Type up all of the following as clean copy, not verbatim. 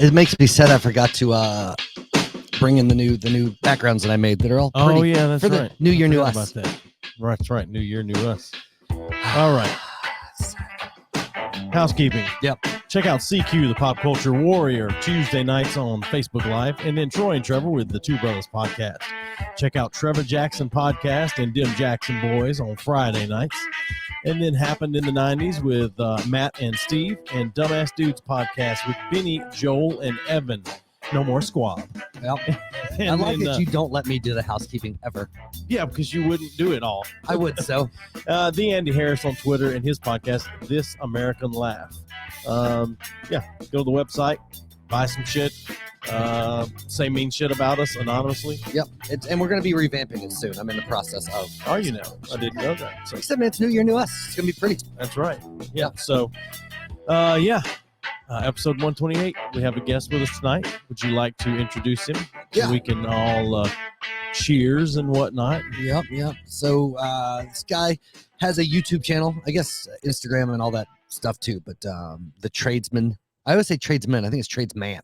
It makes me sad I forgot to bring in the new backgrounds that I made that are all pretty. Oh yeah, that's for right. the New Year, New Us. About that. Right, that's right. New Year, New Us. All right. Housekeeping. Yep. Check out CQ, the Pop Culture Warrior, Tuesday nights on Facebook Live, and then Troy and Trevor with the Two Brothers Podcast. Check out Trevor Jackson Podcast and Dim Jackson Boys on Friday nights. And then Happened in the 90s with Matt and Steve, and Dumbass Dudes Podcast with Benny, Joel, and Evan. No more squab. Yep. I like that you don't let me do the housekeeping ever. Yeah, because you wouldn't do it all. I would so. The Andy Harris on Twitter and his podcast, This American Laugh. Go to the website, buy some shit, say mean shit about us anonymously. Yep. And we're going to be revamping it soon. I'm in the process of. Are you now? I didn't know that. So. Except it's New Year, New Us. It's going to be pretty. That's right. Yeah. So, episode 128. We have a guest with us tonight. Would you like to introduce him? Yeah. So we can all cheers and whatnot. Yep. So this guy has a YouTube channel, I guess Instagram and all that stuff too. But the Tradesman, I always say tradesman. I think it's tradesman.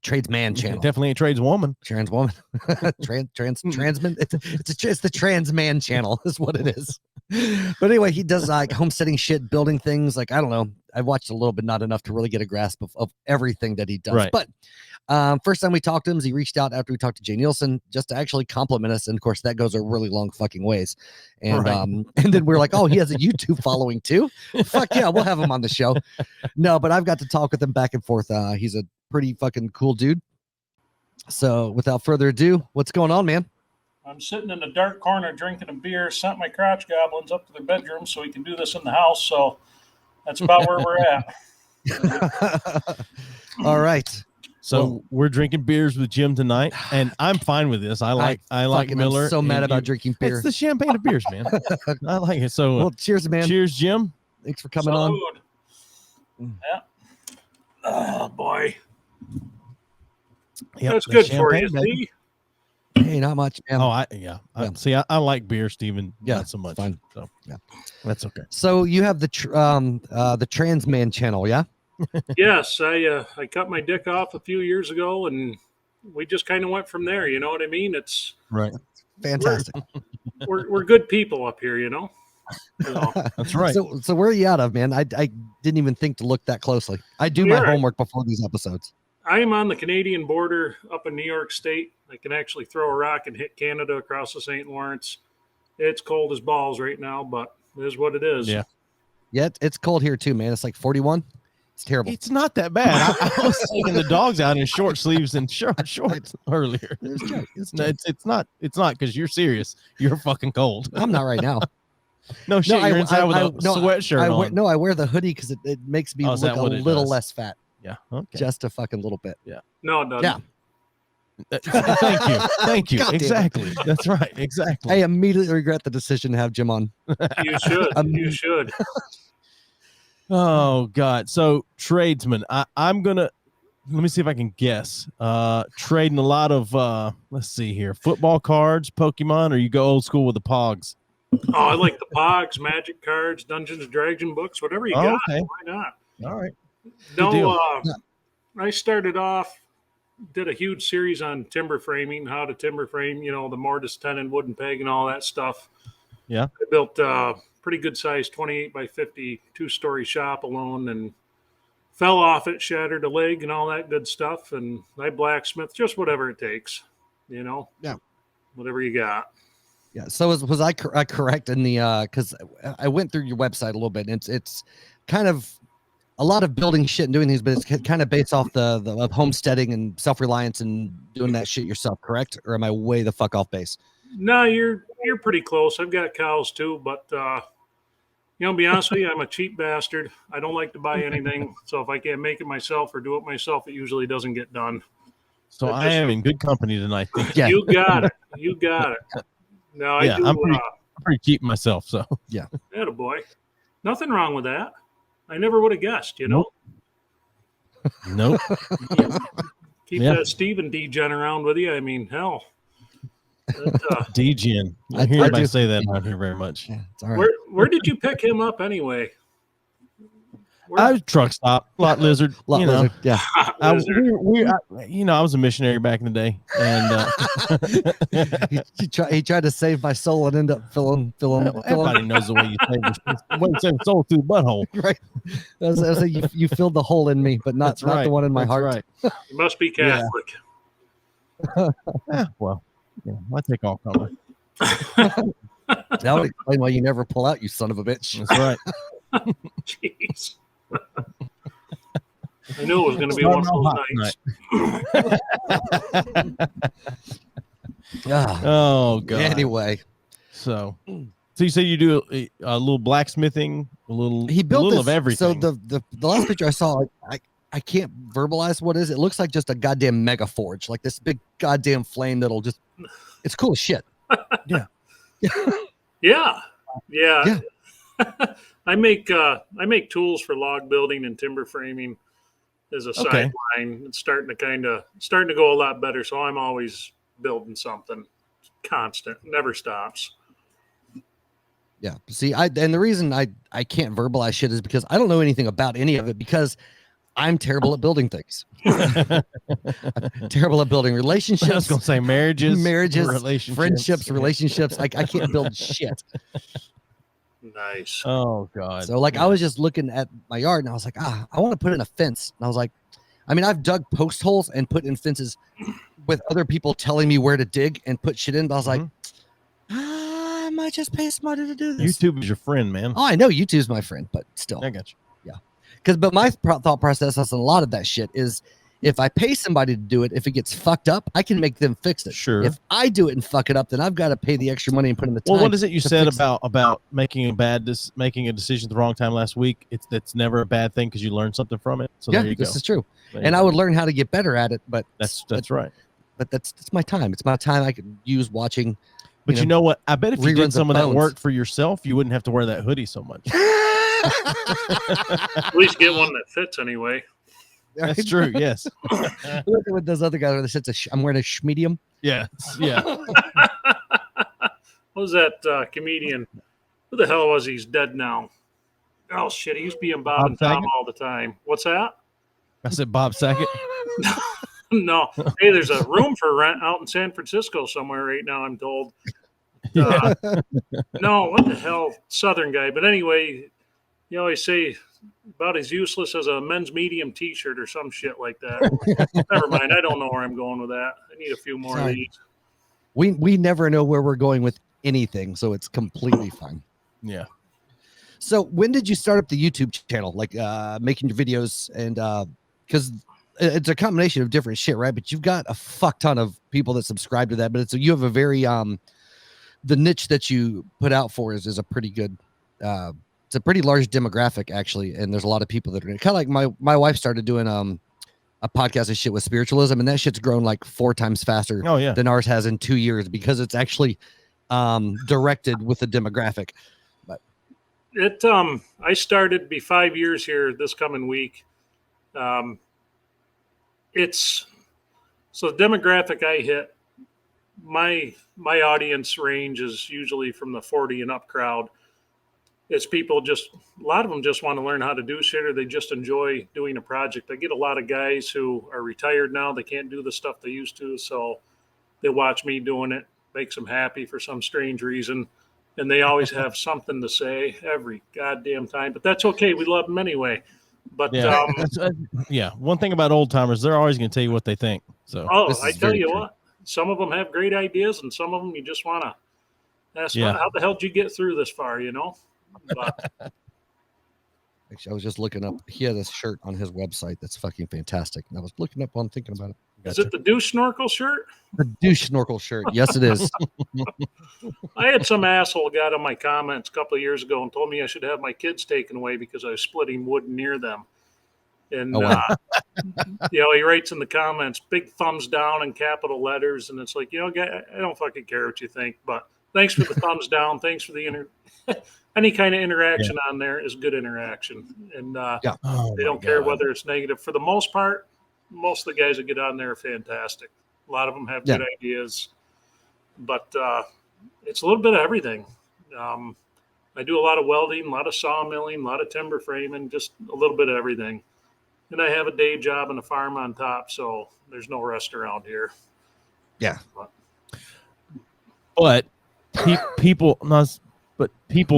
Tradesman channel. Definitely a tradeswoman. Transwoman. Transman. It's the Transman channel is what it is. But anyway, he does like homesteading shit, building things. Like, I don't know. I've watched a little bit, not enough to really get a grasp of everything that he does. Right. But first time we talked to him, he reached out after we talked to Jay Nielsen just to actually compliment us. And of course, that goes a really long fucking ways. And Right. And then we're like, oh, he has a YouTube following too. Fuck yeah, we'll have him on the show. No, but I've got to talk with him back and forth. He's a pretty fucking cool dude. So without further ado, what's going on, man? I'm sitting in a dark corner drinking a beer, sent my crotch goblins up to their bedroom so we can do this in the house. So that's about where we're at. All right. So we're drinking beers with Jim tonight, and I'm fine with this. I like Miller. I'm so mad about drinking beer. It's the champagne of beers, man. I like it. So well, cheers, man. Cheers, Jim. Thanks for coming on. Yeah. Oh boy. Yep, That's good for you, see? Hey, not much, man. See, I like beer, Steven. Yeah, not so much. Fine. So yeah, that's okay. So you have the Transman channel, yeah? Yes, I cut my dick off a few years ago, and we just kind of went from there. You know what I mean? It's right. Fantastic. We're good people up here, you know. That's right. So where are you out of, man? I didn't even think to look that closely. I do my homework before these episodes. I am on the Canadian border up in New York State. I can actually throw a rock and hit Canada across the St. Lawrence. It's cold as balls right now, but it is what it is. Yeah. Yeah, it's cold here too, man. It's like 41. It's terrible. It's not that bad. I was taking the dogs out in short sleeves and shorts earlier. It's not because you're serious. You're fucking cold. I'm not right now. No shit. You're inside with a sweatshirt on. I wear the hoodie because it makes me look a little less fat. Yeah. Okay. Just a fucking little bit. Yeah. No, it doesn't. Yeah. Thank you. Exactly. That's right. Exactly. I immediately regret the decision to have Jim on. You should. You should. Oh God. So tradesman, I'm gonna let me see if I can guess. Trading a lot of let's see here, football cards, Pokemon, or you go old school with the Pogs? Oh, I like the Pogs, Magic cards, Dungeons and Dragons books, whatever you got. Okay. Why not? All right. No, I started off, did a huge series on timber framing, how to timber frame, the mortise, tenon, wooden peg, and all that stuff. Yeah. I built a pretty good size 28 by 50 2-story shop alone and fell off it, shattered a leg and all that good stuff. And I blacksmith, just whatever it takes, Yeah. Whatever you got. Yeah. So was I correct in the, because I went through your website a little bit, and it's kind of a lot of building shit and doing things, but it's kind of based off the homesteading and self-reliance and doing that shit yourself, correct? Or am I way the fuck off base? No, you're pretty close. I've got cows too, but to be honest with you, I'm a cheap bastard. I don't like to buy anything. So if I can't make it myself or do it myself, it usually doesn't get done. So I am in good company tonight. Yeah. You got it. No, I do. I'm pretty cheap myself. So yeah. Attaboy. Nothing wrong with that. I never would have guessed, Nope. Keep that Stephen D-Gen around with you. I mean, hell. D-Gen. I hear anybody say that not here very much. Yeah, it's all right. Where did you pick him up anyway? I was truck stop, lot lizard, Lot lizard. Yeah. I was a missionary back in the day, and he tried to save my soul and end up filling. Everybody knows the way you save the soul through the butthole. Right. I was saying you filled the hole in me, but not the one in my heart. Right. You must be Catholic. Well, yeah, I take all color. That would explain why you never pull out, you son of a bitch. That's right. Jeez. I knew it was going to be one of those nights. Oh God. Anyway, so you say you do a little blacksmithing, he built a little this, of everything. So the last picture I saw, I can't verbalize what it is. It looks like just a goddamn mega forge, like this big goddamn flame that'll just. It's cool as shit. Yeah. Yeah. I make tools for log building and timber framing as a sideline. It's starting to go a lot better. So I'm always building something constant, never stops. Yeah. See, and the reason I can't verbalize shit is because I don't know anything about any of it because I'm terrible at building things. Terrible at building relationships. I was going to say marriages, friendships, relationships. I can't build shit. Nice. Oh God. So I was just looking at my yard and I was like, I want to put in a fence. And I was like, I've dug post holes and put in fences with other people telling me where to dig and put shit in. But I was like, I might just pay somebody to do this. YouTube is your friend, man. Oh, I know YouTube's my friend, but still. I got you. But my thought process on a lot of that shit is if I pay somebody to do it, if it gets fucked up, I can make them fix it. Sure. If I do it and fuck it up, then I've got to pay the extra money and put in the time. Well, what is it you said about making a decision at the wrong time last week? It's never a bad thing because you learned something from it. So there you go. This is true. And I would learn how to get better at it, but that's right. But that's my time. It's my time I could use watching. But you know what? I bet if you did some of that Bones. work for yourself, you wouldn't have to wear that hoodie so much. At least get one that fits anyway. That's true. Yes. Look at what those other guys are. I'm wearing a medium. Yeah. Yeah. What was that comedian? Who the hell was he? He's dead now. Oh shit! He used to be in Bob and Tom all the time. What's that? I said Bob Saget. No. Hey, there's a room for rent out in San Francisco somewhere right now, I'm told. No, what the hell? Southern guy. But anyway, you always say about as useless as a men's medium t-shirt or some shit like that. Never mind. I don't know where I'm going with that. I need a few more of these. We never know where we're going with anything, so it's completely fine. Yeah. So when did you start up the YouTube channel? Like making your videos and because it's a combination of different shit, right? But you've got a fuck ton of people that subscribe to that. But you have a very the niche that you put out for is a pretty good it's a pretty large demographic actually, and there's a lot of people that are kind of like my wife started doing a podcast of shit with spiritualism, and that shit's grown like 4 times faster than ours has in 2 years because it's actually directed with the demographic. But I started to be 5 years here this coming week. It's so the demographic I hit, my audience range is usually from the 40 and up crowd. It's people a lot of them just want to learn how to do shit, or they just enjoy doing a project. I get a lot of guys who are retired now. They can't do the stuff they used to. So they watch me doing it, makes them happy for some strange reason. And they always have something to say every goddamn time, but that's okay. We love them anyway. But one thing about old timers, they're always going to tell you what they think. So I tell you what, some of them have great ideas, and some of them you just want to ask, how the hell did you get through this far? You know. But actually, I was just looking up. He had a shirt on his website that's fucking fantastic, and I was looking up while I'm thinking about it. Is it the douche snorkel shirt? The douche snorkel shirt. Yes, it is. I had some asshole got on my comments a couple of years ago and told me I should have my kids taken away because I was splitting wood near them. And, he writes in the comments, big thumbs down in capital letters. And it's like, I don't fucking care what you think, but thanks for the thumbs down. Thanks for the any kind of interaction on there is good interaction. And they don't care whether it's negative. For the most part, most of the guys that get on there are fantastic. A lot of them have good ideas, but it's a little bit of everything. I I do a lot of welding, a lot of sawmilling, a lot of timber framing, just a little bit of everything. And I have a day job and a farm on top, so there's no rest around here. Yeah. But people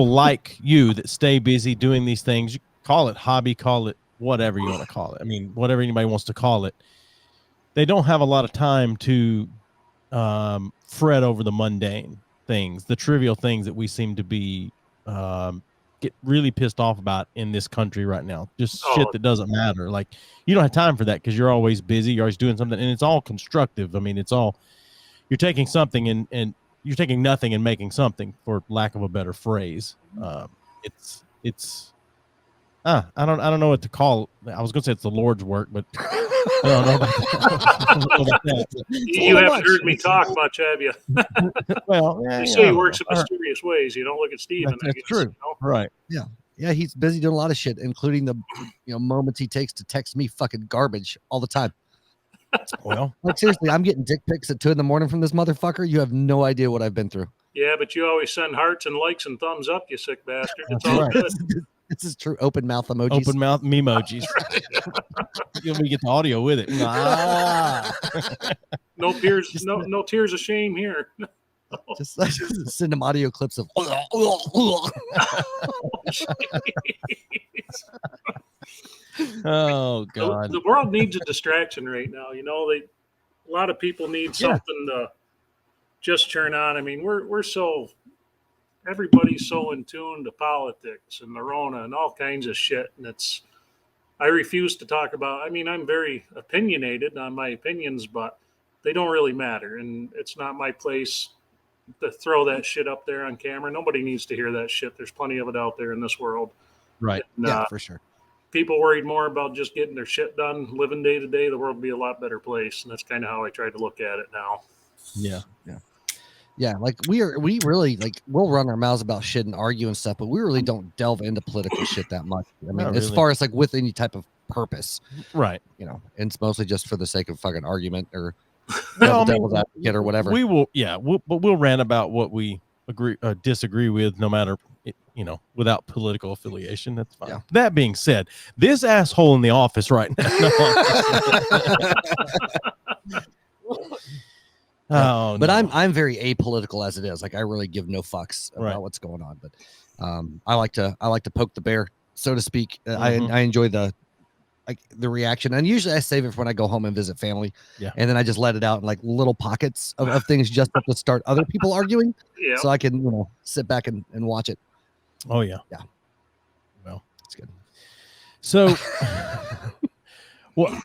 like you that stay busy doing these things. You call it hobby, call it whatever you want to call it. I mean, whatever anybody wants to call it. They don't have a lot of time to fret over the mundane things, the trivial things that we seem to be get really pissed off about in this country right now. Just shit that doesn't matter. Like, you don't have time for that because you're always busy. You're always doing something, and it's all constructive. I mean, it's all, you're taking something and you're taking nothing and making something, for lack of a better phrase. I don't know what to call it. I was going to say it's the Lord's work, but I don't know about that. You haven't heard me talk much, have you? Well, you say he works in mysterious ways. You don't look at Steven. That's true. You know? Right. Yeah. Yeah, he's busy doing a lot of shit, including the moments he takes to text me fucking garbage all the time. Well, like, seriously, I'm getting dick pics at 2 a.m. from this motherfucker. You have no idea what I've been through. Yeah, but you always send hearts and likes and thumbs up, you sick bastard. It's That's all right. good. This is true. Open mouth emojis. Open mouth memojis. You want me to get the audio with it? No tears. No tears of shame here. Just send them audio clips of. Oh God! The world needs a distraction right now. You know, a lot of people need something to just turn on. I mean, everybody's so in tune to politics and the Rona and all kinds of shit, and I refuse to talk about. I mean, I'm very opinionated on my opinions, but they don't really matter, and it's not my place to throw that shit up there on camera. Nobody needs to hear that shit. There's plenty of it out there in this world. Right. And, yeah, for sure. People worried more about just getting their shit done, living day to day, the world would be a lot better place. And that's kind of how I try to look at it now. Yeah. Yeah. Yeah. Like we really like, we'll run our mouths about shit and argue and stuff, but we really don't delve into political shit that much. I mean, as far as like with any type of purpose, right. And it's mostly just for the sake of fucking argument or devil's advocate or whatever. We will. Yeah. But we'll rant about what we disagree with, no matter, without political affiliation. That's fine. Yeah. That being said, this asshole in the office right now. But I'm very apolitical as it is. Like, I really give no fucks about what's going on. But I like to poke the bear, so to speak. I enjoy the reaction, and usually I save it for when I go home and visit family. Yeah. And then I just let it out in like little pockets of things just to start other people arguing. Yeah. So I can sit back and watch it. Oh yeah. Yeah. Well, that's good. So well,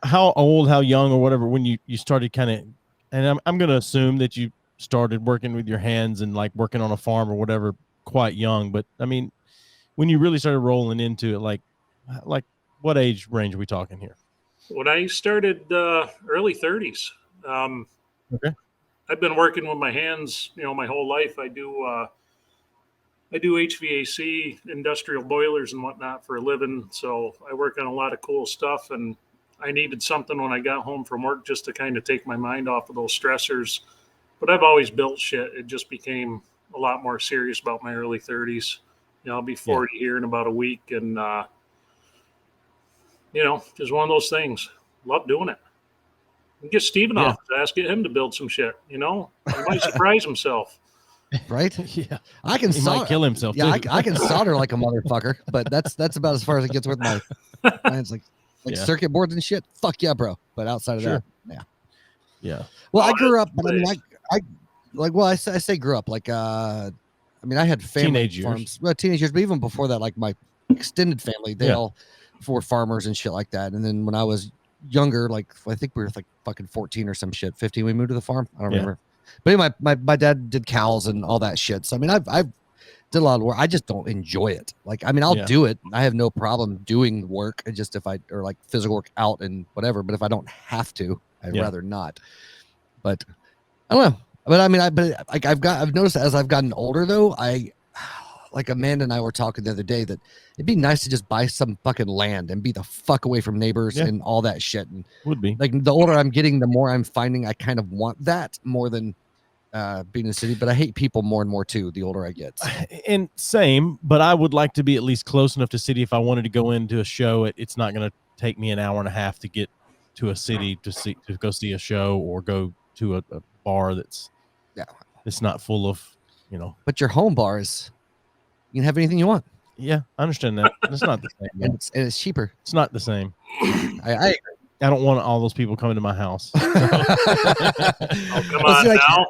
how old, how young or whatever, when you started kind of, and I'm going to assume that you started working with your hands and like working on a farm or whatever quite young, but I mean, when you really started rolling into it, like what age range are we talking here? When I started early 30s. Okay. I've been working with my hands, my whole life. I do HVAC, industrial boilers and whatnot for a living. So I work on a lot of cool stuff, and I needed something when I got home from work just to kind of take my mind off of those stressors. But I've always built shit. It just became a lot more serious about my early 30s. I'll be 40 here in about a week, and just one of those things. Love doing it. Get Steven off his ass, get him to build some shit. He might surprise himself. Right? Yeah. I can might kill himself. Yeah, too. I can solder like a motherfucker, but that's about as far as it gets with my hands. Like circuit boards and shit. Fuck yeah, bro. But outside of that, yeah. Well, I grew up, but I mean, I say grew up. Like, I had family teenage farms. years. Well, teenage years, but even before that, like my extended family, they all were farmers and shit like that. And then when I was younger, like I think we were like fucking 14 or some shit, 15, we moved to the farm. I don't remember. But anyway, my dad did cows and all that shit. So I mean, I've did a lot of work. I just don't enjoy it. Like, I mean, I'll do it. I have no problem doing work. It just or like physical work out and whatever. But if I don't have to, I'd rather not. But I don't know. But I mean, I've noticed as I've gotten older though, like Amanda and I were talking the other day that it'd be nice to just buy some fucking land and be the fuck away from neighbors and all that shit. And would be like the older I'm getting, the more I'm finding I kind of want that more than being in the city, but I hate people more and more too the older I get. And same, but I would like to be at least close enough to city. If I wanted to go into a show, it's not going to take me an hour and a half to get to a city to go see a show or go to a bar that's not full of, But your home bars, you can have anything you want. Yeah, I understand that. It's not the same. And it's cheaper. It's not the same. I agree. I don't want all those people coming to my house. Oh, come on now.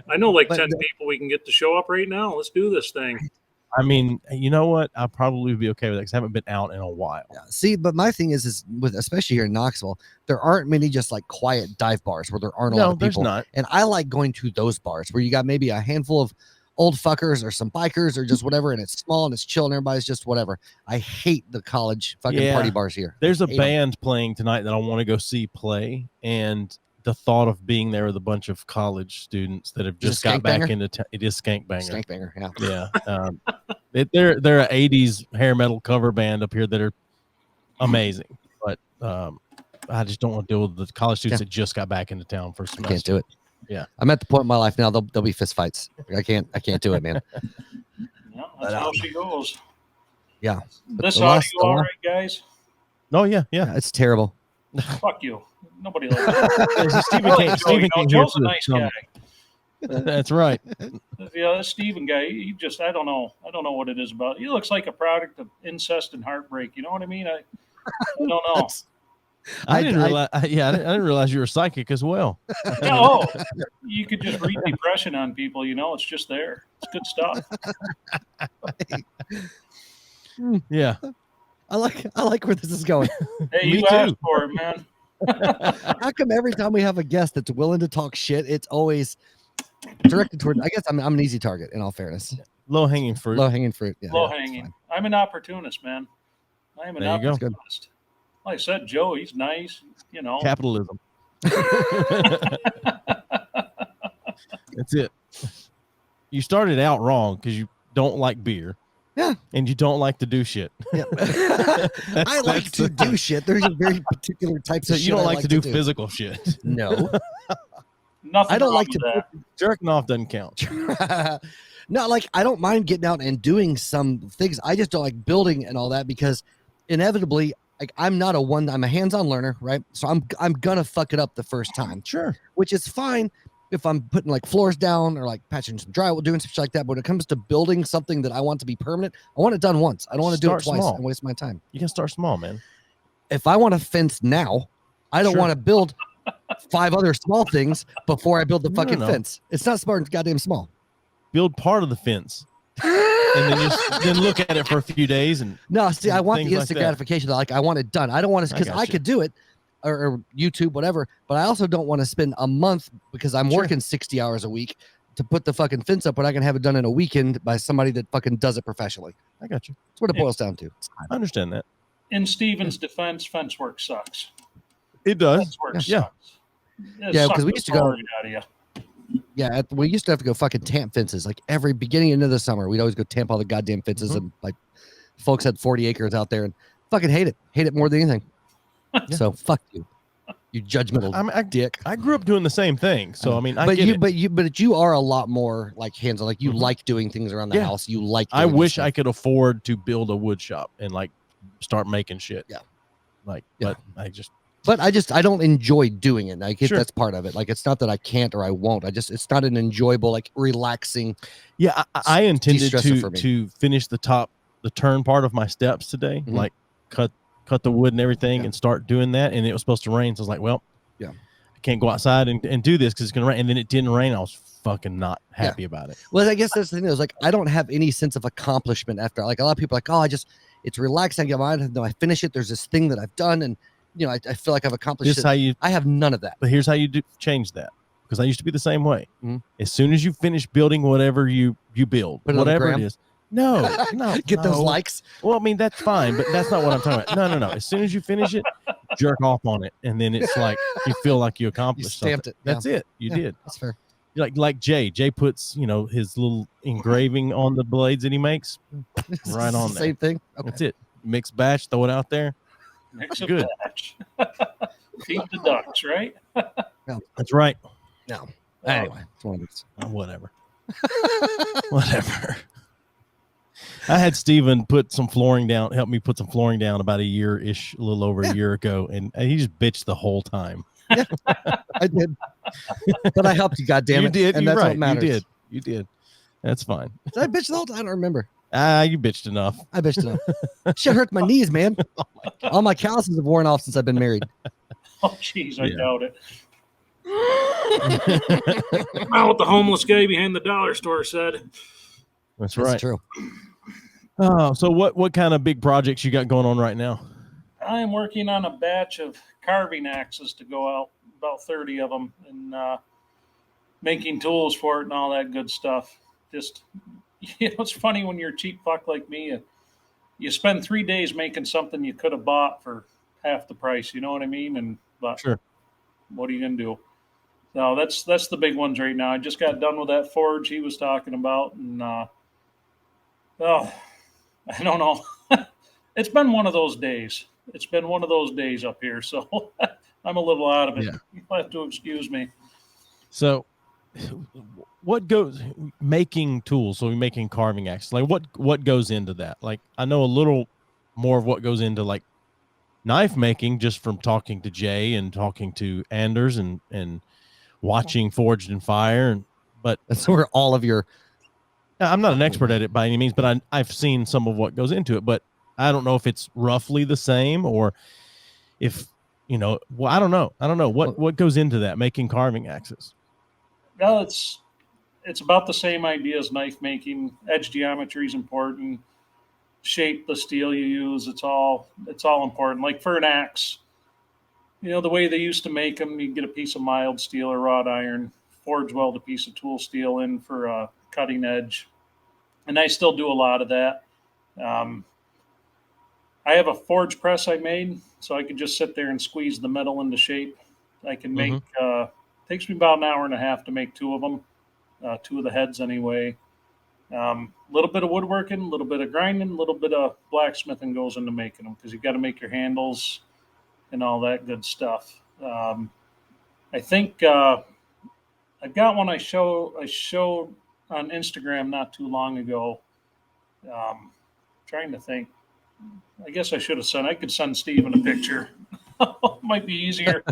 I know 10 people we can get to show up right now. Let's do this thing. I mean, you know what? I'll probably be okay with that because I haven't been out in a while. Yeah. See, but my thing is with especially here in Knoxville, there aren't many just quiet dive bars where there aren't a lot of people. There's not. And I like going to those bars where you got maybe a handful of old fuckers or some bikers or just whatever, and it's small and it's chill and everybody's just whatever. I hate the college fucking party bars here. There's a band playing tonight that I want to go see play, and the thought of being there with a bunch of college students that have just got back into it is Skank Banger. Skank Banger, yeah. They're an 80s hair metal cover band up here that are amazing, but I just don't want to deal with the college students that just got back into town for a semester. Can't do it. Yeah, I'm at the point in my life now. There'll be fist fights. I can't do it, man. Yeah, that's how she goes. Yeah. This audio all right, guys? Oh yeah. It's terrible. Fuck you. Nobody likes it. Stephen can't hear. Joe's a nice guy. That's right. Yeah, this Stephen guy, he just, I don't know what it is about. He looks like a product of incest and heartbreak. You know what I mean? I don't know. I didn't realize you were psychic as well. You could just read depression on people. It's just there. It's good stuff. Yeah, I like where this is going. Hey, you asked for it, man. How come every time we have a guest that's willing to talk shit, it's always directed toward? I guess I'm an easy target. In all fairness, low hanging fruit. Yeah, low hanging. I'm an opportunist, man. I am an opportunist. Like I said, Joe, he's nice, Capitalism. That's it. You started out wrong because you don't like beer. Yeah. And you don't like to do shit. Yeah. I like to do shit. There's a very particular type of shit. You don't like to do physical shit. No. Nothing. I don't like to that. Jerking off doesn't count. No, I don't mind getting out and doing some things. I just don't like building and all that because inevitably I'm a hands-on learner, right? So I'm gonna fuck it up the first time. Sure. Which is fine if I'm putting floors down or patching some drywall, doing stuff like that. But when it comes to building something that I want to be permanent, I want it done once. I don't want to do it twice and waste my time. You can start small, man. If I want a fence now, I don't want to build 5 other small things before I build the fucking fence. It's not smart and goddamn small. Build part of the fence. And then look at it for a few days and I want the instant gratification that I want it done. I don't want to because I could do it or YouTube whatever, but I also don't want to spend a month because I'm working 60 hours a week to put the fucking fence up when I can have it done in a weekend by somebody that fucking does it professionally. I got you. That's what it boils down to. I understand that. In Steven's defense, fence work sucks. It does. Fence work sucks. Yeah, because we used to go. Yeah, we used to have to go fucking tamp fences every beginning into the summer. We'd always go tamp all the goddamn fences, and folks had 40 acres out there and fucking hate it more than anything. So fuck you, you judgmental dick. I grew up doing the same thing, so I mean, but you are a lot more hands-on. You like doing things around the house. You like. I wish I could afford to build a wood shop and start making shit. Yeah, but I just. But I don't enjoy doing it. That's part of it. It's not that I can't or I won't. It's not an enjoyable, relaxing. Yeah, I intended to finish the turn part of my steps today. Mm-hmm. Cut the wood and everything and start doing that. And it was supposed to rain. So I was like, well, I can't go outside and do this because it's going to rain. And then it didn't rain. I was fucking not happy about it. Well, I guess that's the thing. Is I don't have any sense of accomplishment after. A lot of people are it's relaxing. I finish it. There's this thing that I've done and. I feel like I've accomplished it. I have none of that. But here's how you change that. Because I used to be the same way. Mm-hmm. As soon as you finish building whatever you build, whatever it is. No. Get those likes. Well, I mean, that's fine, but that's not what I'm talking about. No. As soon as you finish it, jerk off on it. And then it's you feel like you accomplished stamped something. It. That's it. You did. That's fair. Like Jay. Jay puts, his little engraving on the blades that he makes. Right on there. Same thing. Okay. That's it. Mixed batch, throw it out there. Mix a batch. Feed the ducks, right? No. That's right. No. Anyway, it's one of those. Whatever. Whatever. I had Steven help me put some flooring down about a little over a year ago, and he just bitched the whole time. Yeah, I did. But I helped you, goddammit. You did. And You're that's right. what matters. You did. That's fine. Did I bitch the whole time? I don't remember. You bitched enough. I bitched enough. Shit hurts my knees, man. All my calluses have worn off since I've been married. Oh, jeez, I doubt it. Not what the homeless guy behind the dollar store said. That's right. That's true. Oh, so what kind of big projects you got going on right now? I am working on a batch of carving axes to go out, about 30 of them, and making tools for it and all that good stuff. Just, it's funny when you're a cheap fuck like me, you spend 3 days making something you could have bought for half the price. You know what I mean? But sure. What are you gonna do? So that's the big ones right now. I just got done with that forge he was talking about, and I don't know. It's been one of those days. It's been one of those days up here, so I'm a little out of it. Yeah. You'll have to excuse me. So, what goes making tools? So we're making carving axes. Like what goes into that? Like I know a little more of what goes into like knife making just from talking to Jay and talking to Anders and watching Forged in Fire. But that's where all of your. I'm not an expert at it by any means, but I've seen some of what goes into it. But I don't know if it's roughly the same or if, well, I don't know. What goes into that, making carving axes. Well, it's about the same idea as knife making. Edge geometry is important. Shape the steel you use. It's all important. Like for an axe, the way they used to make them, you get a piece of mild steel or wrought iron, forge weld a piece of tool steel in for a cutting edge. And I still do a lot of that. I have a forge press I made, so I can just sit there and squeeze the metal into shape. I can make, takes me about an hour and a half to make 2 of them, 2 of the heads anyway. A little bit of woodworking, a little bit of grinding, a little bit of blacksmithing goes into making them because you got to make your handles and all that good stuff. I think I've got one I showed on Instagram not too long ago. Trying to think. I guess I should have I could send Steven a picture. Might be easier.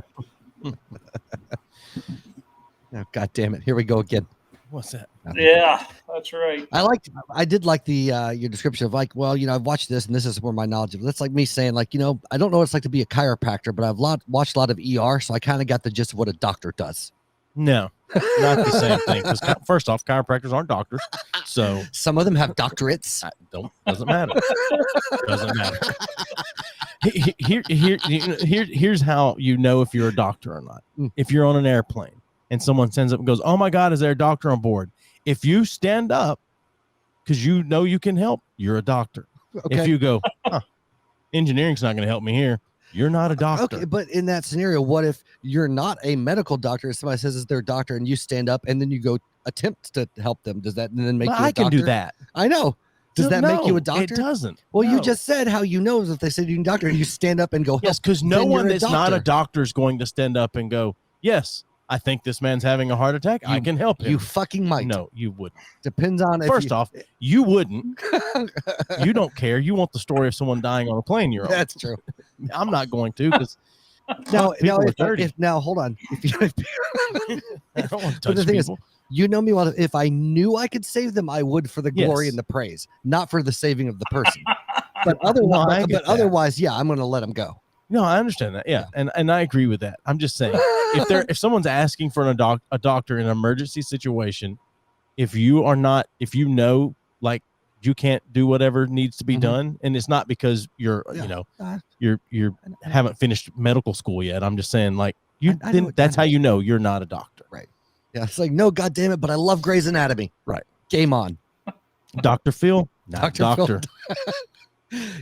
Oh, God damn it. Here we go again. What's that? Yeah, that's right. I did like the your description of like, well, I've watched this and this is where my knowledge of. That's like me saying like, I don't know what it's like to be a chiropractor, but I've watched a lot of ER, so I kind of got the gist of what a doctor does. No, not the same thing. Because first off, chiropractors aren't doctors, so some of them have doctorates. Doesn't matter. Doesn't matter. Here's how you know if you're a doctor or not. If you're on an airplane and someone sends up and goes, "Oh my God, is there a doctor on board?" If you stand up because you know you can help, you're a doctor. Okay. If you go, engineering's not going to help me here, you're not a doctor. Okay, but in that scenario, what if you're not a medical doctor and somebody says it's their doctor and you stand up and then you go attempt to help them? Does that then make you a doctor? I can do that. I know. Does that make you a doctor? It doesn't. Well, you just said how you know if they said you're a doctor and you stand up and go help. Yes, because no one that's not a doctor is going to stand up and go, yes, I think this man's having a heart attack. I can help him. You fucking might. No, you wouldn't. Depends on. First off, you wouldn't. You don't care. You want the story of someone dying on a plane. You're on. That's true. I'm not going to because now hold on. I don't want to touch the thing people. Is, you know me well. If I knew I could save them, I would for the glory and the praise, not for the saving of the person. But otherwise, yeah, I'm going to let them go. No, I understand that. Yeah, and I agree with that. I'm just saying, if someone's asking for a doctor in an emergency situation, if you know, like you can't do whatever needs to be done, and it's not because you're you haven't finished medical school yet. I'm just saying, like that's how you know you're not a doctor. Right. Yeah, it's like, no, God damn it, but I love Grey's Anatomy. Right. Game on. Dr. Phil, not doctor.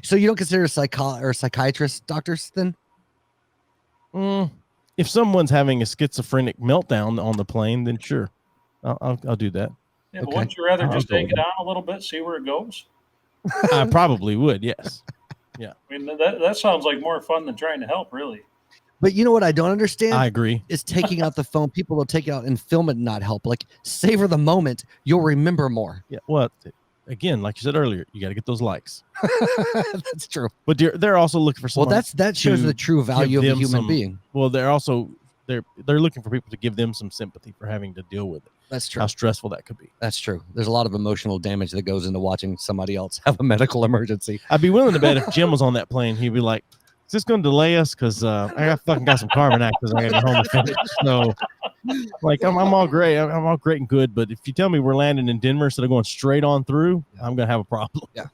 So you don't consider psychiatrist doctors then? If someone's having a schizophrenic meltdown on the plane, then sure, I'll do that. Yeah, but wouldn't you rather just take it down a little bit, see where it goes? I probably would, yes. Yeah. I mean, that sounds like more fun than trying to help, really. But you know what I don't understand? I agree. Is taking out the phone. People will take it out and film it and not help. Like, savor the moment. You'll remember more. Yeah. Well, again, like you said earlier, you got to get those likes. That's true. But they're also looking for someone. Well, that shows the true value of a human being. Well, they're looking for people to give them some sympathy for having to deal with it. That's true. How stressful that could be. That's true. There's a lot of emotional damage that goes into watching somebody else have a medical emergency. I'd be willing to bet if Jim was on that plane, he'd be like, "Is this going to delay us? Because I got some carbon actors I got to be home and finish." So, like, I'm all great. I'm all great and good. But if you tell me we're landing in Denver instead of going straight on through, I'm going to have a problem. Yeah.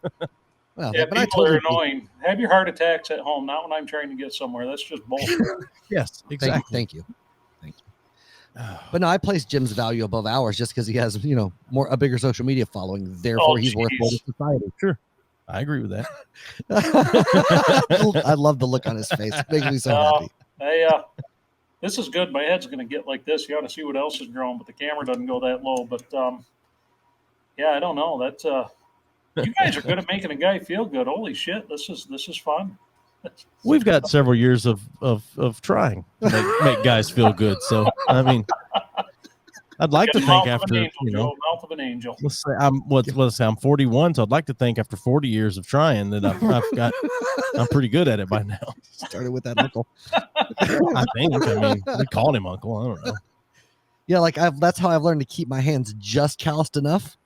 Well, yeah, but people are annoying. Have your heart attacks at home, not when I'm trying to get somewhere. That's just bullshit. Yes, exactly. Thank you. But no, I place Jim's value above ours just because he has, a bigger social media following. Therefore, he's worth more to society. Sure. I agree with that. I love the look on his face. It makes me so happy. Hey, this is good. My head's going to get like this. You ought to see what else is growing, but the camera doesn't go that low. But, yeah, I don't know. That's you guys are good at making a guy feel good. Holy shit, this is fun. We've got several years of trying to make guys feel good. So, I mean, I'd like to think after, mouth of an angel. Let's say I'm 41, so I'd like to think after 40 years of trying that I'm pretty good at it by now. Started with that uncle. I think. I mean, we called him uncle. I don't know. Yeah, like that's how I've learned to keep my hands just calloused enough.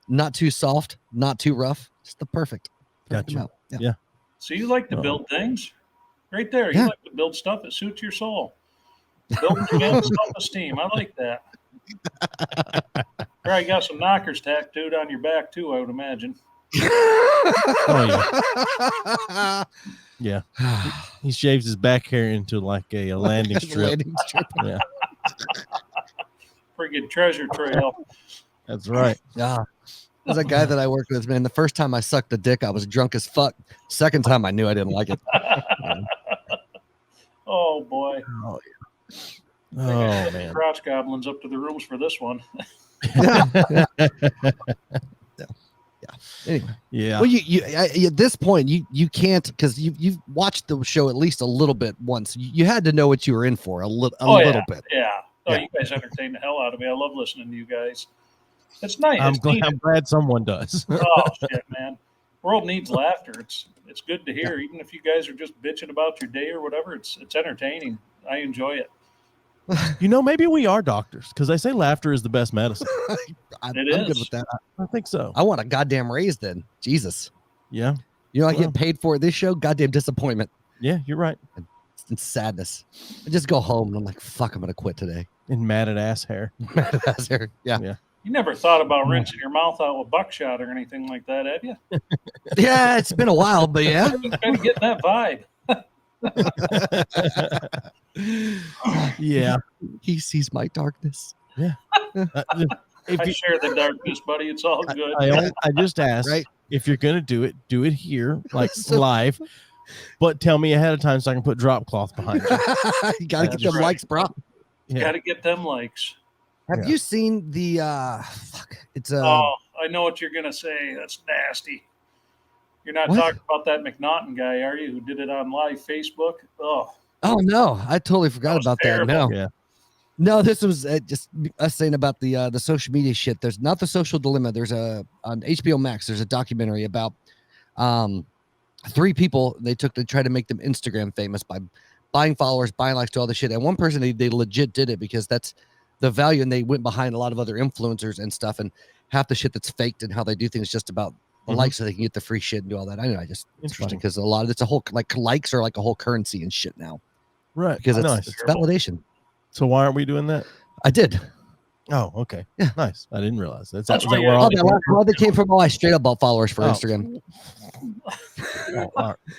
Not too soft, not too rough, just the perfect. Gotcha. Yeah. So you like to build things? Right there. You like to build stuff that suits your soul. Building your self-esteem. I like that. Probably got some knockers tattooed on your back, too, I would imagine. Oh, yeah. Yeah. He shaves his back hair into like a landing strip. Yeah. Pretty good treasure trail. That's right. Yeah. There's a guy that I worked with, man. The first time I sucked a dick, I was drunk as fuck. Second time, I knew I didn't like it. Oh, boy. Oh, yeah. Oh, man. Crotch goblins up to the rooms for this one. Yeah. Anyway. Yeah. Well, you at this point, you can't, because you've watched the show at least a little bit once. You had to know what you were in for a little bit. Yeah. Oh, you guys entertain the hell out of me. I love listening to you guys. It's nice. I'm glad someone does. Oh, shit, man. World needs laughter. It's good to hear. Even if you guys are just bitching about your day or whatever, it's entertaining. I enjoy it. Maybe we are doctors, because they say laughter is the best medicine. I'm good with that. I think so. I want a goddamn raise then. Jesus. Yeah. I get paid for this show? Goddamn disappointment. Yeah, you're right. And sadness. I just go home and I'm like, fuck, I'm going to quit today. And matted ass hair. Matted ass hair. Yeah. You never thought about rinsing your mouth out with buckshot or anything like that, have you? Yeah, it's been a while, but yeah. Kind of getting that vibe. Yeah. He sees my darkness. Yeah. I share the darkness, buddy. It's all good. I just asked, right? If you're going to do it here, like live, but tell me ahead of time so I can put drop cloth behind you. You got to get them likes, bro. You got to get them likes. Have you seen the it's I know what you're gonna say. That's nasty. You're not talking about that McNaughton guy, are you, who did it on live Facebook? Oh no, I totally forgot about terrible. that. No. Yeah. No, this was just us saying about the social media shit. There's not The Social Dilemma. There's on HBO Max. There's a documentary about 3 people they tried to make them Instagram famous by buying followers, buying likes to all the shit. And one person they legit did it because that's the value, and they went behind a lot of other influencers and stuff, and half the shit that's faked and how they do things just about the likes so they can get the free shit and do all that. I know, it's funny because a lot of it's a whole likes are like a whole currency and shit now, right? Because it's validation. So why aren't we doing that? I did. Oh, okay. Yeah, nice. I didn't realize that's where all that came from. I straight up bought followers for Instagram,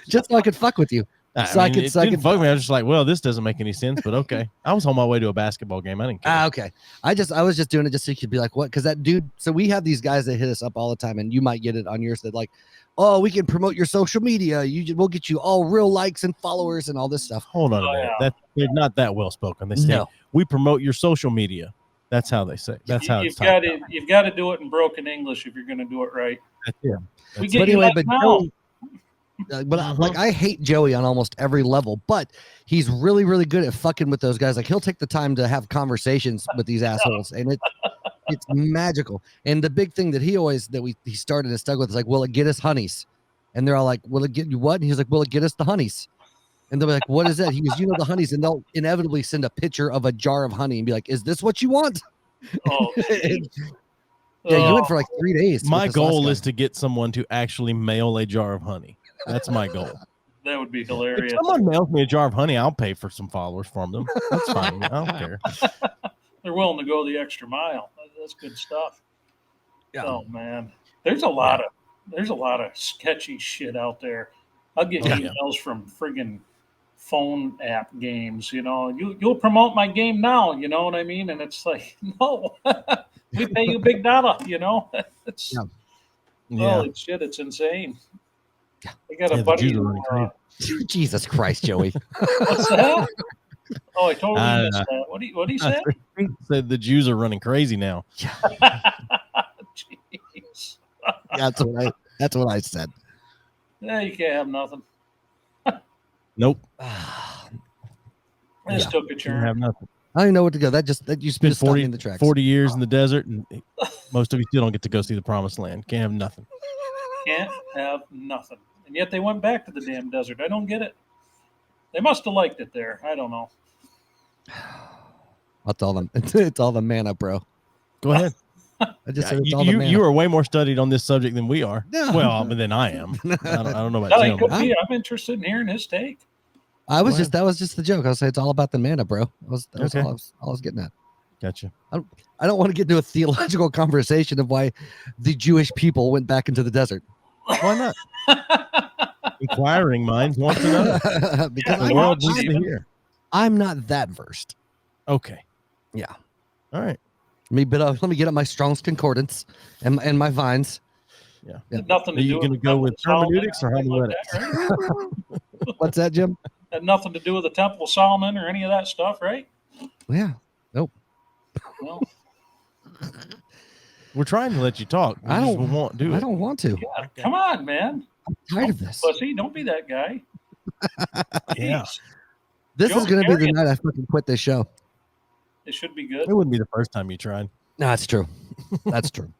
just so I could fuck with you. It didn't fuck me. I was just like, well, this doesn't make any sense, but okay. I was on my way to a basketball game. I didn't care. Okay. I was just doing it just so you could be like, what? Because that dude. So we have these guys that hit us up all the time, and you might get it on yours that like, oh, we can promote your social media. We'll get you all real likes and followers and all this stuff. Hold on a minute. Yeah. They're not that well spoken. They say we promote your social media. That's how they say. That's how you've got to do it in broken English if you're going to do it right. Yeah. We get you like now. But like, I hate Joey on almost every level, but he's really, really good at fucking with those guys. Like, he'll take the time to have conversations with these assholes, and it's magical. And the big thing that he started and stuck with is like, will it get us honeys? And they're all like, will it get you what? And he's like, will it get us the honeys? And they're like, what is that? He goes, the honeys. And they'll inevitably send a picture of a jar of honey and be like, is this what you want? Oh, yeah, you went for like 3 days. My goal is to get someone to actually mail a jar of honey. That's my goal. That would be hilarious. If someone mails me a jar of honey, I'll pay for some followers from them. That's fine. I don't care. They're willing to go the extra mile. That's good stuff. Yeah. Oh man, there's a lot of sketchy shit out there. I'll get emails from friggin' phone app games. You'll promote my game now. You know what I mean? And it's like, no, we pay you big dollar. It's holy shit. It's insane. I got a buddy. Jesus Christ, Joey. What's that? Oh, I totally missed that. What do you say? Said the Jews are running crazy now. Jeez. That's what I said. Yeah, you can't have nothing. Nope. This took a Can't turn. have nothing. I don't even know what to go. That you Spent stopped me in the tracks. 40 years in the desert, and most of you still don't get to go see the promised land. Can't have nothing. Can't have nothing. And yet they went back to the damn desert. I don't get it. They must have liked it there. I don't know. I'll tell them. It's all the mana, bro. Go ahead. I just said it's all the mana. You are way more studied on this subject than we are. No. Well, than I am. I don't know about No, Jim. he could be. I'm interested in hearing his take. that was just the joke. I was saying it's all about the mana, bro. That was all I was getting at. Gotcha. I don't want to get into a theological conversation of why the Jewish people went back into the desert. Why not? Inquiring minds want to know. Because The world needs to hear. I'm not that versed. Okay. Yeah. All right. Let me get up my Strong's Concordance and my vines. Yeah. Nothing Are to you do going to go with hermeneutics or homiletics? right? What's that, Jim? Had nothing to do with the Temple of Solomon or any of that stuff, right? Yeah. Nope. Well, We're trying to let you talk. I don't want to do it. I don't want to. yeah, come on, man. I'm tired of this. Pussy, don't be that guy. Yeah. Jeez. This Joe is going to be the Harriet. night I fucking quit this show. It should be good. It wouldn't be the first time you tried. No, that's true. That's true.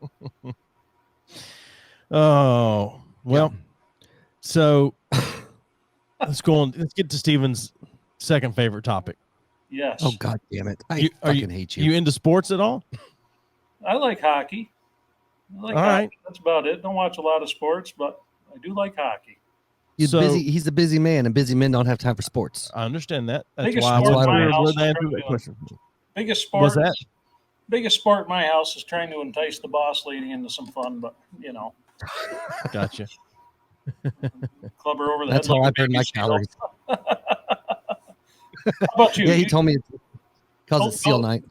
Oh, well. So let's go on. Let's get to Steven's second favorite topic. Yes. Oh, God damn it. I fucking hate you. You into sports at all? I like hockey. I like All hockey. right. That's about it. Don't watch a lot of sports, but I do like hockey. He's a busy man, and busy men don't have time for sports. I understand that. That's Biggest why I sport was in my house where is they answered rugby. that question. Biggest sport. What's that? Biggest sport in my house is trying to entice the boss lady into some fun, but Gotcha. club her over the That's head. how like I a burn baby my seal. calories. How about you? Yeah, he told me because it's seal Oh. night.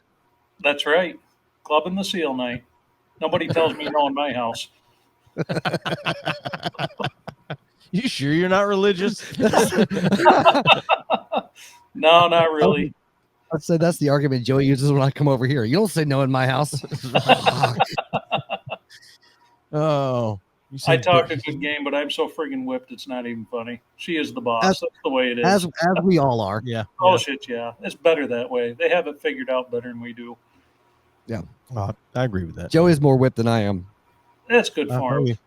That's right. Clubbing the seal night. Nobody tells me no in my house. You sure you're not religious? No, not really. I'd say that's the argument Joey uses when I come over here. You don't say no in my house. Oh. You I said talked a good game, but I'm so friggin' whipped it's not even funny. She is the boss. As- That's the way it is. as we all are. Yeah. Oh shit, yeah. It's better that way. They have it figured out better than we do. Oh, I agree with that. Joey's more whipped than I am. That's good I for feel him. you.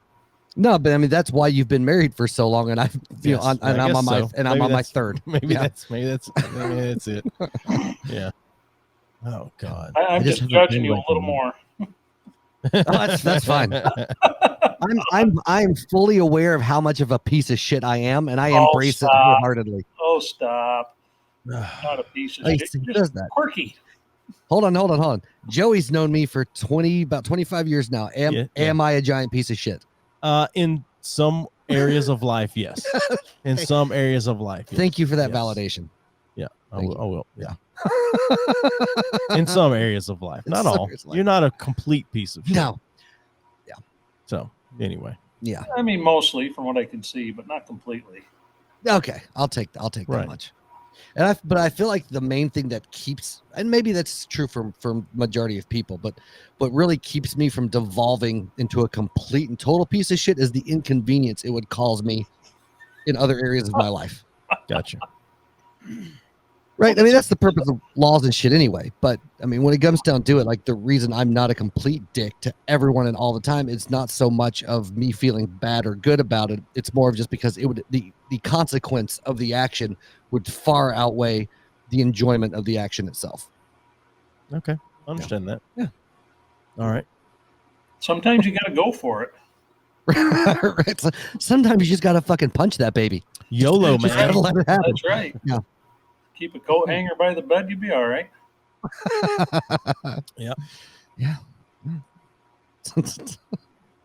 No, but I mean that's why you've been married for so long, and I'm Yes, I I'm guess on my so. and I'm Maybe on my that's- third. Maybe Yeah. that's it. Yeah. Oh God. I'm just just have a judging thing you a like little that. more. Oh, that's fine. I'm fully aware of how much of a piece of shit I am, and I Oh, embrace it stop. wholeheartedly. Oh, stop. Not a piece of Like, shit. he You're does just that. quirky. Hold on. Joey's known me for about 25 years now. Am I a giant piece of shit? In some areas of life, yes. In some areas of life. Yes. Thank you for that Yes. validation. Yeah. I Thank will. Yeah. In some areas of life. In Not some all. areas of life. You're not a complete piece of shit. No. So anyway. Yeah. I mean, mostly from what I can see, but not completely. Okay. I'll take Right. that much. But I feel like the main thing that keeps, and maybe that's true for majority of people, but what really keeps me from devolving into a complete and total piece of shit is the inconvenience it would cause me in other areas of my life. Gotcha. Right. I mean, that's the purpose of laws and shit anyway. But I mean, when it comes down to it, like the reason I'm not a complete dick to everyone and all the time, it's not so much of me feeling bad or good about it. It's more of just because it would the consequence of the action would far outweigh the enjoyment of the action itself. Okay. I understand that. Yeah. All right. Sometimes you got to go for it. Right. So sometimes you just gotta fucking punch that baby. YOLO, Just man. gotta let it happen. That's right. Yeah. Keep a coat hanger by the bed, you'll be all right. Yeah. Yeah.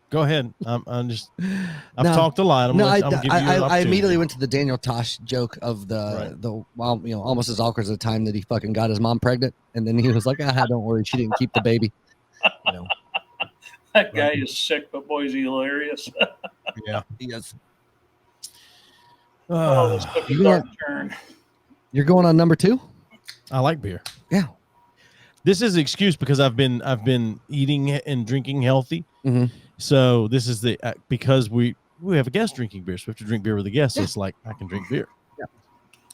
Go ahead. I've No. talked a lot. I'm No, gonna give you an I opportunity. immediately went to the Daniel Tosh joke of well, almost as awkward as the time that he fucking got his mom pregnant, and then he was like, don't worry, she didn't keep the baby. That guy is sick, but boy, is he hilarious. Yeah. He goes, This took a dark turn. you're going on number 2? I like beer. Yeah. This is an excuse because I've been eating and drinking healthy. Mm-hmm. So this is because we have a guest drinking beer, so we have to drink beer with a guest. So it's like I can drink beer. Yeah.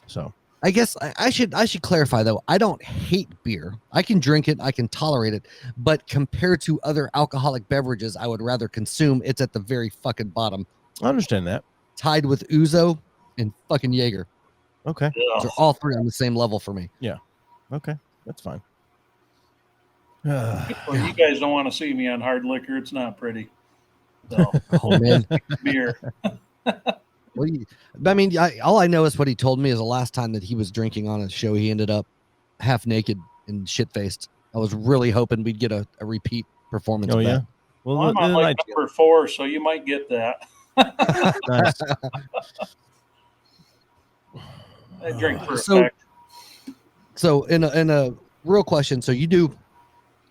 So I guess I should clarify though. I don't hate beer. I can drink it. I can tolerate it. But compared to other alcoholic beverages, I would rather consume. It's at the very fucking bottom, I understand that. tied with Ouzo and fucking Jaeger. Okay. Those are all three on the same level for me. Okay. That's fine. Well, you guys don't want to see me on hard liquor. It's not pretty. So, Oh man. beer. I mean, all I know is what he told me is the last time that he was drinking on a show, he ended up half naked and shit faced. I was really hoping we'd get a repeat performance. Oh of yeah. that. Well, I'm on like number 4, so you might get that. Nice. I drink for effect. So in a real question, so you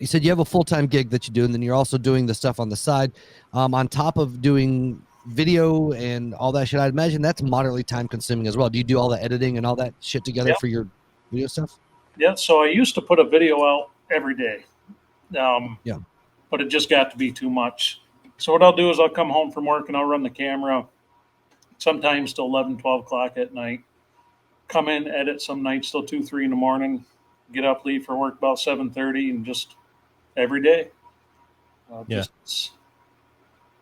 said you have a full-time gig that you do, and then you're also doing the stuff on the side, on top of doing video and all that shit. I'd imagine that's moderately time consuming as well. Do you do all the editing and all that shit together for your video stuff? Yeah. So I used to put a video out every day. But it just got to be too much. So what I'll do is I'll come home from work and I'll run the camera sometimes till 11, 12 o'clock at night. Come in, edit some nights till 2, 3 in the morning. Get up, leave for work about 7:30, and just every day.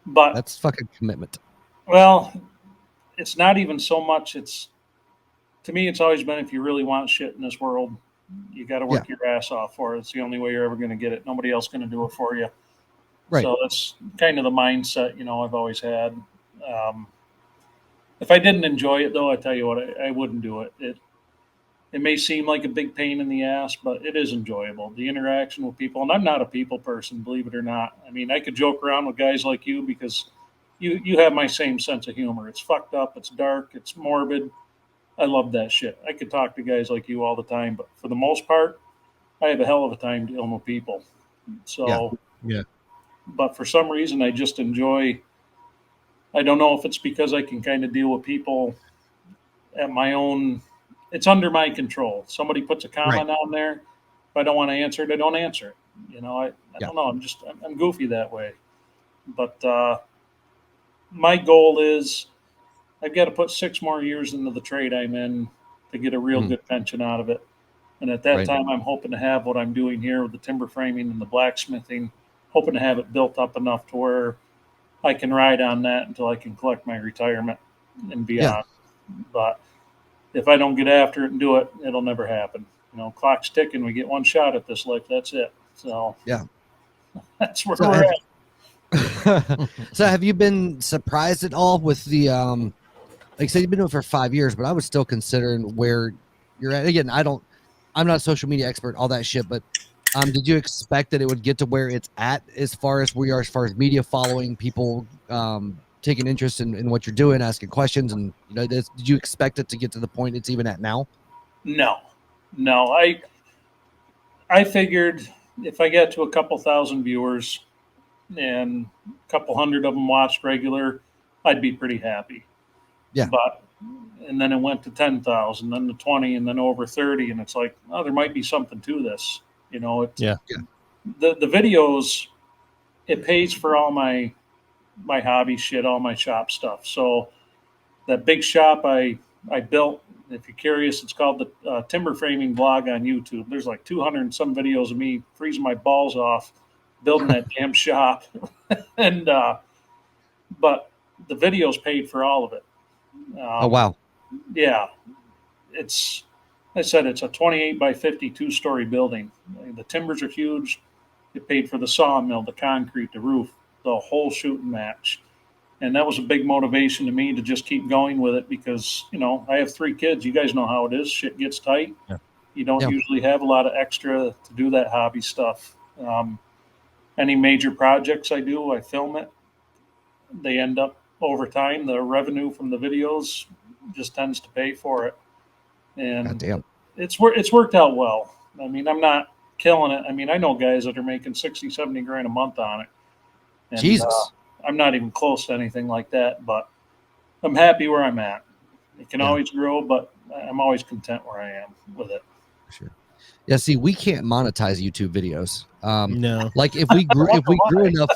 But that's fucking commitment. Well, it's not even so much. To me, it's always been, if you really want shit in this world, you got to work your ass off for it. It's the only way you're ever going to get it. Nobody else going to do it for you. Right. So that's kind of the mindset, I've always had. If I didn't enjoy it, though, I tell you what, I wouldn't do it. It may seem like a big pain in the ass, but it is enjoyable. The interaction with people, and I'm not a people person, believe it or not. I mean, I could joke around with guys like you because you have my same sense of humor. It's fucked up, it's dark, it's morbid. I love that shit. I could talk to guys like you all the time, but for the most part, I have a hell of a time dealing with people. So, yeah. But for some reason, I just enjoy. I don't know if it's because I can kind of deal with people at my own. It's under my control. Somebody puts a comment on there. If I don't want to answer it, I don't answer it. I don't know. I'm goofy that way. But my goal is I've got to put 6 more years into the trade I'm in to get a real good pension out of it. And at that time, I'm hoping to have what I'm doing here with the timber framing and the blacksmithing, hoping to have it built up enough to where I can ride on that until I can collect my retirement and beyond. Yeah. But if I don't get after it and do it, it'll never happen. Clock's ticking. We get one shot at this life. That's it. So that's where we're at. So have you been surprised at all with the, like I said, you've been doing it for 5 years, but I was still considering where you're at. Again, I'm not a social media expert, all that shit, but did you expect that it would get to where it's at as far as media following, people taking interest in what you're doing, asking questions, and did you expect it to get to the point it's even at now? No. I figured if I get to a couple thousand viewers and a couple hundred of them watched regular, I'd be pretty happy. Yeah. And then it went to 10,000, then to 20, and then over 30, and it's like, there might be something to this. The videos, it pays for all my hobby shit, all my shop stuff. So that big shop I built. If you're curious, it's called the Timber Framing Blog on YouTube. There's like 200 and some videos of me freezing my balls off building that damn shop, and but the videos paid for all of it. Oh wow. Yeah, it's. I said it's a 28 by 52 story building. The timbers are huge. It paid for the sawmill, the concrete, the roof, the whole shooting match. And that was a big motivation to me to just keep going with it because, you know, I have 3 kids. You guys know how it is. Shit gets tight. Yeah. You don't Yeah. usually have a lot of extra to do that hobby stuff. Any major projects I do, I film it. They end up over time. The revenue from the videos just tends to pay for it. And Goddamn. it's worked out well. I mean, I'm not killing it. I mean, I know guys that are making 60, 70 grand a month on it. And, Jesus. I'm not even close to anything like that, but I'm happy where I'm at. It can always grow, but I'm always content where I am with it. Sure. Yeah. See, we can't monetize YouTube videos. No. Like if we grew enough,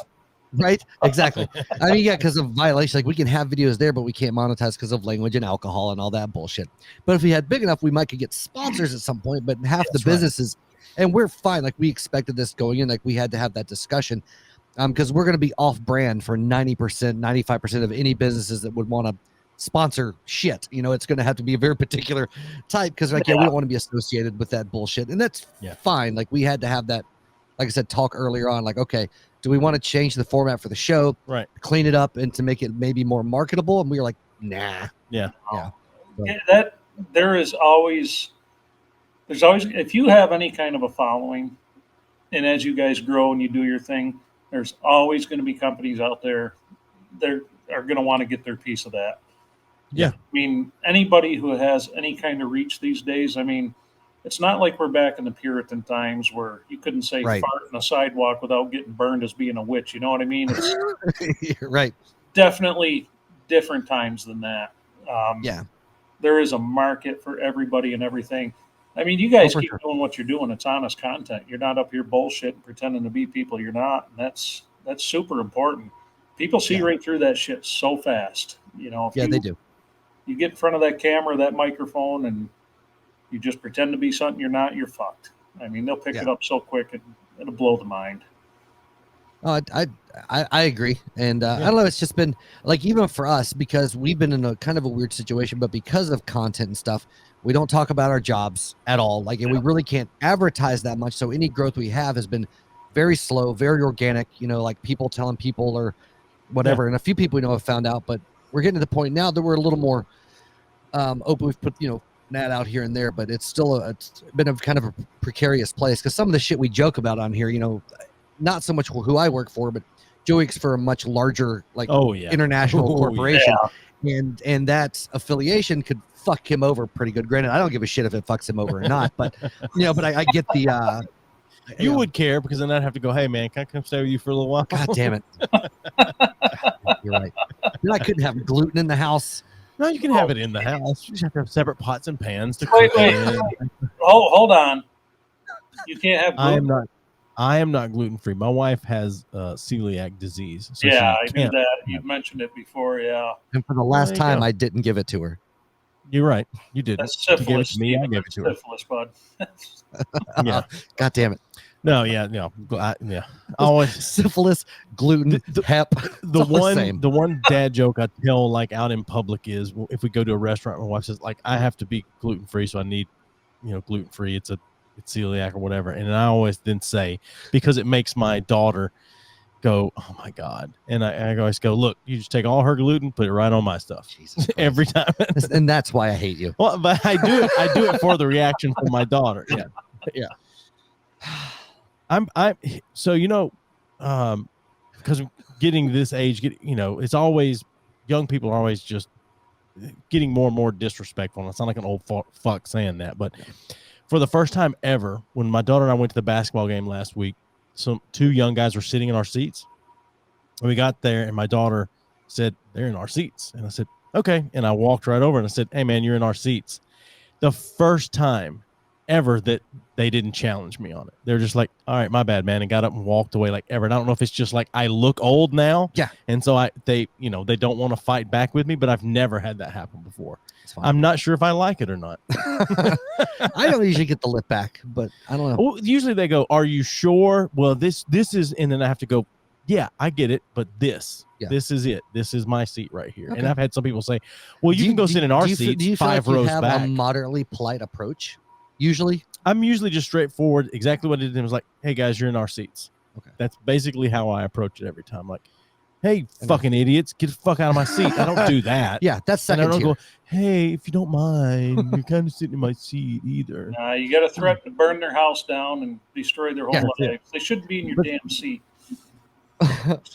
right? Exactly. I mean, yeah, because of violation, like we can have videos there, but we can't monetize because of language and alcohol and all that bullshit. But if we had big enough, we might could get sponsors at some point. But half the businesses, and we're fine. Like we expected this going in. Like we had to have that discussion. Because we're going to be off brand for 90%, 95% of any businesses that would want to sponsor shit. You know, it's going to have to be a very particular type because, like, we don't want to be associated with that bullshit. And that's fine. Like, we had to have that, like I said, talk earlier on. Like, okay, do we want to change the format for the show? Right. Clean it up and to make it maybe more marketable? And we were like, nah. Yeah. Yeah. That there's always, if you have any kind of a following, and as you guys grow and you do your thing, there's always going to be companies out there that are going to want to get their piece of that. Yeah. I mean, anybody who has any kind of reach these days, I mean, it's not like we're back in the Puritan times where you couldn't say fart in a sidewalk without getting burned as being a witch. You know what I mean? It's right. Definitely different times than that. There is a market for everybody and everything. I mean, you guys keep doing what you're doing. It's honest content. You're not up here bullshitting, pretending to be people you're not. And that's super important. People see right through that shit so fast. You know, if they do. You get in front of that camera, that microphone, and you just pretend to be something you're not, you're fucked. I mean, they'll pick it up so quick, it'll blow the mind. I agree. And I don't know, it's just been like, even for us, because we've been in a kind of a weird situation, but because of content and stuff, we don't talk about our jobs at all. Like, and we really can't advertise that much. So any growth we have has been very slow, very organic, you know, like people telling people or whatever. And a few people we know have found out, but we're getting to the point now that we're a little more open. We've put, you know, Nat out here and there, but it's still it's been a kind of a precarious place because some of the shit we joke about on here, you know, not so much who I work for, but Joe works for a much larger, like, international corporation, and that affiliation could fuck him over pretty good. Granted, I don't give a shit if it fucks him over or not, but you know, but I get the. You would care because then I'd have to go, hey man, can I come stay with you for a little while? God damn it! You're right. Then I couldn't have gluten in the house. No, you can have it in the house. You just have to have separate pots and pans to cook in. Hold on. You can't have gluten. I am not gluten free. My wife has celiac disease. So I knew that. You've mentioned it before. Yeah. And for the last time, I didn't give it to her. You're right. You did. That's syphilis. You gave it to me. I gave it to her. Syphilis, bud. Yeah. God damn it. No. Always syphilis, gluten, hep. The one dad joke I tell, like, out in public is if we go to a restaurant, my wife says, like, I have to be gluten free, so I need, you know, gluten free. It's celiac or whatever. And I always then say, because it makes my daughter go, oh my God. And I always go, look, you just take all her gluten, put it right on my stuff. Jesus every time. And that's why I hate you. Well, but I do it for the reaction from my daughter. Yeah. So, you know, because getting this age, you know, it's always, young people are always just getting more and more disrespectful. And I sound like an old fuck saying that, but for the first time ever, when my daughter and I went to the basketball game last week, two young guys were sitting in our seats. And we got there, and my daughter said, they're in our seats. And I said, okay. And I walked right over and I said, hey, man, you're in our seats. The first time ever that they didn't challenge me on it. They're just like, all right, my bad, man, and got up and walked away like ever. And I don't know if it's just like I look old now. Yeah. And so they don't want to fight back with me, but I've never had that happen before. Fine. I'm not sure if I like it or not. I don't usually get the lip back, but I don't know. Well, usually they go, are you sure? Well, this is, and then I have to go, yeah, I get it, but this is it. This is my seat right here. Okay. And I've had some people say, well, you can go sit in our seats. Do you feel 5 like you rows have back. a moderately polite approach? Usually, I'm usually just straightforward. Exactly what it is. It was like, hey guys, you're in our seats. Okay. That's basically how I approach it every time. Like, hey, fucking idiots, get the fuck out of my seat. I don't do that. Yeah, that's And I second don't tier. go, hey, if you don't mind, you're kind of sitting in my seat either. You got to threaten to burn their house down and destroy their whole Yeah, life. They shouldn't be in your damn seat.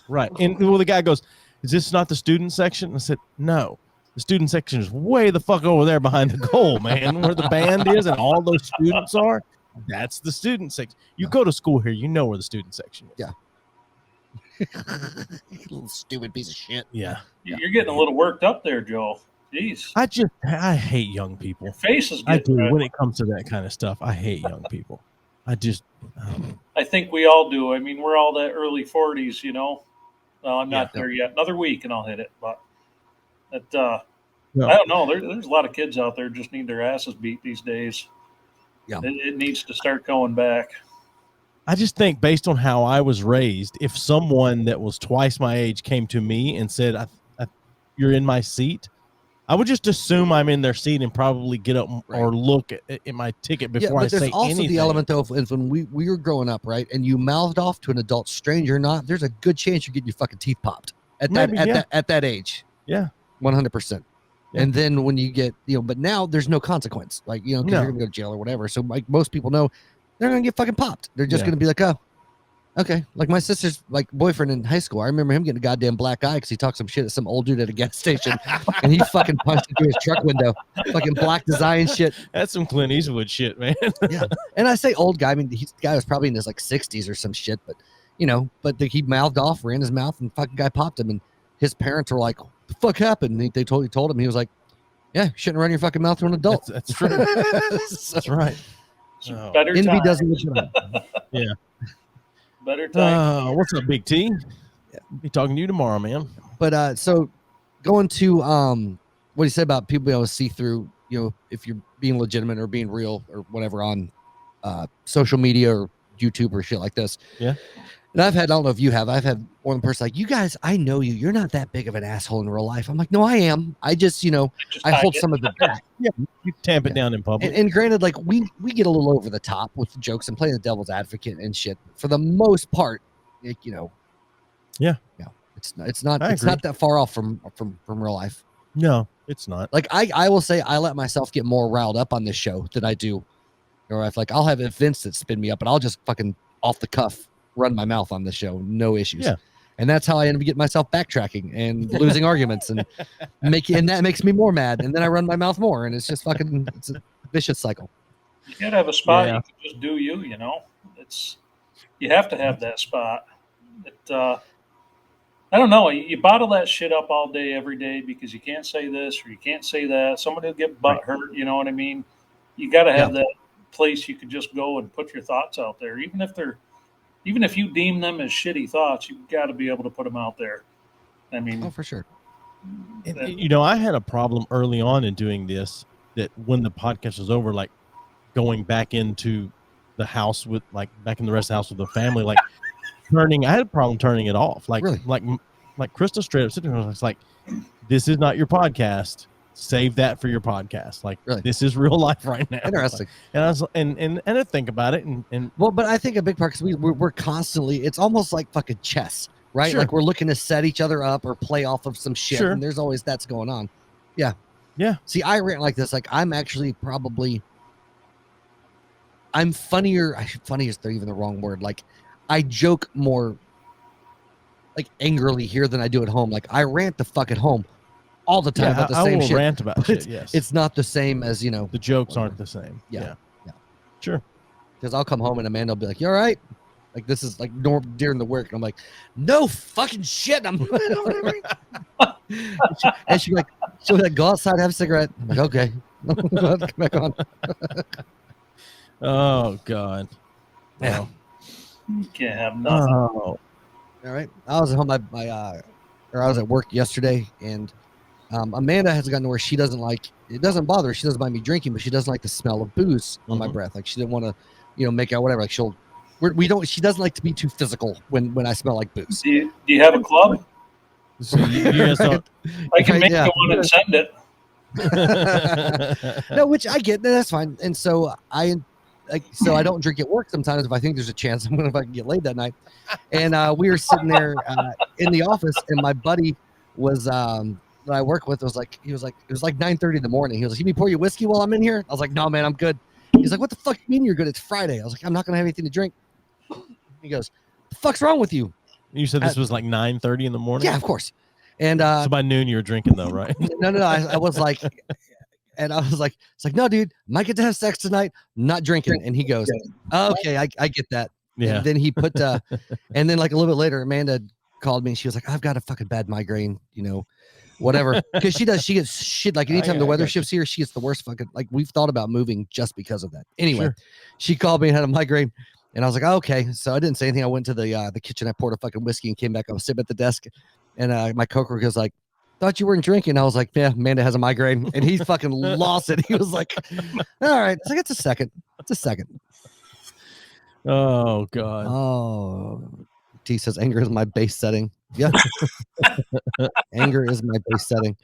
Right. And well, the guy goes, is this not the student section? I said, no. The student section is way the fuck over there behind the goal, man, where the band is and all those students are. That's the student section. You go to school here, you know where the student section is. Yeah. Little stupid piece of shit. Yeah. You're getting a little worked up there, Joe. Jeez. I hate young people. Your face is I getting do. red. When it comes to that kind of stuff, I hate young people. I think we all do. I mean, we're all that early 40s, you know. Well, I'm not there yet. Another week and I'll hit it. But I don't know. There's a lot of kids out there just need their asses beat these days. Yeah. It needs to start going back. I just think based on how I was raised, if someone that was twice my age came to me and said, you're in my seat, I would just assume I'm in their seat and probably get up or look at my ticket before I say anything. There's also the element of when we were growing up, right? And you mouthed off to an adult stranger, there's a good chance you're getting your fucking teeth popped at that age. Yeah. 100%. Yeah. And then when you get, but now there's no consequence, like, because you're going to go to jail or whatever. So like most people know they're going to get fucking popped. They're just going to be like, oh, okay. Like my sister's like boyfriend in high school. I remember him getting a goddamn black eye because he talked some shit at some old dude at a gas station and he fucking punched into his truck window, fucking black design shit. That's some Clint Eastwood shit, man. Yeah. And I say old guy, I mean, the guy was probably in his like 60s or some shit, but he mouthed off, ran his mouth, and fucking guy popped him. And his parents were like, the fuck happened? And they told him, he was like, yeah, you shouldn't run your fucking mouth to an adult. That's true. That's right. Better Envy time. doesn't. Yeah. Better time. What's up, Big T? Be talking to you tomorrow, man. But so going to what he said about people being able to see through, if you're being legitimate or being real or whatever on social media or YouTube or shit like this. Yeah. And I don't know if you have, I've had one person like, you guys, I know you're not that big of an asshole in real life. I'm like, no, I am. I just, I hold some of it back. Yeah. You tamp it down in public. And granted, like we get a little over the top with the jokes and playing the devil's advocate and shit. For the most part, like, yeah, it's not that far off from real life. No, it's not. Like I will say I let myself get more riled up on this show than I do. Or if I'll have events that spin me up, but I'll just fucking off the cuff run my mouth on the show, no issues. Yeah. And that's how I end up getting myself backtracking and losing arguments and that makes me more mad. And then I run my mouth more, and it's just fucking it's a vicious cycle. You gotta have a spot you can just do you. You have to have that spot. I don't know. You bottle that shit up all day, every day, because you can't say this or you can't say that. Somebody will get butt hurt. You know what I mean? You got to have that place you can just go and put your thoughts out there, even if you deem them as shitty thoughts. You got to be able to put them out there. I mean, for sure. I had a problem early on in doing this, that when the podcast was over, like going back into the house back in the rest of the house with the family, like I had a problem turning it off. Like, really? like Krista straight up sitting there, was like, this is not your podcast. Save that for your podcast. Like, really? This is real life right now. Interesting. And I was, and I think about it, and well, but I think a big part, because we're constantly, it's almost like fucking chess, right? Sure. Like we're looking to set each other up or play off of some shit, and there's always that's going on. Yeah. See, I rant like this. Like I'm actually I'm funnier. Funny is even the wrong word. Like I joke more, like angrily here than I do at home. Like I rant the fuck at home all the time about the same shit. Rant about shit. Yes, it's not the same as the jokes aren't the same. Yeah. Sure. Because I'll come home and Amanda will be like, "You all right?" Like this is like during the work. And I'm like, "No fucking shit." I'm and she'll be like, "Go outside, have a cigarette." I'm like, "Okay." Come back on. Oh God. Yeah. You can't have nothing. Oh. All right. I was at home. Or I was at work yesterday, and Amanda has gotten to where she doesn't like. It doesn't bother her. She doesn't mind me drinking, but she doesn't like the smell of booze on my breath. Like she didn't want to, make out whatever. Like we don't. She doesn't like to be too physical when I smell like booze. Do you have a club? So you guys don't. I can make Yeah. you one and send it. No, which I get. That's fine. And so I don't drink at work sometimes if I think there's a chance I'm gonna fucking get laid that night. And we were sitting there in the office, and my buddy was that I work with was like, it was like 9:30 in the morning. He was like, "Can you pour you whiskey while I'm in here?" I was like, "No, man, I'm good." He's like, "What the fuck you mean you're good? It's Friday." I was like, "I'm not gonna have anything to drink." He goes, "The fuck's wrong with you?" You said this was like 9:30 in the morning. Yeah, of course. And so by noon you were drinking though, right? no, I was like, and I was like, it's like, "No, dude, might get to have sex tonight, not drinking." And he goes, "Okay, I get that." Yeah. And then he put, and then like a little bit later, Amanda called me and she was like, "I've got a fucking bad migraine, whatever." Because she gets shit like anytime the weather shifts here, she gets the worst fucking, like we've thought about moving just because of that. Anyway, She called me and had a migraine. And I was like, oh, okay. So I didn't say anything. I went to the kitchen. I poured a fucking whiskey and came back. I was sitting at the desk, and my coworker was like, "Thought you weren't drinking." I was like, "Yeah, Amanda has a migraine," and he fucking lost it. He was like, "All right." It's like, it's a second. Oh God. Oh, T says anger is my base setting. Yeah, anger is my base setting.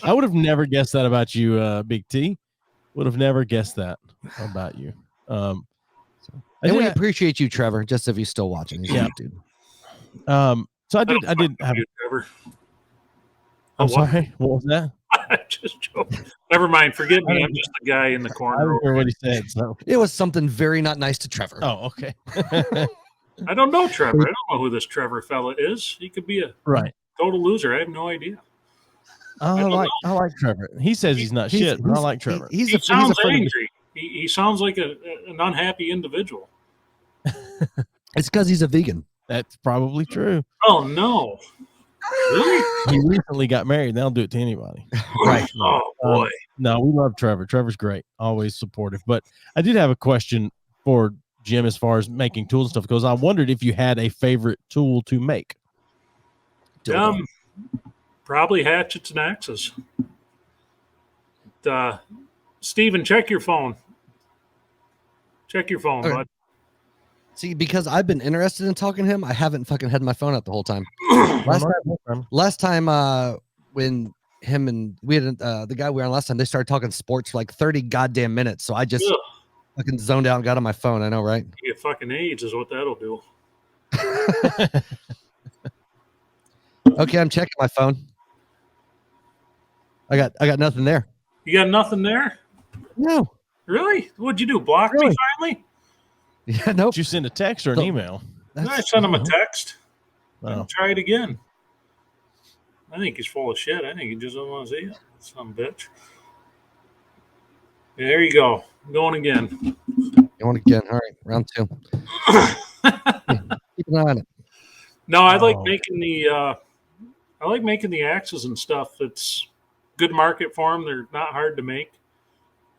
I would have never guessed that about you, Big T. Would have never guessed that about you. And we appreciate you, Trevor. Just if you're still watching, yeah, dude. So I did have. Trevor. I'm sorry. What was that? Just joking. Never mind. Forgive me. I'm just the guy in the corner. I don't hear what he said. So it was something very not nice to Trevor. Oh, okay. I don't know Trevor. I don't know who this Trevor fella is. He could be a total loser. I have no idea. I like Trevor. He says he's not shit, but I like Trevor. He sounds angry. He sounds like an unhappy individual. It's because he's a vegan. That's probably true. Oh, no. Really? He recently got married. They'll do it to anybody. Right. Oh, boy. No, we love Trevor. Trevor's great. Always supportive. But I did have a question for Jim as far as making tools and stuff, because I wondered if you had a favorite tool to make. Probably hatchets and axes. Steven, check your phone. Check your phone, bud. See, because I've been interested in talking to him, I haven't fucking had my phone out the whole time. Last time when him and we had the guy we were on last time, they started talking sports for like 30 goddamn minutes. So I just fucking zoned out and got on my phone. I know, right? You get fucking AIDS is what that'll do. Okay, I'm checking my phone. I got nothing there. You got nothing there? No. Really? What'd you do? Block me finally? Yeah, nope. Did you send a text or an email? I sent him a text. Oh. Try it again. I think he's full of shit. I think he just doesn't want to see it. Some bitch. Yeah, there you go. Going again. Going again. All right, round 2. Keep an eye on it. No, I like making the axes and stuff. It's good market for them. They're not hard to make.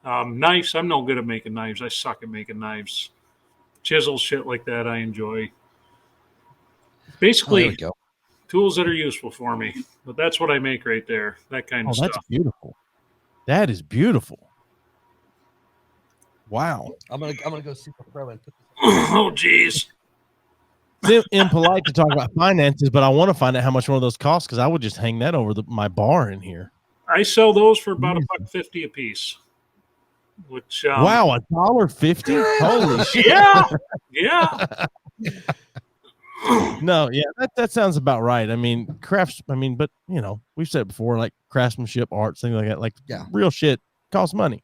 Knives, I'm no good at making knives. I suck at making knives. Chisels, shit like that, I enjoy. Basically, tools that are useful for me. But that's what I make right there. That kind of stuff. That's beautiful. That is beautiful. Wow. I'm gonna go super pro and put this. Oh, jeez. It's impolite to talk about finances, but I want to find out how much one of those costs, because I would just hang that over my bar in here. I sell those for about $1.50 a piece. Which wow, $1.50? Holy shit! Yeah. No, yeah, that sounds about right. I mean, but we've said it before, like craftsmanship, art, things like that, like real shit costs money.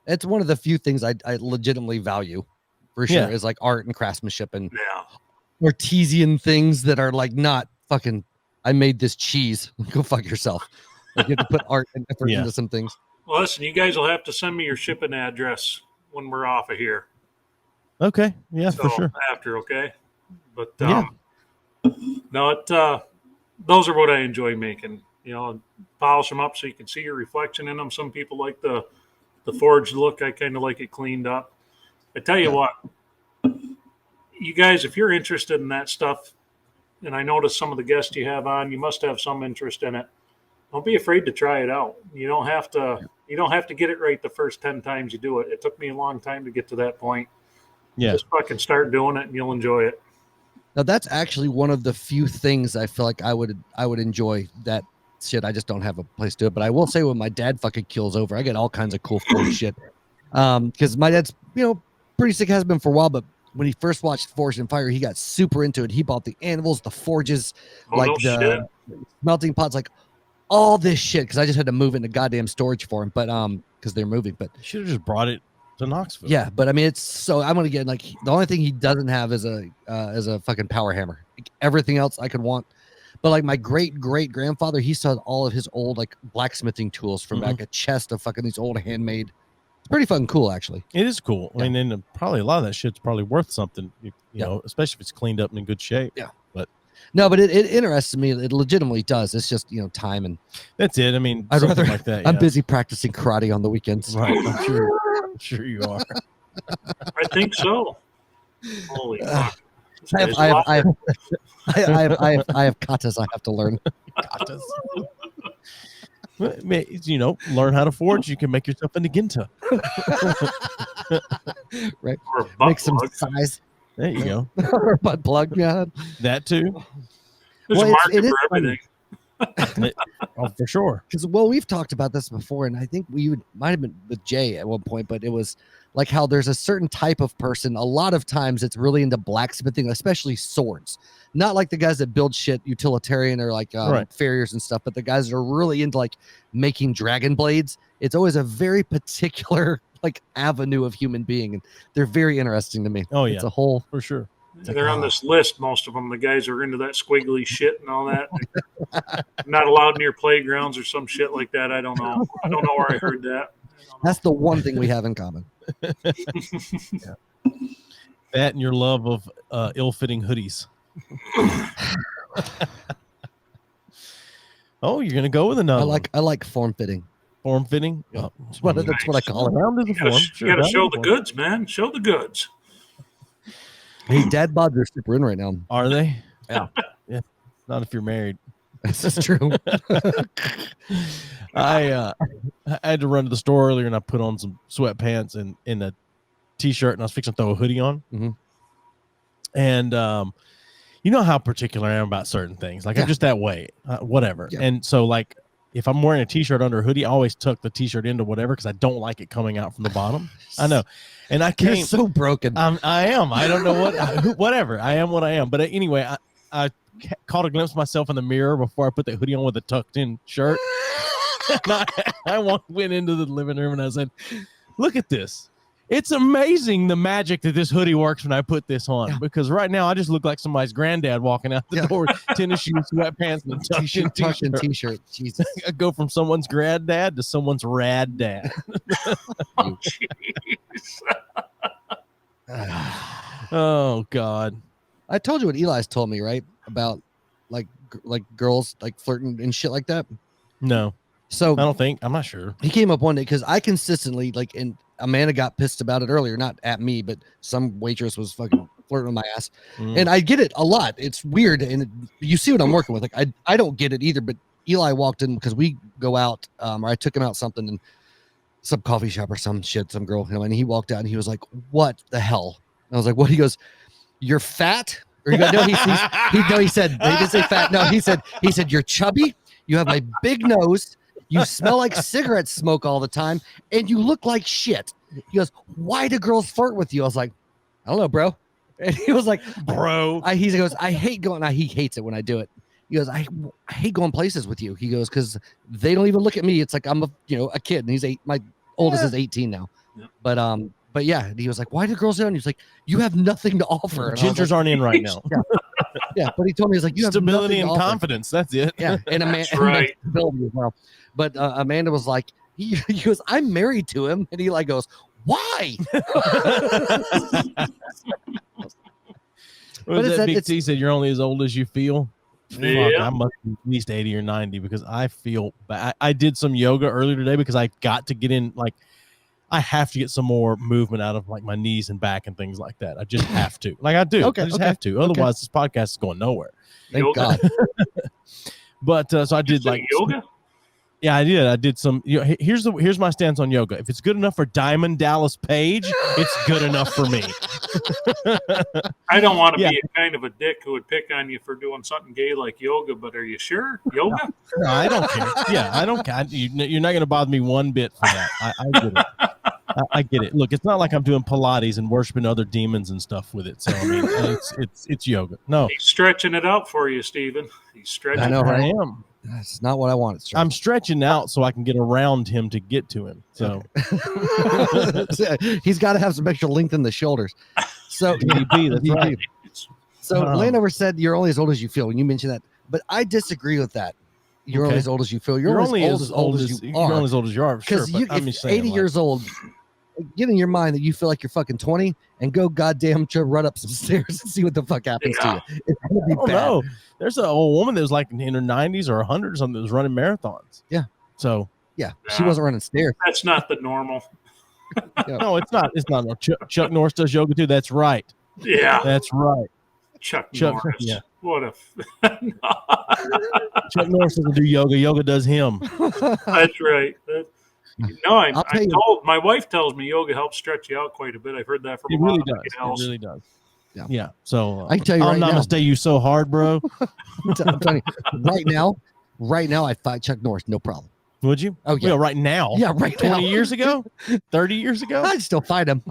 It's one of the few things I legitimately value, for sure, is like art and craftsmanship and artesian things that are like not fucking. I made this cheese. Go fuck yourself. Like you have to put art and effort into some things. Well, listen, you guys will have to send me your shipping address when we're off of here. Okay, yeah, for sure. After, okay, but no, those are what I enjoy making. Polish them up so you can see your reflection in them. Some people like the forged look. I kind of like it cleaned up. I tell you what, you guys, if you're interested in that stuff, and I notice some of the guests you have on, you must have some interest in it. Don't be afraid to try it out. You don't have to. You don't have to get it right the first 10 times you do it. It took me a long time to get to that point. Yeah. Just fucking start doing it, and you'll enjoy it. Now that's actually one of the few things I feel like I would enjoy. That shit, I just don't have a place to do it. But I will say, when my dad fucking kills over, I get all kinds of cool forge shit. Because my dad's pretty sick, has been for a while, but when he first watched Forged in Fire, he got super into it. He bought the anvils, the forges, the melting pots, like all this shit. Because I just had to move it into goddamn storage for him, but because they're moving. But should have just brought it to Knoxville. Yeah, but I mean, it's so I'm gonna get like the only thing he doesn't have is a fucking power hammer. Like, everything else I could want. But like my great grandfather, he saw all of his old like blacksmithing tools from back, a chest of fucking these old handmade. It's pretty fucking cool, actually. It is cool. Yeah. I mean, and probably a lot of that shit's probably worth something, you know, especially if it's cleaned up and in good shape. Yeah. But no, but it interests me. It legitimately does. It's just, time. And that's it. I mean, I'd rather like that. I'm busy practicing karate on the weekends. Right. I'm sure you are. I think so. Holy fuck. I have katas I have to learn. Katas. Learn how to forge. You can make yourself into ginta. Right. Or a make some size. There you go. Or a butt plug. Yeah. That too. There's a market for everything. Oh, for sure. Because we've talked about this before, and I think might have been with Jay at one point, but it was like how there's a certain type of person. A lot of times, it's really into blacksmithing, especially swords. Not like the guys that build shit utilitarian or like farriers and stuff, but the guys that are really into like making dragon blades. It's always a very particular like avenue of human being, and they're very interesting to me. Oh yeah, it's a whole for sure. They're on this list, most of them. The guys are into that squiggly shit and all that. Not allowed near playgrounds or some shit like that. I don't know. I don't know where I heard that. That's the one thing we have in common. Yeah. That and your love of ill-fitting hoodies. Oh, you're gonna go with another. I like form-fitting. Form-fitting. Yeah. That's what I call it. You gotta show the goods, man. Show the goods. Hey, dad bods are super in right now. Are they? Yeah. Yeah. Not if you're married. This is true. I had to run to the store earlier, and I put on some sweatpants and a t-shirt, and I was fixing to throw a hoodie on. Mm-hmm. And you know how particular I am about certain things. Like I'm just that way. Whatever. Yeah. And so like if I'm wearing a t-shirt under a hoodie, I always tuck the t-shirt into whatever because I don't like it coming out from the bottom. I know. And I can't. You're so broken. I am. I don't know what. Whatever. I am what I am. But anyway, I caught a glimpse of myself in the mirror before I put the hoodie on with a tucked-in shirt. And I went into the living room and I said, "Look at this. It's amazing the magic that this hoodie works when I put this on because right now I just look like somebody's granddad walking out the door, tennis shoes, sweatpants, and a t-shirt. Jesus, I go from someone's granddad to someone's rad dad. Oh, oh God! I told you what Eli's told me, right? About like girls like flirting and shit like that. No, so I don't think. I'm not sure. He came up one day because I consistently and Amanda got pissed about it earlier, not at me, but some waitress was fucking flirting with my ass. And I get it a lot. It's weird. And you see what I'm working with. Like, I don't get it either, but Eli walked in because we go out, or I took him out something in some coffee shop or some shit, some girl, and he walked out and he was like, "What the hell?" And I was like, "What?" He goes, "You're fat." Or he goes, no, he said, they didn't say fat. No, he said, "You're chubby. You have a big nose. You smell like cigarette smoke all the time, and you look like shit." He goes, "Why do girls flirt with you?" I was like, "I don't know, bro." And he was like, "Bro." He goes, "I hate going." He hates it when I do it. He goes, I hate going places with you." He goes, "Because they don't even look at me. It's like I'm a kid." And he's 8. My oldest is 18 now. Yeah. But yeah, and he was like, "Why do girls do?" And he's like, "You have nothing to offer." Gingers aren't in right now. Yeah. Yeah, but he told me, he's like, "You have stability and confidence. That's it." Yeah, and That's right. Stability as well. But Amanda was like, he goes, "I'm married to him," and Eli goes, "Why?" But Big T said, "You're only as old as you feel." Yeah. Fuck, I must be at least 80 or 90 because I feel bad. I did some yoga earlier today because I got to get in. Like, I have to get some more movement out of like my knees and back and things like that. I just have to. Like I do. Okay, I just okay, have to. Otherwise, this podcast is going nowhere. Thank Yoga? God. But so I You did said like yoga. Yeah, I did. I did some. Here's my stance on yoga. If it's good enough for Diamond Dallas Page, it's good enough for me. I don't want to Yeah. be a kind of a dick who would pick on you for doing something gay like yoga, but are you sure? Yoga? No, I don't care. Yeah, I don't care. You're not going to bother me one bit for that. I get it. I get it. Look, it's not like I'm doing Pilates and worshiping other demons and stuff with it. So I mean, it's yoga. No, He's stretching it out for you, Stephen. He's stretching. I know, it right? I am. That's not what I wanted. I'm stretching out so I can get around him to get to him. So He's got to have some extra length in the shoulders. So maybe that's right. So Landover said you're only as old as you feel when you mentioned that, but I disagree with that. You're only as old as you feel. You're only as old as you are. You're only as old as you are. Sure, Because but I'm if just saying, 80 like, years old, get in your mind that you feel like you're fucking 20 and go goddamn to run up some stairs and see what the fuck happens to you. It's gonna be I don't bad. know. There's an old woman that was like in her 90s or 100 or something that was running marathons. Yeah. So Yeah, she wasn't running stairs. That's not the normal. no, it's not. It's not. Chuck Norris does yoga too. That's right. Yeah, That's right. Chuck Chuck- Norris. yeah. What a. Chuck Norris doesn't do yoga. Yoga does him. That's right. No, I'll tell you. my wife tells me yoga helps stretch you out quite a bit. I've heard that from It a lot really of does. gals. It really does. Yeah. Yeah. So I can tell you I'll right now. namaste you so hard, bro. I'm telling you, right now, I fight Chuck Norris, no problem. Would you? Oh, yeah. Well, right now. Yeah, right now. 20 years ago? 30 years ago? I'd still fight him.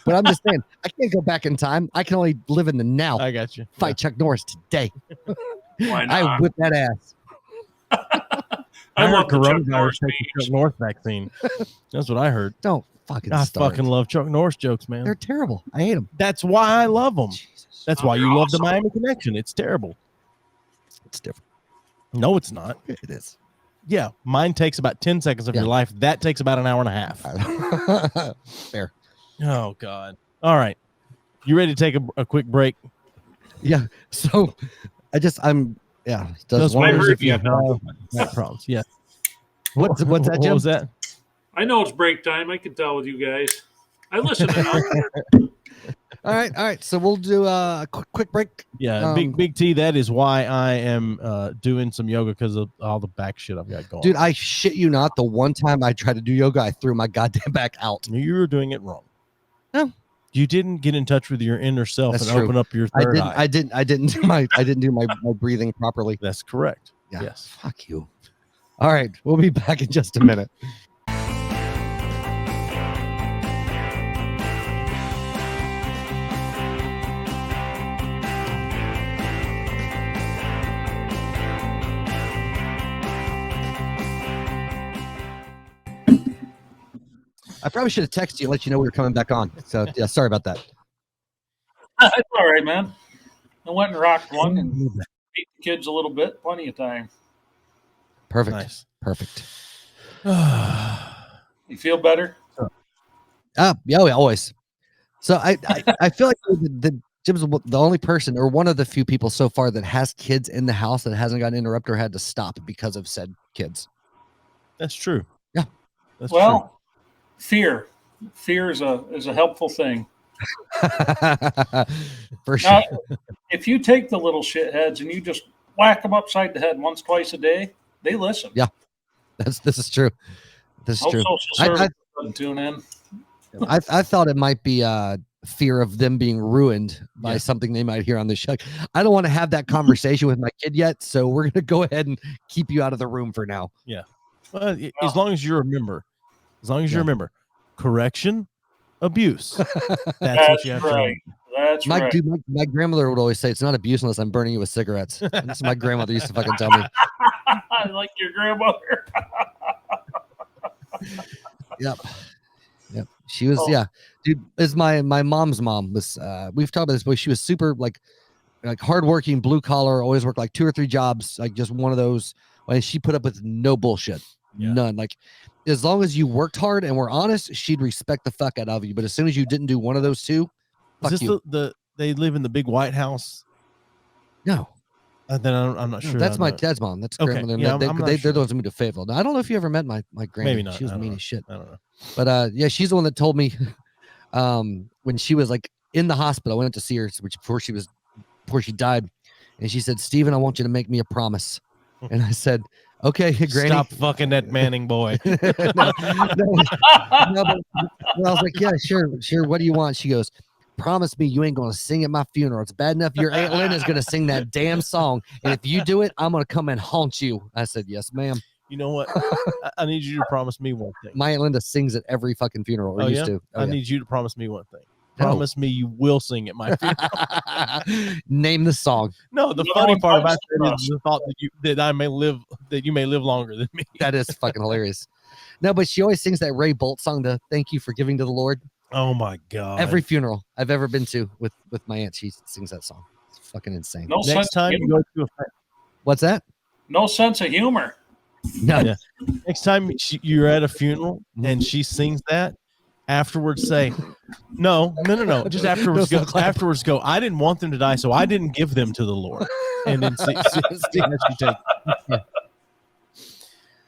But I'm just saying, I can't go back in time. I can only live in the now. I got you. Fight Chuck Norris today. Why not? I whip that ass. I heard love the Chuck coronavirus Norris takes the memes. Chuck Norris vaccine. That's what I heard. Don't fucking I start. fucking love Chuck Norris jokes, man. They're terrible. I hate them. That's why I love them. Jesus. That's Oh, why you they're love the awesome. Miami Connection. It's terrible. It's different. No, it's not. It is. Yeah, mine takes about 10 seconds of Yeah. your life. That takes about an hour and a half. Fair. Oh, God. All right. You ready to take a quick break? Yeah. So yeah. Just one- wonders heard if you have you. back problems. Yeah. What's that, What Jim? was that? I know it's break time. I can tell with you guys. I listen enough. All right. So we'll do a quick break. Yeah, big T. That is why I am doing some yoga because of all the back shit I've got going. Dude, I shit you not. The one time I tried to do yoga, I threw my goddamn back out. You were doing it wrong. No. You didn't get in touch with your inner self That's and true. open up your third eye. I didn't do my breathing properly. That's correct. Yeah. Yes. Fuck you. All right. We'll be back in just a minute. I probably should have texted you and let you know we were coming back on. So yeah, sorry about that. It's all right, man. I went and rocked one and beat the kids a little bit. Plenty of time. Perfect. Nice. Perfect. You feel better? Yeah, always. So I feel like Jim's the only person or one of the few people so far that has kids in the house that hasn't gotten interrupted or had to stop because of said kids. That's true. Yeah. That's Well, fear is a helpful thing. For sure. Now, if you take the little shitheads and you just whack them upside the head once, twice a day, they listen. Yeah. This is true. This is Hope true. social service doesn't tune in. I thought it might be fear of them being ruined by something they might hear on the show. I don't want to have that conversation with my kid yet, so we're gonna go ahead and keep you out of the room for now. Yeah. Well, as long as you remember, correction, abuse. That's what you have to right. remember. That's right. Dude, my grandmother would always say it's not abuse unless I'm burning you with cigarettes. And that's what my grandmother used to fucking tell me. I like your grandmother. Yep. She was dude. Is my mom's mom was we've talked about this, but she was super like hardworking, blue collar, always worked like 2 or 3 jobs, like just one of those. And she put up with no bullshit, none. Like as long as you worked hard and were honest, she'd respect the fuck out of you. But as soon as you didn't do one of those two, fuck Is this you. they live in the big White House? No. Then I'm not sure. That's I'm my not- dad's mom. That's Okay, grandmother. yeah, I'm not They're sure. the ones who moved to Fayetteville. Now, I don't know if you ever met my granny. Maybe not. She was I don't mean know. as shit. I don't know. But yeah, she's the one that told me when she was like in the hospital. I went up to see her before she died, and she said, "Steven, I want you to make me a promise." And I said, "Okay, Granny." Stop fucking that Manning boy. no, but I was like, "Yeah, sure. What do you want?" She goes, "Promise me you ain't gonna sing at my funeral. It's bad enough your Aunt Linda's gonna sing that damn song, and if you do it, I'm gonna come and haunt you." I said, "Yes, ma'am." You know what? I need you to promise me one thing. My Aunt Linda sings at every fucking funeral. Or used to. I need you to promise me one thing. No. Promise me you will sing at my funeral. Name the song. No, the funny part about that is the thought that you may live longer than me. That is fucking hilarious. No, but she always sings that Ray Bolt song to thank you for giving to the Lord. Oh my god! Every funeral I've ever been to with my aunt, she sings that song. It's fucking insane. No Next sense time of you go to a What's that? No sense of humor. No. Yeah. Next time you're at a funeral and she sings that, afterwards say, no. Just afterwards go. Afterwards go. I didn't want them to die, so I didn't give them to the Lord. And then see how she takes. Yeah.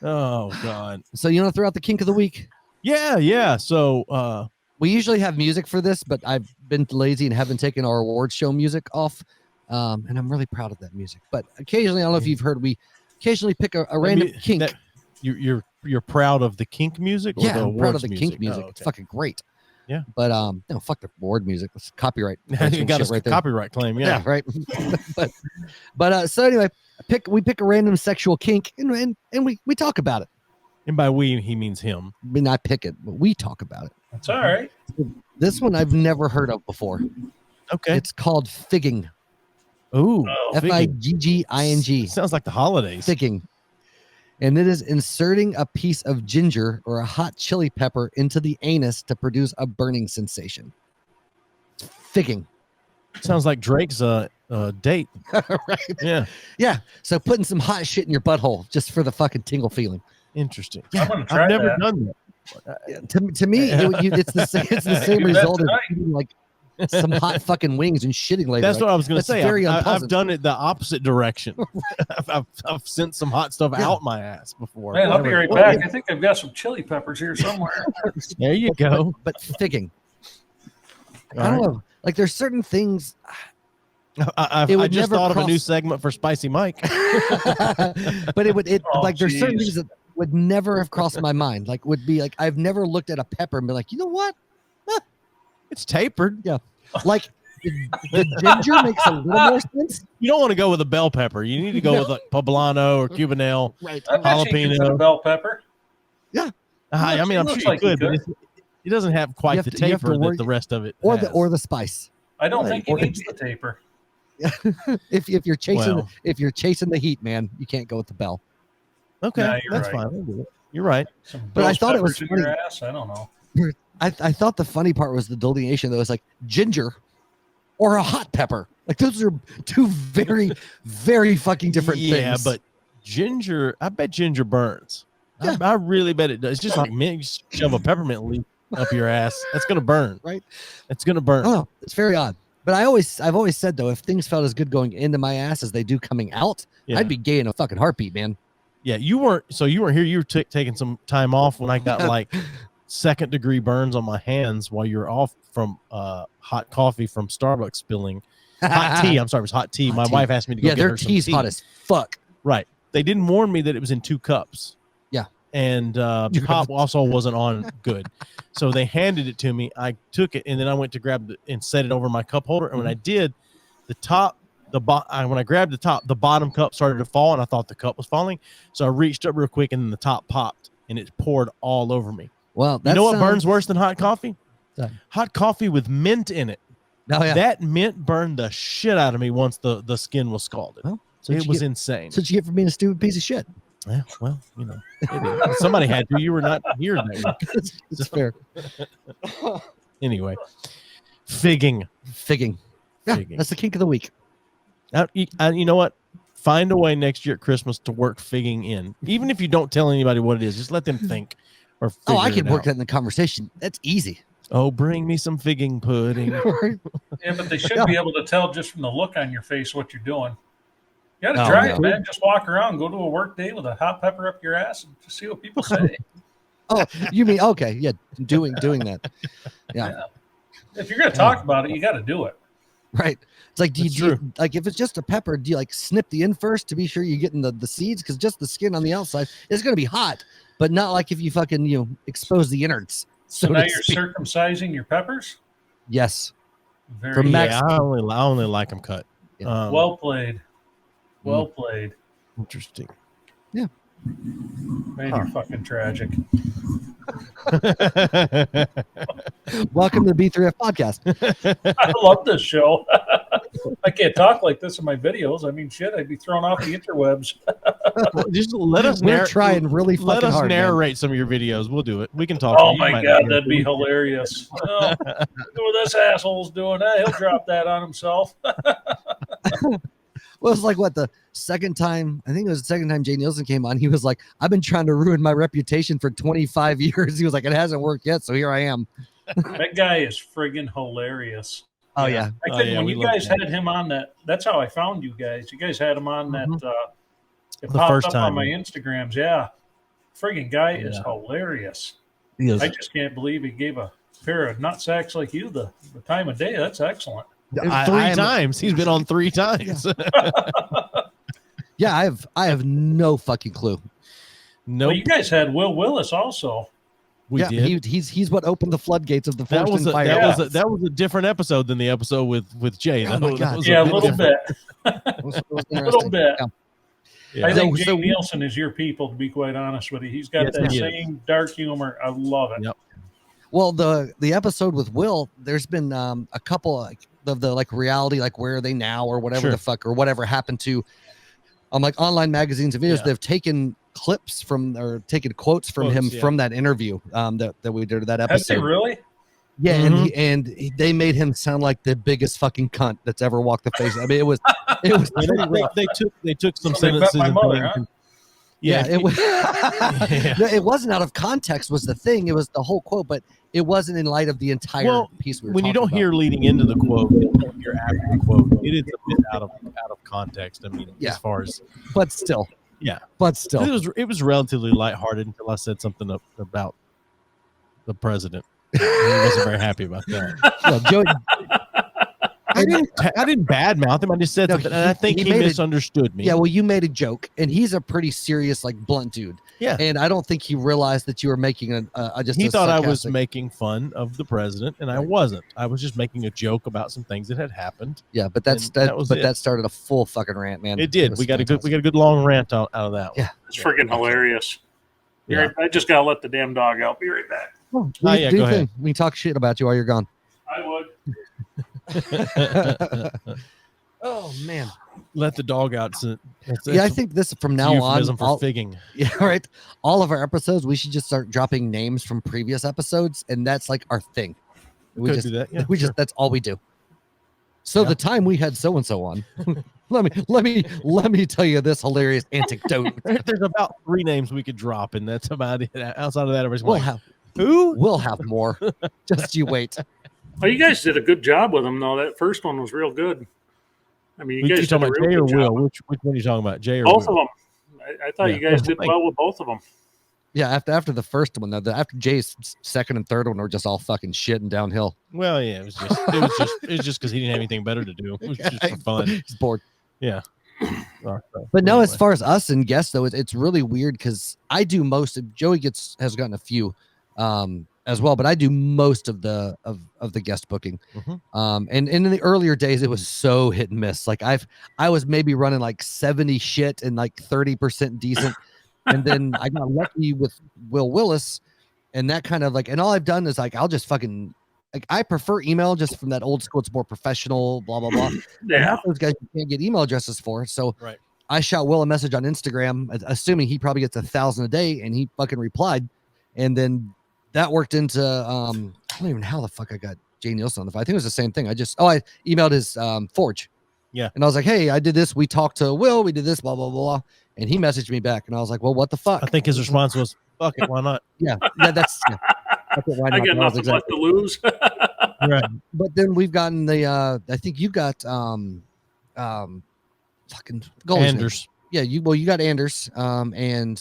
Oh God. So you want to throw out the kink of the week? Yeah. So we usually have music for this, but I've been lazy and haven't taken our awards show music off. And I'm really proud of that music. But occasionally, I don't know if you've heard, we occasionally pick a random kink. You're proud of the kink music? Or Yeah, the I'm proud of awards the music? kink music. Oh, It's fucking great. Yeah. But no, fuck the award music. It's copyright. You got a right there. copyright claim. Yeah. Right. but so anyway, we pick a random sexual kink and we talk about it. And by we, he means him. I mean, I pick it, but we talk about it. That's all right. This one I've never heard of before. Okay. It's called figging. Ooh. Figging. Sounds like the holidays. Figging. And it is inserting a piece of ginger or a hot chili pepper into the anus to produce a burning sensation. Figging. Sounds like Drake's date. Right. Yeah. Yeah. So putting some hot shit in your butthole just for the fucking tingle feeling. Interesting. I'm gonna try I've never that. done that. To me, it's the same You bet result as tonight. eating like some hot fucking wings and shitting later. That's like, what I was going to that's say. very I've unpleasant. done it the opposite direction. I've sent some hot stuff Yeah. out my ass before. Man, I'll be right Well, back. yeah. I think I've got some chili peppers here somewhere. There you go. But figging. I All don't right. know. Like there's certain things. I It would just never thought of a new cross- segment for Spicy Mike. But Oh, like there's certain geez. things that would never have crossed my mind. Like would be like I've never looked at a pepper and be like, you know what? It's tapered. Like the ginger makes a little more sense. You don't want to go with a bell pepper. You need to go with like poblano or cubanelle. Right. I bet you can Jalapeno. put a bell pepper. I mean, I'm looks sure like you you could, but could. it doesn't have quite have the to- you have to taper worry- that the rest of it Or has. the spice. I don't Right. think he Or- needs the taper. If you're chasing Well. if you're chasing the heat, man, you can't go with the bell. Okay, Nah, you're that's right. fine. I'll do it. You're right. Some But I Bell's thought it was peppers in your funny. ass? I don't know. I thought the funny part was the delineation that was like ginger or a hot pepper. Like those are two very, very fucking different Yeah, things. but ginger, I bet ginger burns. Yeah. I really bet it does. It's just like mint. You just shove a peppermint leaf up your ass. That's gonna burn. Right. It's gonna burn. I don't know. It's very odd. But I've always said though, if things felt as good going into my ass as they do coming out, Yeah. I'd be gay in a fucking heartbeat, man. Yeah, you weren't here. You were taking some time off when I got like second-degree burns on my hands while you're off from hot coffee from Starbucks spilling. Hot tea. I'm sorry, it was hot tea. Hot My tea. wife asked me to go Yeah, get their her some tea's tea. hot as fuck. Right. They didn't warn me that it was in 2 cups. Yeah. And You pop have- also wasn't on good. So they handed it to me. I took it and then I went to grab it and set it over my cup holder. And when I did, when I grabbed the top, the bottom cup started to fall and I thought the cup was falling. So I reached up real quick and then the top popped and it poured all over me. Well, You know what burns worse than hot coffee? That- Hot coffee with mint in it. Oh yeah. That mint burned the shit out of me once the skin was scalded. Well, so It was insane. So what you get for being a stupid piece of shit. Yeah, well, you know, maybe. Somebody had to. You were not here that week. It's fair. Anyway, figging. Figging. Yeah, Figging. that's the kink of the week. You know what? Find a way next year at Christmas to work figging in. Even if you don't tell anybody what it is, just let them think. Or Oh, I figure can it work out. that in the conversation. That's easy. Oh, bring me some figging pudding. Yeah, but they should be able to tell just from the look on your face what you're doing. You got to try it, man. Just walk around, go to a work day with a hot pepper up your ass, and just see what people say. Oh, you mean okay? Yeah, doing that. Yeah. If you're gonna talk about it, you got to do it. Right. It's like, do you like if it's just a pepper, do you like snip the end first to be sure you're getting the seeds? Because just the skin on the outside is going to be hot, but not like if you fucking expose the innards. So now you're circumcising your peppers? Yes. Very I only like them cut. Yeah. Well played. Well played. Interesting. Yeah. Man, you're fucking tragic. Welcome to the B3F podcast. I love this show. I can't talk like this in my videos. I mean, shit, I'd be thrown off the interwebs. Just let us narrate some of your videos. We'll do it. We can talk. Oh my God, that'd be hilarious. Oh, what this asshole's doing? He'll drop that on himself. Well, it's like the second time, I think it was the second time Jay Nielsen came on. He was like, I've been trying to ruin my reputation for 25 years. He was like, it hasn't worked yet. So here I am. That guy is friggin' hilarious. Oh, yeah. When you guys had him on that's how I found you guys. You guys had him on that. It the popped first up time on my Instagrams. Yeah. Friggin' guy is hilarious. I just can't believe he gave a pair of nutsacks like you the time of day. That's excellent. Three times. He's been on 3 times. Yeah, I have no fucking clue. No, Well, you guys had Will Willis also. We did. He's what opened the floodgates of the That forest was and fire. that was a different episode than the episode with Jay. Oh my God. A little bit. It was A little bit. Yeah. I think Jay Nielsen is your people, to be quite honest with you. He's got that same dark humor. I love it. Yep. Well, the episode with Will, there's been a couple of the like reality, like Where Are They Now or whatever the fuck or whatever happened to like online magazines and videos. They've taken clips from or taken quotes from him from that interview that we did that episode. Has he really? Yeah, and they made him sound like the biggest fucking cunt that's ever walked the face. I mean, it was they took some sentences. My mother, huh? Yeah, it was. It wasn't out of context. Was the thing? It was the whole quote, but it wasn't in light of the entire piece. When you don't hear leading into the quote, you don't hear after the quote. It is a bit out of context. I mean, as far as, but still, it was relatively lighthearted until I said something about the president. He wasn't very happy about that. Well, Joey, I didn't badmouth him. I just said something, and I think he misunderstood me. Yeah, well, you made a joke, and he's a pretty serious, like, blunt dude. Yeah, and I don't think he realized that you were making He thought I was making fun of the president, and I wasn't. I was just making a joke about some things that had happened. Yeah, but that started a full fucking rant, man. It did. We got a good long rant out of that one. Yeah, it's freaking hilarious. Yeah. I just gotta let the damn dog out. Be right back. Oh, go ahead. We can talk shit about you while you're gone. I would. Oh man, let the dog out. I think this from now on. For figging. Yeah, right. All of our episodes, we should just start dropping names from previous episodes, and that's like our thing. We just do that. Yeah, that's all we do. So the time we had so and so on. let me tell you this hilarious anecdote. There's about 3 names we could drop, and that's about it. Outside of that, everybody's we'll have more. Just you wait. Well, you guys did a good job with them, though. That first one was real good. I mean, you guys talking did about Jay or Will? Which one are you talking about, Jay or both Will? of them? I thought you guys did well with both of them. Yeah, after the first one, though, after Jay's second and third one were just all fucking shit and downhill. Well, yeah, it was just because he didn't have anything better to do. It was just for fun. He's bored. Yeah. But no, as far as us and guests, though, it's really weird because I do most of Joey has gotten a few as well, but I do most of the guest booking. And in the earlier days, it was so hit and miss. Like I was maybe running like 70 shit and like 30% decent. And then I got lucky with Will Willis, and that kind of like, and all I've done is like, I'll just fucking like, I prefer email just from that old school. It's more professional, blah, blah, blah. Yeah. Half those guys you can't get email addresses for. So I shot Will a message on Instagram, assuming he probably gets 1,000 a day, and he fucking replied. And then that worked into, I don't even know how the fuck I got Jay Nielsen on the phone. I think it was the same thing. I emailed his Forge. Yeah. And I was like, hey, I did this. We talked to Will. We did this, blah, blah, blah. And he messaged me back, and I was like, well, what the fuck? I think his response was, fuck it, why not? Yeah, that's why not. I got nothing left to lose. Right. But then we've gotten the, I think you got fucking goalies. Anders. Yeah, you got Anders, and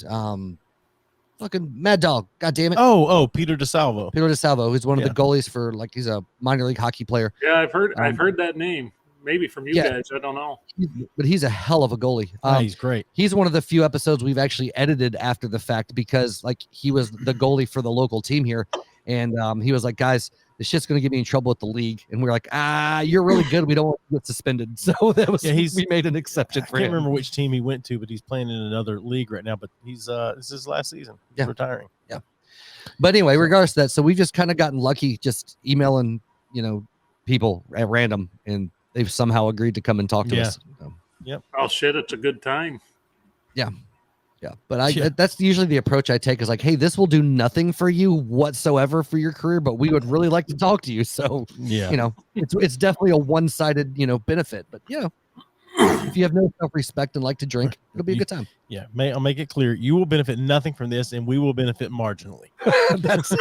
fucking Mad Dog. God damn it. Oh, Peter DeSalvo. Peter DeSalvo, who's one of the goalies for he's a minor league hockey player. Yeah, I've heard that name. Maybe from you guys. I don't know. But he's a hell of a goalie. He's great. He's one of the few episodes we've actually edited after the fact because he was the goalie for the local team here. And he was like, guys, this shit's going to get me in trouble with the league. And we're like, you're really good. We don't want to get suspended. So that was, we made an exception for him. I can't remember which team he went to, but he's playing in another league right now. But this is his last season. He's retiring. Yeah. But anyway, regardless of that, so we've just kind of gotten lucky just emailing, people at random, and they've somehow agreed to come and talk to us. So. Yep. Oh shit, it's a good time. Yeah. Yeah. But that's usually the approach I take is like, hey, this will do nothing for you whatsoever for your career, but we would really like to talk to you. So, it's definitely a one-sided, benefit, but if you have no self-respect and like to drink, it'll be a good time. Yeah. I'll make it clear. You will benefit nothing from this, and we will benefit marginally. That's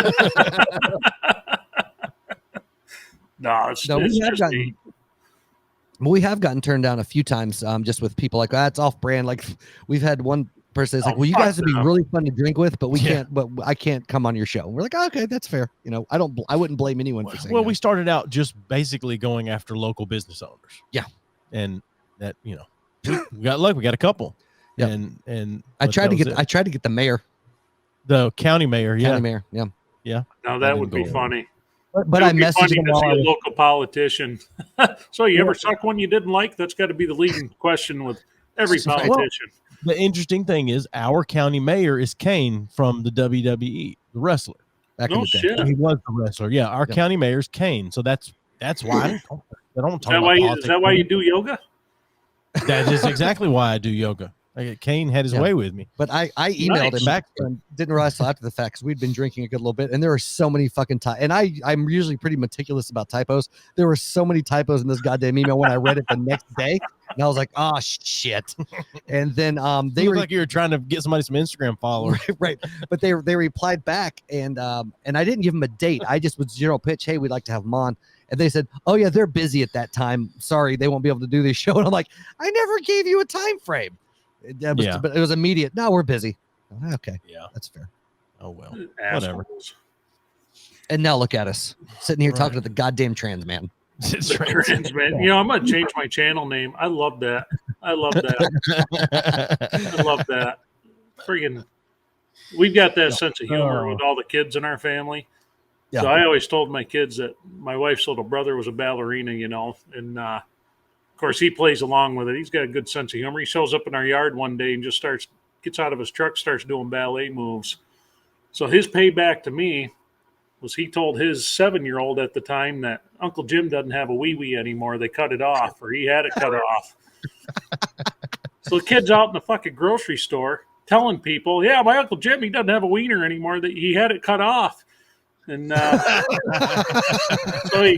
we have gotten turned down a few times, just with people like that's off brand. Like we've had one person that's like, well, you guys would be really fun to drink with, but we can't. But I can't come on your show. We're like, okay, that's fair. I wouldn't blame anyone for saying. Well, that. we started out just basically going after local business owners. Yeah, and that we got luck. We got a couple. Yeah, and I tried to get the mayor, the county mayor. County mayor. Yeah. Now that would be funny. But I messaged him to see a local politician. So you ever suck one you didn't like? That's got to be the leading question with every politician. Well, the interesting thing is our county mayor is Kane from the WWE, the wrestler. Back in the day. Shit. He was the wrestler. Yeah, our county mayor is Kane. So that's why I don't talk about politics. Is that why you do yoga? That is exactly why I do yoga. Kane had his way with me. But I emailed him back and didn't realize till after the fact because we'd been drinking a good little bit, and there were so many fucking and I'm usually pretty meticulous about typos. There were so many typos in this goddamn email when I read it the next day, and I was like, oh shit. And then they were like you were trying to get somebody some Instagram followers. Right. But they replied back, and I didn't give them a date. I just was general pitch, hey, we'd like to have them on. And they said, oh yeah, they're busy at that time. Sorry, they won't be able to do this show. And I'm like, I never gave you a time frame. But it was immediate. No, we're busy. Okay. Yeah. That's fair. Oh, well. Assholes. Whatever. And now look at us sitting here talking to the goddamn trans man. Trans man. I'm going to change my channel name. I love that. I love that. Friggin' we've got that sense of humor with all the kids in our family. Yeah. So I always told my kids that my wife's little brother was a ballerina, and of course, he plays along with it. He's got a good sense of humor. He shows up in our yard one day and just gets out of his truck, starts doing ballet moves. So his payback to me was he told his 7-year-old at the time that Uncle Jim doesn't have a wee-wee anymore. They cut it off, or he had it cut off. So the kid's out in the fucking grocery store telling people, yeah, my Uncle Jim, he doesn't have a wiener anymore. That he had it cut off. And so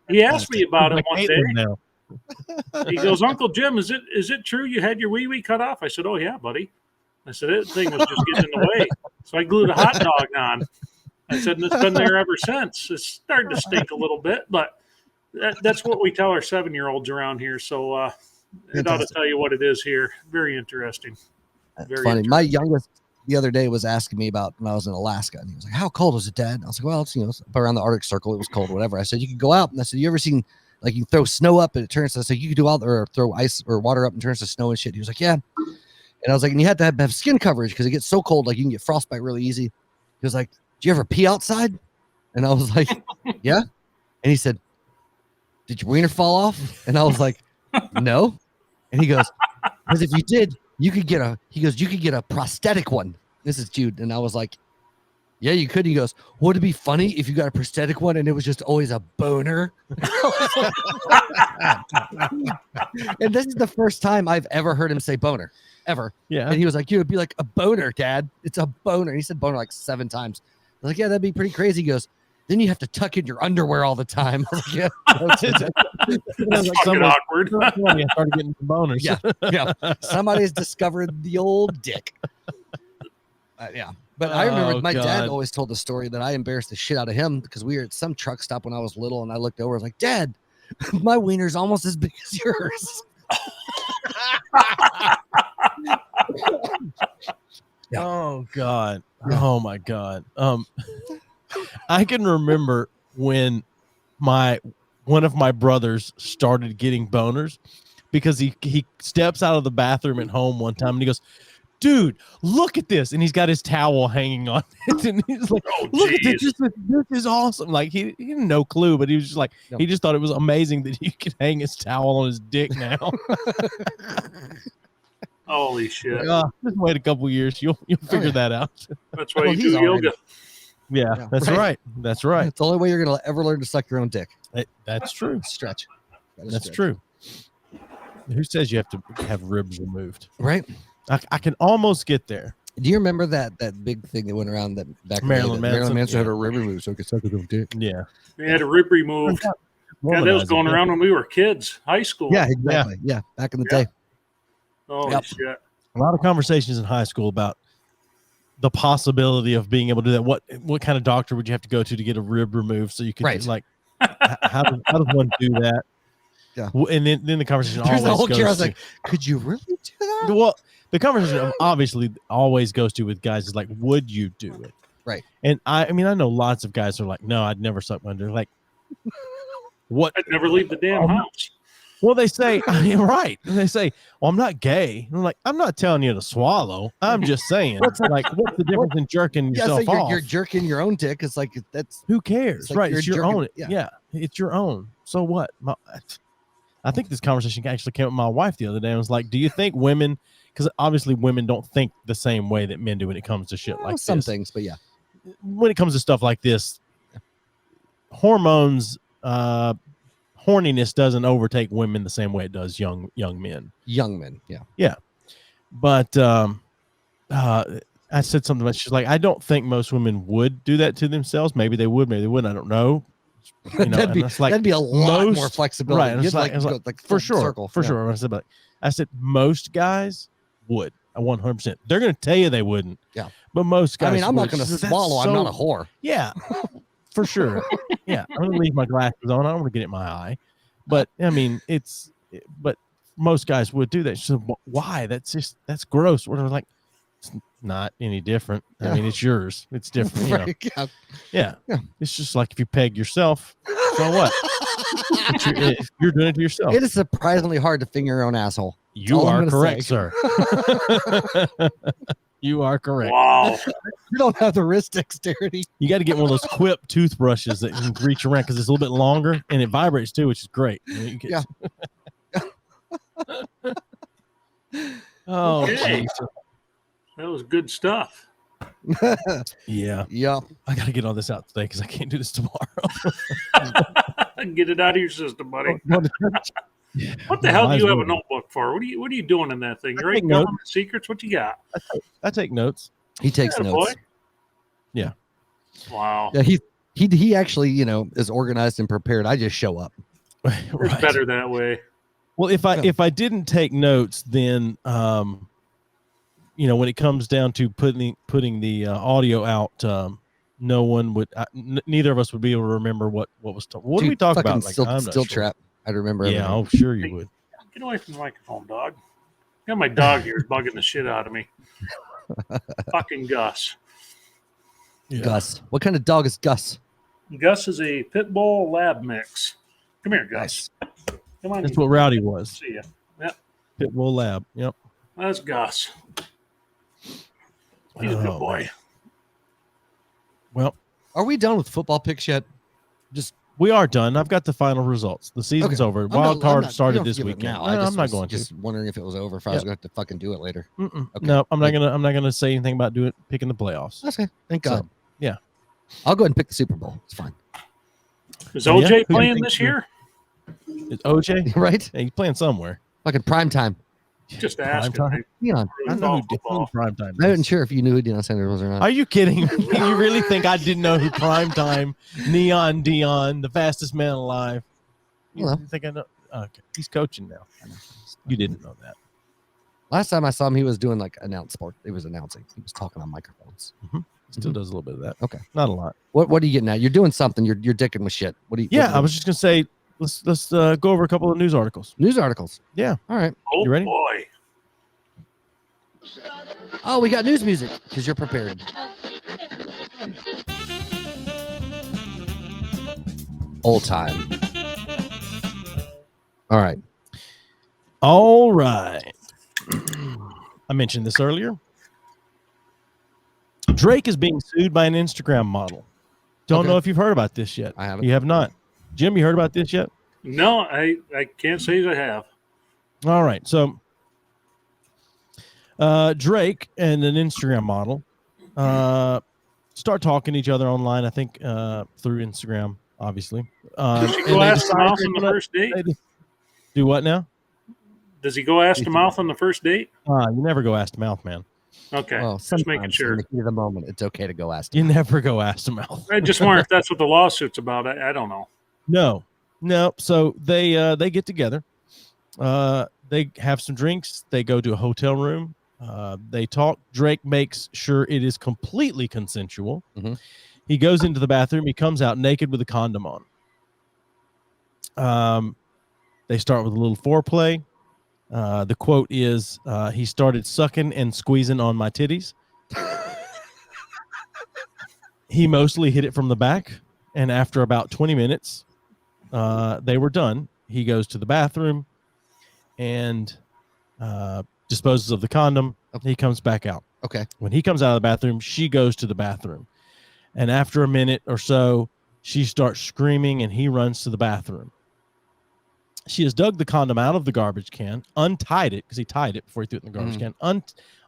he asked me about it one day. He goes, Uncle Jim, is it true you had your wee-wee cut off? I said, oh, yeah, buddy. I said, that thing was just getting in the way. So I glued a hot dog on. I said, and it's been there ever since. It's starting to stink a little bit, but that's what we tell our 7-year-olds around here. So it ought to tell you what it is here. Very interesting. Very funny. My youngest the other day was asking me about when I was in Alaska, and he was like, how cold was it, Dad? And I was like, well, it's around the Arctic Circle. It was cold, whatever. I said, you could go out. And I said, you ever seen like you throw snow up and it turns to, so you could do all, or throw ice or water up and turns to snow and shit. He was like, yeah. And I was like, and you have to have skin coverage because it gets so cold, like you can get frostbite really easy. He was like, do you ever pee outside? And I was like, yeah. And he said, did your wiener fall off? And I was like, no. And he goes, because if you did, you could get a prosthetic one. This is Jude. And I was like, yeah, you could. He goes, would it be funny if you got a prosthetic one and it was just always a boner? And this is the first time I've ever heard him say boner, ever. Yeah. And he was like, you would be like, a boner, Dad. It's a boner. He said boner like 7 times. I was like, yeah, that'd be pretty crazy. He goes, then you have to tuck in your underwear all the time. I was like, yeah. That's fucking awkward. I started getting some boners. Yeah. Somebody's discovered the old dick. Yeah. But I remember my dad always told the story that I embarrassed the shit out of him because we were at some truck stop when I was little, and I looked over, I was like, Dad, my wiener's almost as big as yours. Yeah. Oh God. Yeah. Oh my God. I can remember when one of my brothers started getting boners because he steps out of the bathroom at home one time and he goes, dude, look at this. And he's got his towel hanging on it. And he's like, look at this. This is awesome. Like he had no clue, but he was just like, he just thought it was amazing that he could hang his towel on his dick now. Holy shit. Just wait a couple years. You'll figure that out. That's why you do yoga. Yeah, that's right. That's right. It's the only way you're going to ever learn to suck your own dick. That's true. Stretch. That's true. Who says you have to have ribs removed? Right. I can almost get there. Do you remember that big thing that went around that back Marilyn Manson had a rib removed so he could suck his own dick? Yeah. They had a rib removed. God, that was going around when we were kids, high school. Yeah, exactly. Yeah, back in the day. Oh, shit. A lot of conversations in high school about the possibility of being able to do that. What kind of doctor would you have to go to get a rib removed so you could like how does one do that? Yeah. And then the conversation always goes to, I was like, could you really do that? Well, the conversation obviously always goes to with guys is like, would you do it? Right. And I mean, I know lots of guys are like, no, I'd never suck my dick. Like, what? I'd never leave the damn house. Well, they say, right. And they say, well, I'm not gay. And I'm like, I'm not telling you to swallow. I'm just saying. What's the difference in jerking yourself off? You're jerking your own dick. It's like, that's. Who cares? Like right. It's your own. Yeah. It's your own. So what? I think this conversation actually came up with my wife the other day. I was like, do you think women, because obviously women don't think the same way that men do when it comes to shit like this. Some things, but yeah. When it comes to stuff like this, hormones, horniness doesn't overtake women the same way it does young men. Young men, yeah. Yeah. But I said something about, she's like, I don't think most women would do that to themselves. Maybe they would, maybe they wouldn't. I don't know. You know, that'd be a lot more flexibility. Right. Like for sure. I said most guys would 100%. They're going to tell you they wouldn't. Yeah. But most guys. I mean, I'm not going to swallow. I'm not a whore. Yeah. For sure. Yeah. I'm going to leave my glasses on. I don't want to get it in my eye. But I mean, but most guys would do that. She said, why? That's gross. We're like, it's not any different. I mean, it's yours. It's different. Right. Yeah. It's just like if you peg yourself, so what? You're doing it to yourself. It is surprisingly hard to finger your own asshole. You are correct, sir. You are correct. Wow. You don't have the wrist dexterity. You got to get one of those Quip toothbrushes that you can reach around because it's a little bit longer and it vibrates too, which is great. Yeah. Oh, okay. That was good stuff. Yeah. Yeah. I got to get all this out today because I can't do this tomorrow. Get it out of your system, buddy. What the hell do you have a notebook for? What are you doing in that thing? You're writing government secrets? What you got? I take notes. He takes notes. Boy. Yeah. Wow. Yeah, he actually, is organized and prepared. I just show up. Right. It's better that way. Well, if I didn't take notes, then when it comes down to putting the audio out, no one would. Neither of us would be able to remember what was talked. What did we talk about? Like, still trap. I'd remember. Yeah, I'm sure you would. Get away from the microphone, dog. Got my dog here bugging the shit out of me. Fucking Gus. Yeah. Gus. What kind of dog is Gus? Gus is a pit bull lab mix. Come here, Gus. Nice. Come on. That's what Rowdy was. See ya. Yep. Pit bull lab. Yep. That's Gus. He's a good boy. Man. Well, are we done with football picks yet? We are done. I've got the final results. The season's over. Wild card started this weekend. Now. I'm not going to. Just wondering if it was over. If I was going to have to fucking do it later. Okay. No, I'm not gonna say anything about picking the playoffs. Okay, thank God. So, yeah, I'll go ahead and pick the Super Bowl. It's fine. Is OJ playing this year? Is OJ right? Yeah, he's playing somewhere. Fucking prime time. Just ask him. Dion. I know who prime time. I wasn't sure if you knew who Deion Sanders was or not. Are you kidding me? You really think I didn't know who prime time, Neon Dion, the fastest man alive? You think I know? Okay, he's coaching now. You didn't know that. Last time I saw him, he was doing like sport. He was announcing. He was talking on microphones. Mm-hmm. Still does a little bit of that. Okay, not a lot. What are you getting at? You're doing something. You're dicking with shit. What do you? Yeah, I was just gonna say let's go over a couple of news articles. News articles. Yeah. All right. Oh you ready? Boy. Oh, we got news music because you're prepared. Old time. All right. All right. I mentioned this earlier. Drake is being sued by an Instagram model. Don't know if you've heard about this yet. I haven't. You have not. Jim, you heard about this yet? No, I can't say that I have. All right. So Drake and an Instagram model start talking to each other online, I think through Instagram, obviously. Does he go ass to mouth on the first date? Do what now? Does he go ass to mouth on the first date? You never go ass to mouth, man. Okay, well, just making sure. In the heat of the moment, it's okay to go ask. You never go ass to mouth. I just wonder if that's what the lawsuit's about. I don't know. No. So they get together. They have some drinks. They go to a hotel room. They talk. Drake makes sure it is completely consensual. Mm-hmm. He goes into the bathroom. He comes out naked with a condom on. They start with a little foreplay. The quote is, he started sucking and squeezing on my titties. He mostly hit it from the back. And after about 20 minutes, they were done. He goes to the bathroom and disposes of the condom. He comes back out. Okay. When he comes out of the bathroom, she goes to the bathroom. And after a minute or so, she starts screaming and he runs to the bathroom. She has dug the condom out of the garbage can, untied it, because he tied it before he threw it in the garbage can,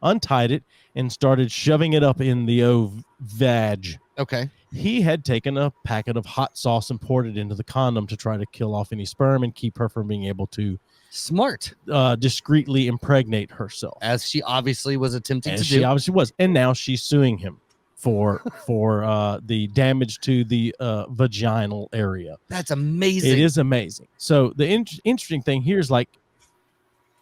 untied it, and started shoving it up in the vag. Okay. He had taken a packet of hot sauce and poured it into the condom to try to kill off any sperm and keep her from being able to discreetly impregnate herself. As she obviously was attempting to do. She obviously was. And now she's suing him for the damage to the vaginal area. That's amazing. It is amazing. So the interesting thing here is, like,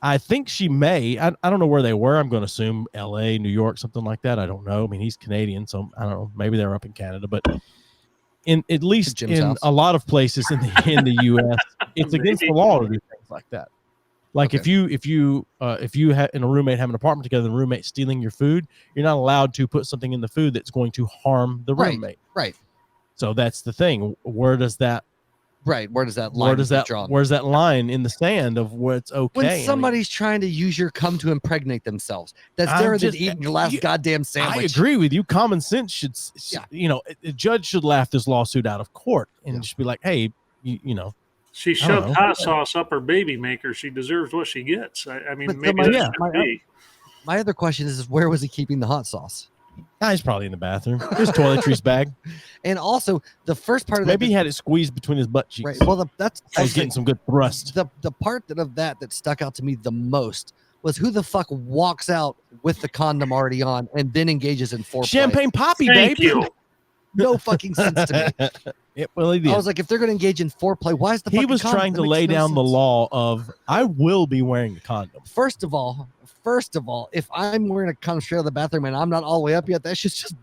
I think she may, I don't know where they were. I'm going to assume LA, New York, something like that. I don't know. I mean, he's Canadian, so I don't know. Maybe they're up in Canada, but at least in house. a lot of places in the US, it's against the law to do things like that. Like if you and a roommate have an apartment together, and the roommate stealing your food, you're not allowed to put something in the food that's going to harm the roommate. Right. So that's the thing. Where does that line get drawn? Where's that line in the sand of what's okay? When somebody's trying to use your cum to impregnate themselves, that's different than eating your last goddamn sandwich. I agree with you. Common sense should, a judge should laugh this lawsuit out of court and just be like, hey, you know. She shoved hot sauce up her baby maker. She deserves what she gets. I mean, maybe that should be. My other question is where was he keeping the hot sauce? He's probably in the bathroom. His toiletries bag. And also, the first part of maybe he had it squeezed between his butt cheeks. Right. Well, he's getting some good thrust. The part that stuck out to me the most was who the fuck walks out with the condom already on and then engages in foreplay. Champagne Poppy, Thank baby. you. No fucking sense to me. He did. I was like, if they're going to engage in foreplay, why is the fucking He was condom? trying to lay down the law of, I will be wearing a condom. First of all, if I'm wearing a condom straight out of the bathroom and I'm not all the way up yet, that's just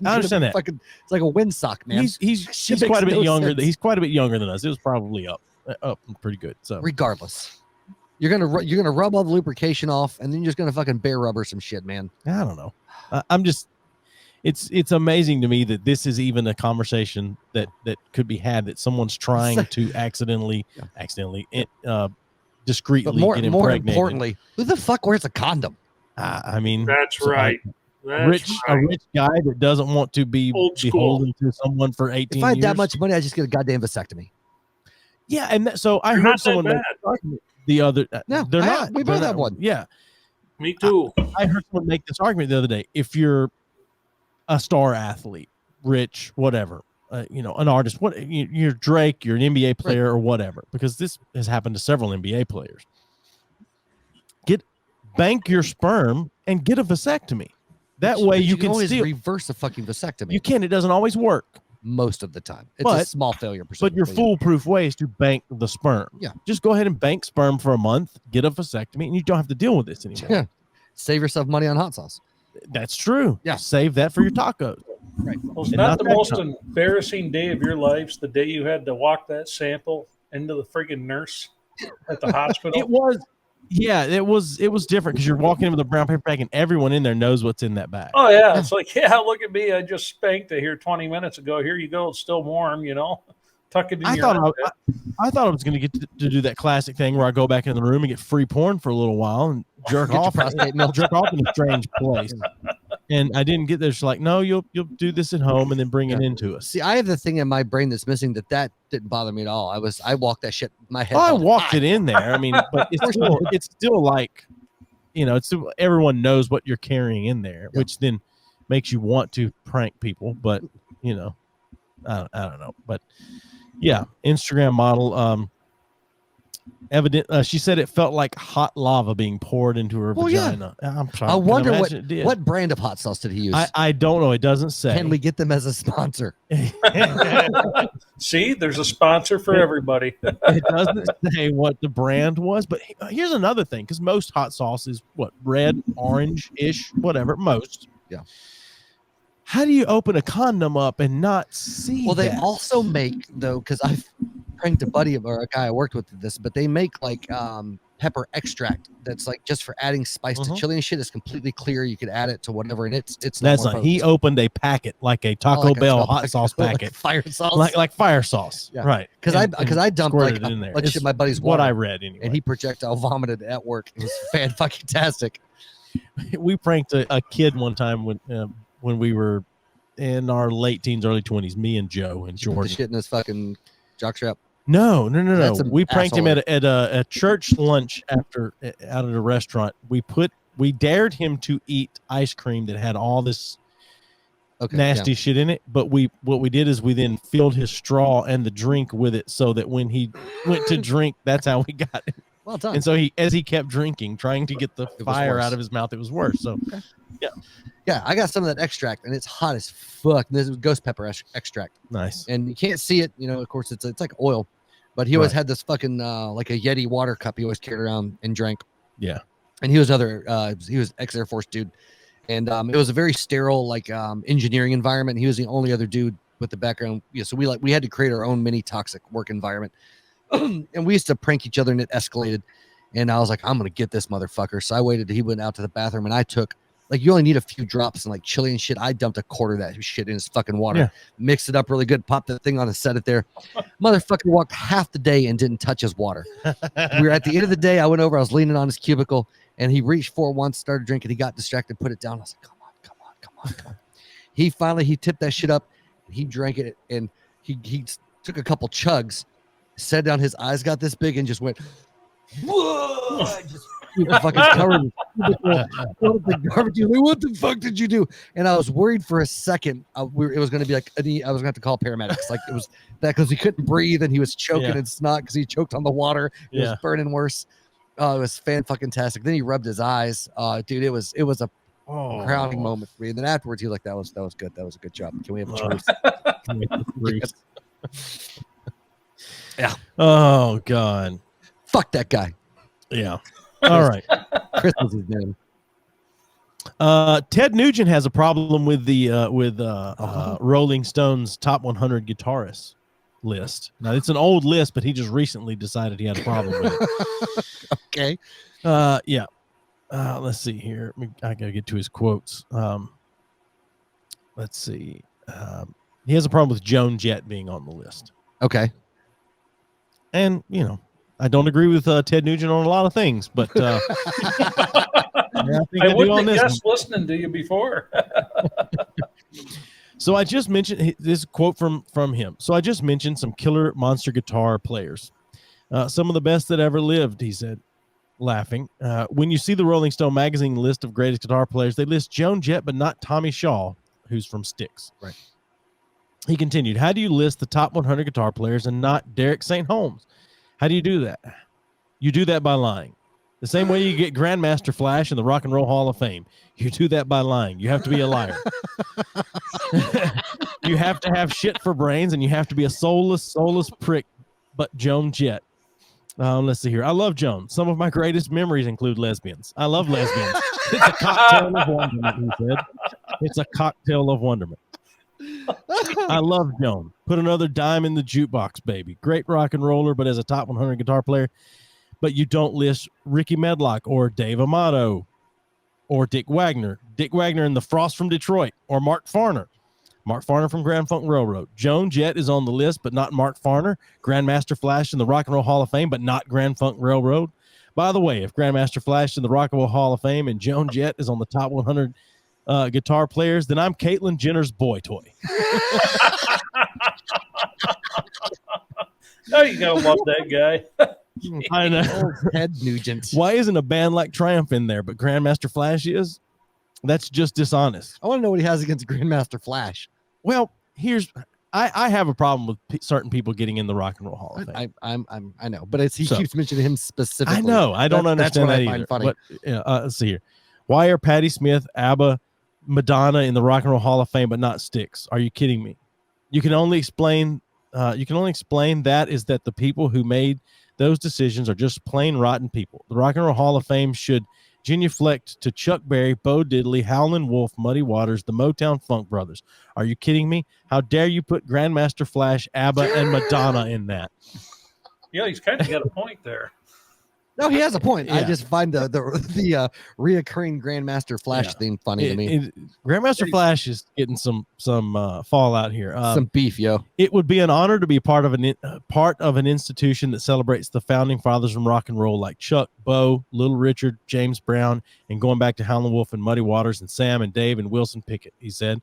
I understand that. It's like a windsock, man. He's quite a bit younger. He's quite a bit younger than us. It was probably up pretty good. So regardless, you're gonna rub all the lubrication off, and then you're just gonna fucking bear rubber some shit, man. I don't know. I'm just. It's amazing to me that this is even a conversation that could be had, that someone's trying to accidentally discreetly but more impregnated. Importantly, who the fuck wears a condom? I mean, that's right. A rich guy that doesn't want to be beholden to someone for 18 years. If I had that much money, I'd just get a goddamn vasectomy. Yeah, and so I heard someone make the other. No, they're not. We both have one. Yeah, me too. I heard someone make this argument the other day. If you're a star athlete, rich, whatever, an artist, you're Drake, you're an NBA player or whatever, because this has happened to several NBA players. Bank your sperm and get a vasectomy. That way you can always reverse a fucking vasectomy. You can. It doesn't always work. Most of the time. It's a small failure percentage. But your foolproof way is to bank the sperm. Yeah. Just go ahead and bank sperm for a month, get a vasectomy, and you don't have to deal with this anymore. Yeah. Save yourself money on hot sauce. That's true. Yeah. Save that for your tacos. Right. Was not the most embarrassing day of your lives the day you had to walk that sample into the friggin' nurse at the hospital? It was. Yeah, it was different because you're walking in with a brown paper bag and everyone in there knows what's in that bag. Oh yeah, it's like, yeah, look at me. I just spanked it here 20 minutes ago. Here you go. It's still warm, Tuck it in I your thought I was going to get to do that classic thing where I go back in the room and get free porn for a little while and jerk off in a strange place. And I didn't get there. She's like, no, you'll do this at home and then bring it into us. See, I have the thing in my brain that's missing that didn't bother me at all. I walked that shit in my head. I walked it in there. I mean, but it's still like, it's still, everyone knows what you're carrying in there, which then makes you want to prank people. But I don't know. But yeah, Instagram model. She said it felt like hot lava being poured into her vagina. Yeah. I'm sorry. I wonder what brand of hot sauce did he use? I don't know. It doesn't say. Can we get them as a sponsor? See, there's a sponsor for everybody. It doesn't say what the brand was, but here's another thing, because most hot sauce is what, red, orange-ish, whatever, most. Yeah. How do you open a condom up and not see they also make, though, because I've pranked a buddy or a guy I worked with this, but they make like pepper extract that's like just for adding spice to chili and shit. It's completely clear. You could add it to whatever, and it's that's not. He opened a packet like a Taco Bell hot sauce packet, like fire sauce, like fire sauce, right? Because I dumped like it in there. Bunch of my buddy's what water, I read anyway, and he projectile vomited at work. It was fan-fucking-tastic. We pranked a kid one time when we were in our late teens, early 20s. Me and Joe and Jordan. The shit in his fucking jockstrap. No. We pranked him at a church lunch out at a restaurant. We dared him to eat ice cream that had all this nasty shit in it. But what we did is we then filled his straw and the drink with it, so that when he went to drink, that's how we got it. Well done. And so as he kept drinking, trying to get the fire out of his mouth, it was worse. So, yeah, I got some of that extract, and it's hot as fuck. This is ghost pepper extract. Nice. And you can't see it, of course, it's like oil, but he always had this fucking like a Yeti water cup he always carried around and drank. Yeah. And he was ex-Air Force dude, and it was a very sterile like engineering environment. He was the only other dude with the background. Yeah, so we had to create our own mini toxic work environment. And we used to prank each other, and it escalated. And I was like, I'm gonna get this motherfucker. So I waited till he went out to the bathroom, and I took, like, you only need a few drops and like chili and shit. I dumped a quarter of that shit in his fucking water, mixed it up really good, popped the thing on and set it there. Motherfucker walked half the day and didn't touch his water. We were at the end of the day. I went over, I was leaning on his cubicle, and he reached for it once, started drinking. He got distracted, put it down. I was like, come on. He tipped that shit up, and he drank it, and he took a couple chugs, set down, his eyes got this big, and just went, whoa! Just fucking covered in the garbage. Like, what the fuck did you do? And I was worried for a second. It was going to be like, I was going to have to call paramedics. Like, it was that because he couldn't breathe and he was choking and snot because he choked on the water. It was burning worse. Oh, it was fan-fucking-tastic. Then he rubbed his eyes. Dude, it was a crowning moment for me. And then afterwards, he was like, that was good. That was a good job. Can we have a truce? Yeah. Oh, God. Fuck that guy. Yeah. All right. Chris was his name. Ted Nugent has a problem with the Rolling Stones top 100 guitarists list. Now, it's an old list, but he just recently decided he had a problem with it. Okay. Yeah. Let's see here. I got to get to his quotes. Let's see. He has a problem with Joan Jett being on the list. Okay. And, I don't agree with Ted Nugent on a lot of things, but I wouldn't have guessed listening to you before. So I just mentioned this quote from him. So I just mentioned some killer monster guitar players. Some of the best that ever lived, he said, laughing. When you see the Rolling Stone magazine list of greatest guitar players, they list Joan Jett, but not Tommy Shaw, who's from Styx. Right. He continued, how do you list the top 100 guitar players and not Derek St. Holmes? How do you do that? You do that by lying. The same way you get Grandmaster Flash in the Rock and Roll Hall of Fame. You do that by lying. You have to be a liar. You have to have shit for brains, and you have to be a soulless prick, but Joan Jett. Let's see here. I love Joan. Some of my greatest memories include lesbians. I love lesbians. It's a cocktail of wonderment, he said. It's a cocktail of wonderment. I love Joan. Put another dime in the jukebox, baby. Great rock and roller, but as a top 100 guitar player, but you don't list Ricky Medlock or Dave Amato or Dick Wagner in The Frost from Detroit, or Mark Farner from Grand Funk Railroad. Joan Jett is on the list, but not Mark Farner. Grandmaster Flash in the Rock and Roll Hall of Fame, but not Grand Funk Railroad. By the way, if Grandmaster Flash in the Rock and Roll Hall of Fame and Joan Jett is on the top 100 guitar players, then I'm Caitlyn Jenner's boy toy. Now you gotta love that guy. I know. Ted Nugent. Why isn't a band like Triumph in there, but Grandmaster Flash is? That's just dishonest. I want to know what he has against Grandmaster Flash. Well, I have a problem with certain people getting in the Rock and Roll Hall of Fame. I know, but he keeps mentioning him specifically. I know. I don't understand that either. Funny. But, let's see here. Why are Patti Smith, ABBA, Madonna in the Rock and Roll Hall of Fame, but not Styx? Are you kidding me? You can only explain that is that the people who made those decisions are just plain rotten people. The Rock and Roll Hall of Fame should genuflect to Chuck Berry, Bo Diddley, Howlin' Wolf, Muddy Waters, the Motown Funk Brothers. Are you kidding me? How dare you put Grandmaster Flash, ABBA, and Madonna in that? Yeah, he's kind of got a point there. No, he has a point. Yeah. I just find the reoccurring Grandmaster Flash theme funny to me. Grandmaster Flash is getting some fallout here. Some beef, yo. It would be an honor to be part of an institution that celebrates the founding fathers from rock and roll, like Chuck, Bo, Little Richard, James Brown, and going back to Howlin' Wolf and Muddy Waters and Sam and Dave and Wilson Pickett. He said,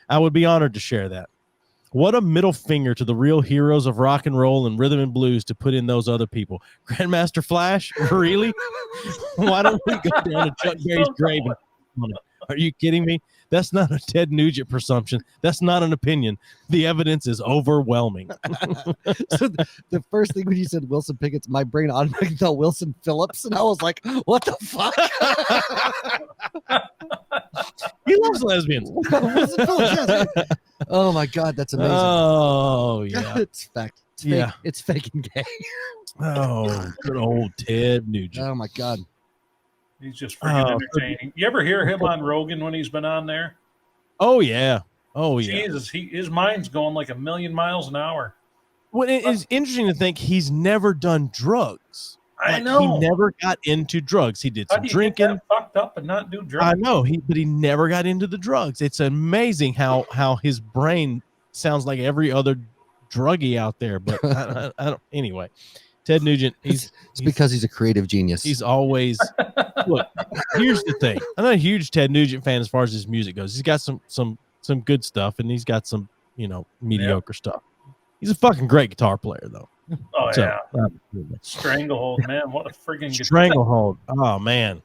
"I would be honored to share that." What a middle finger to the real heroes of rock and roll and rhythm and blues to put in those other people. Grandmaster Flash? Really? Why don't we go down to Chuck Berry's grave? Are you kidding me? That's not a Ted Nugent presumption. That's not an opinion. The evidence is overwhelming. So the first thing when you said Wilson Pickett's, my brain automatically thought Wilson Phillips, and I was like, what the fuck? He loves lesbians. Wilson Phillips, yes. Oh my God, that's amazing. Oh, yeah. It's fact. It's fake. Yeah. It's fake and gay. Oh, good old Ted Nugent. Oh my God. He's just freaking entertaining. You ever hear him on Rogan when he's been on there? Oh, yeah. Oh, yeah. Jesus, his mind's going like 1,000,000 miles an hour. Well, it is interesting to think he's never done drugs. I know. He never got into drugs. He did some drinking. Get that fucked up and not do drugs? I know, but he never got into the drugs. It's amazing how his brain sounds like every other druggie out there. But I don't. Anyway, Ted Nugent. It's because he's a creative genius. He's always look. Here's the thing. I'm not a huge Ted Nugent fan as far as his music goes. He's got some good stuff, and he's got some mediocre stuff. He's a fucking great guitar player, though. Oh, yeah. Stranglehold, man. What a friggin' Stranglehold. Oh, man.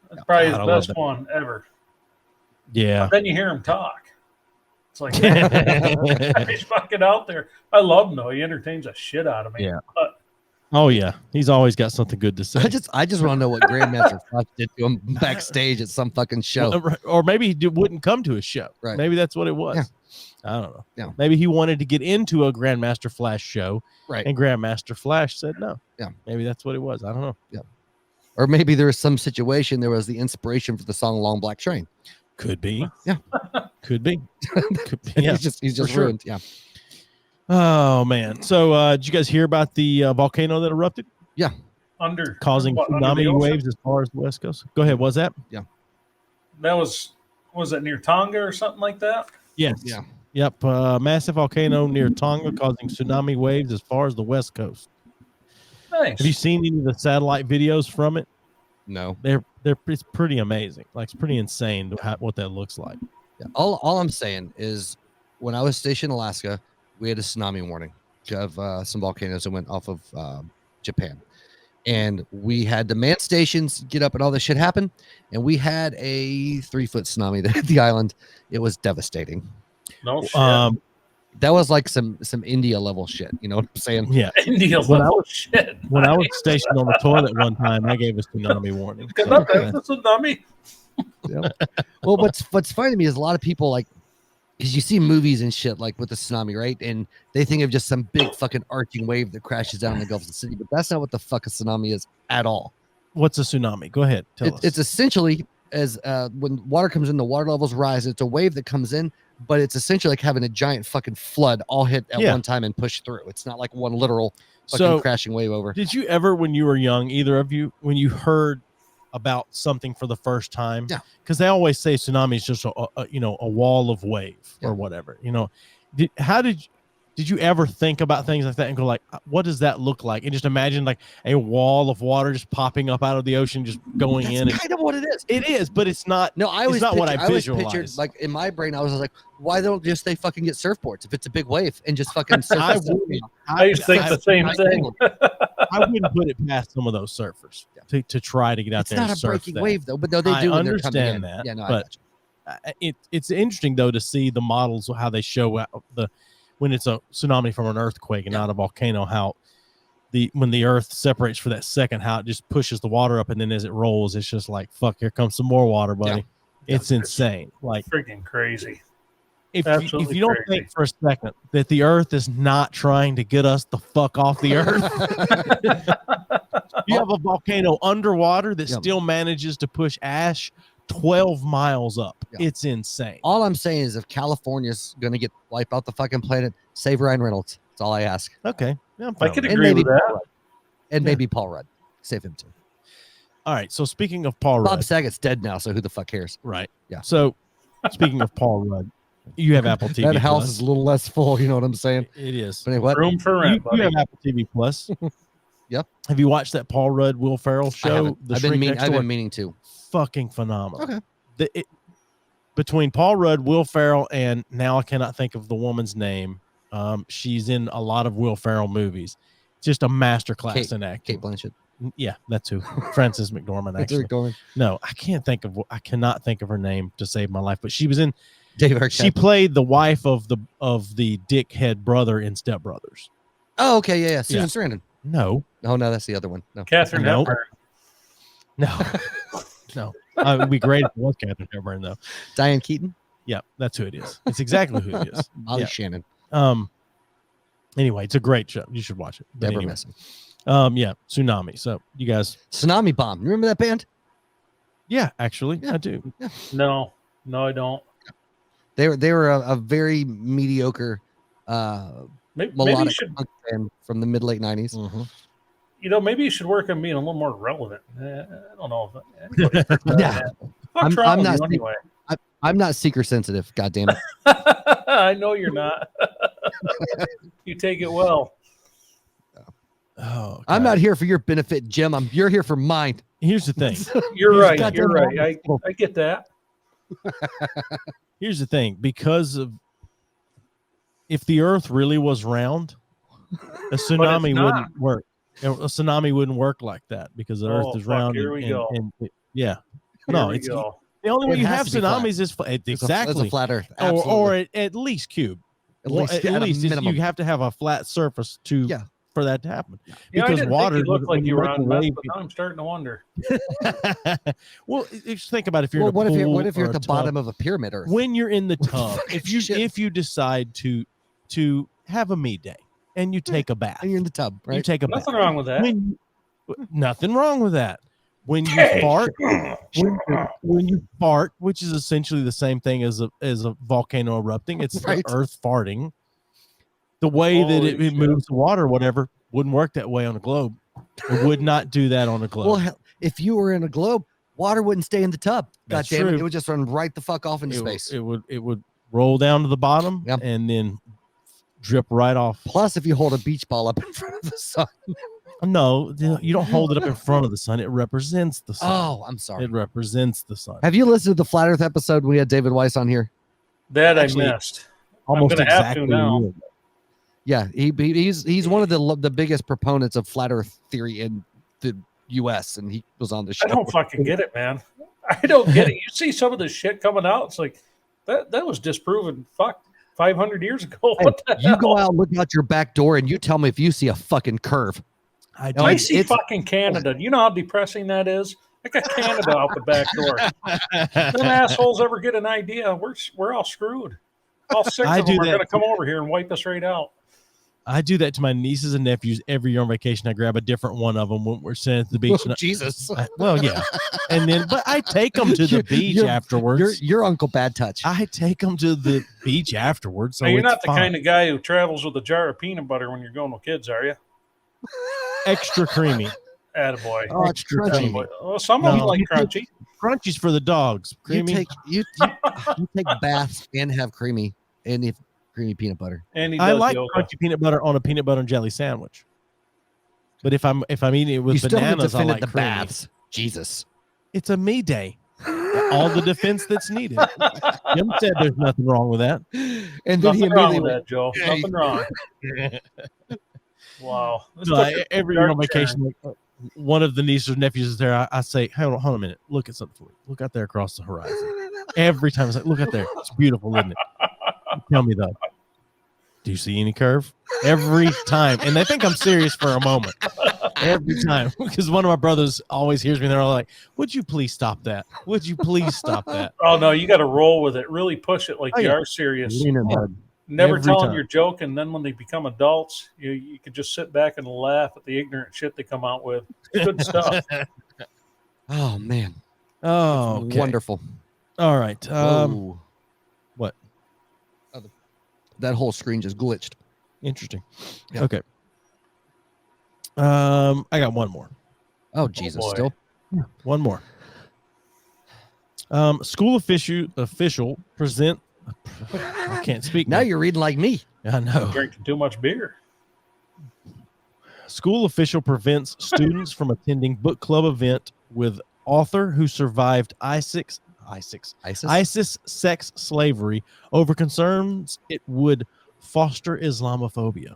That's probably his best one ever. Yeah. But then you hear him talk. It's like, he's fucking out there. I love him, though. He entertains the shit out of me. Yeah. Oh, yeah. He's always got something good to say. I just want to know what Grandmaster Flash did to him backstage at some fucking show. Or maybe he wouldn't come to a show. Right. Maybe that's what it was. Yeah. I don't know. Yeah. Maybe he wanted to get into a Grandmaster Flash show. Right. And Grandmaster Flash said no. Yeah. Maybe that's what it was. I don't know. Yeah. Or maybe there was some situation. There was the inspiration for the song "Long Black Train." Could be. Yeah. Could be. Could be. Yeah. He's just ruined. Sure. Yeah. Oh man. So did you guys hear about the volcano that erupted? Yeah. Causing tsunami waves as far as the West Coast. Go ahead. What's that? Yeah. That was it near Tonga or something like that? Yes. Yeah. Yep. Massive volcano near Tonga causing tsunami waves as far as the West Coast. Nice. Have you seen any of the satellite videos from it? No. It's pretty amazing. Like, it's pretty insane what that looks like. Yeah. All I'm saying is, when I was stationed in Alaska, we had a tsunami warning of some volcanoes that went off of Japan, and we had the man stations get up and all this shit happen, and we had a 3-foot tsunami that hit the island. It was devastating. No shit. That was like some India level shit. You know what I'm saying? Yeah. India level shit. When I was stationed on the toilet one time, I gave a tsunami warning. So, that's a tsunami. Yeah. Well, what's funny to me is a lot of people, like, because you see movies and shit like with the tsunami, right? And they think of just some big fucking arching wave that crashes down in the Gulf of the City, but that's not what the fuck a tsunami is at all. What's a tsunami? Go ahead. Tell us. It's essentially as when water comes in, the water levels rise. It's a wave that comes in, but it's essentially like having a giant fucking flood all hit at one time and push through. It's not like one literal fucking crashing wave over. Did you ever, when you were young, either of you, when you heard about something for the first time? Yeah. Because they always say tsunami is just a wall of wave or whatever. Did you ever think about things like that and go like, what does that look like? And just imagine like a wall of water just popping up out of the ocean, just going in. That's kind of what it is. It is, but it's not. No, I always not what I visualized. always pictured, like in my brain, I was like, why don't just they fucking get surfboards if it's a big wave and just fucking surf? I used to think the same thing. I wouldn't put it past some of those surfers to try to get out it's there. It's not a breaking wave though, but no, they do. I understand that. Yeah, no, but it's interesting though to see the models, how they show when it's a tsunami from an earthquake and not a volcano, how when the earth separates for that second, how it just pushes the water up, and then as it rolls, it's just like, fuck, here comes some more water, buddy. Yeah. It's insane. Like freaking crazy. If you don't think for a second that the earth is not trying to get us the fuck off the earth, you have a volcano underwater that still manages to push ash 12 miles up. Yeah. It's insane. All I'm saying is if California's going to wipe out the fucking planet, save Ryan Reynolds. That's all I ask. Okay. Yeah, I could agree with that. And maybe Paul Rudd. Save him too. All right. So speaking of Paul Rudd. Bob Saget's dead now, so who the fuck cares? Right. Yeah. So speaking of Paul Rudd, you have Apple TV. That house is a little less full, you know what I'm saying? It is. But anyway, room for rent, you have Apple TV Plus. Yep. Have you watched that Paul Rudd, Will Ferrell show? I've been meaning to. Fucking phenomenal. Okay. Between Paul Rudd, Will Ferrell, and now I cannot think of the woman's name. She's in a lot of Will Ferrell movies. Just a masterclass in acting. Kate Blanchett. Yeah, that's who. Frances McDormand. Actually, no, I cannot think of her name to save my life. But she was in. She played the wife of the dickhead brother in Step Brothers. Oh, okay, yeah. Susan Sarandon. No, that's the other one. No, Catherine Hepburn. No. It would be great if it was Catherine Hepburn, though. Diane Keaton. Yeah, that's who it is. It's exactly who it is. Molly Shannon. Anyway, it's a great show. You should watch it. Never missing. Yeah, Tsunami. So you guys, Tsunami Bomb. You remember that band? Yeah, actually, I do. Yeah. No, I don't. They were a very mediocre melodic punk band from the mid late 90s. Mm-hmm. Maybe you should work on being a little more relevant. I don't know if I'm not anyway. I'm not seeker sensitive. God damn it. I know you're not. You take it well. Oh, God. I'm not here for your benefit, Jim. You're here for mine. Here's the thing. You're right. I get that. Here's the thing. Because of if the earth really was round, a tsunami wouldn't work. A tsunami wouldn't work like that because the earth is round. Here we go. Yeah. It's the only way you have tsunamis is exactly it's a flat earth, or at least cube. At least you have to have a flat surface for that to happen. Because water looked like you were on meth, but now I'm starting to wonder. Well, just think about if you're what if you're at the bottom of a pyramid Earth? When you're in the tub, if you decide to have a me day and you take a bath, and you're in the tub, right? You take a bath. Nothing wrong with that. Nothing wrong with that. When you fart, which is essentially the same thing as a volcano erupting, it's the earth farting. The way that it moves the water or whatever wouldn't work that way on a globe. It would not do that on a globe. Well, hell, if you were in a globe, water wouldn't stay in the tub. God damn it. It would just run right the fuck off into space. It would roll down to the bottom and then drip right off. Plus, if you hold a beach ball up in front of the sun. No, you don't hold it up in front of the sun. It represents the sun. Oh, I'm sorry. It represents the sun. Have you listened to the Flat Earth episode when we had David Weiss on here? That actually, I missed. Almost I'm exactly have to now. Yeah, he's one of the biggest proponents of flat Earth theory in the U.S. and he was on the show. I don't fucking get it, man. I don't get it. You see some of this shit coming out. It's like that was disproven. 500 years ago. You go out and look out your back door and you tell me if you see a fucking curve. I see fucking Canada. You know how depressing that is? I got Canada out the back door. Them assholes ever get an idea? We're all screwed. All six of them are going to come over here and wipe us right out. I do that to my nieces and nephews every year on vacation. I grab a different one of them when we're sitting at the beach. Oh, Jesus. Yeah. But I take them to the beach afterwards. Your Uncle Bad Touch. I take them to the beach afterwards. So now, you're not the kind of guy who travels with a jar of peanut butter when you're going with kids, are you? extra creamy. Attaboy. Oh, it's Extra crunchy. creamy. Well, some of them like crunchy. Crunchy's for the dogs. Creamy. You take baths and have creamy peanut butter. And he I does like yoga. crunchy peanut butter on a peanut butter and jelly sandwich. But if I'm eating it with You still haven't bananas, I defended like the creamy. baths. Jesus. It's a me day. All the defense that's needed. Jim said there's nothing wrong with that. And then he Nothing wrong immediately with that, Joe. Nothing wrong. Wow. So every year on vacation, one of the nieces or nephews is there. I say, hold on a minute. Look at something for you. Look out there across the horizon. Every time I say, look out there. It's beautiful, isn't it? Tell me though. Do you see any curve? Every time. And they think I'm serious for a moment. Every time. Because one of my brothers always hears me. They're all like, would you please stop that? Would you please stop that? Oh, no, you got to roll with it. Really push it like you are serious. Never Every tell them time. you're joking. Then when they become adults, you could just sit back and laugh at the ignorant shit they come out with. It's good stuff. Oh, man. Oh, okay. Wonderful. All right. Whoa. What? That whole screen just glitched. Interesting. Yeah. Okay. I got one more. Oh, Jesus. boy. Still? One more. School official present. I can't speak Now you're reading like me. I know. Drinking too much beer. School official prevents students from attending book club event with author who survived ISIS sex slavery over concerns it would foster Islamophobia.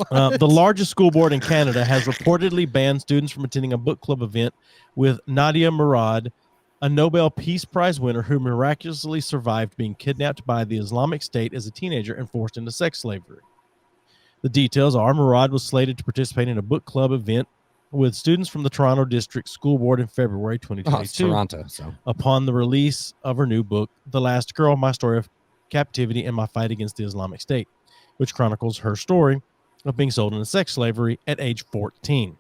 The largest school board in Canada has reportedly banned students from attending a book club event with Nadia Murad, a Nobel Peace Prize winner who miraculously survived being kidnapped by the Islamic State as a teenager and forced into sex slavery. The details are Murad was slated to participate in a book club event with students from the Toronto District School Board in February 2022. Oh, it's Toronto. So Upon the release of her new book, The Last Girl, My Story of Captivity and My Fight Against the Islamic State, which chronicles her story of being sold into sex slavery at age 14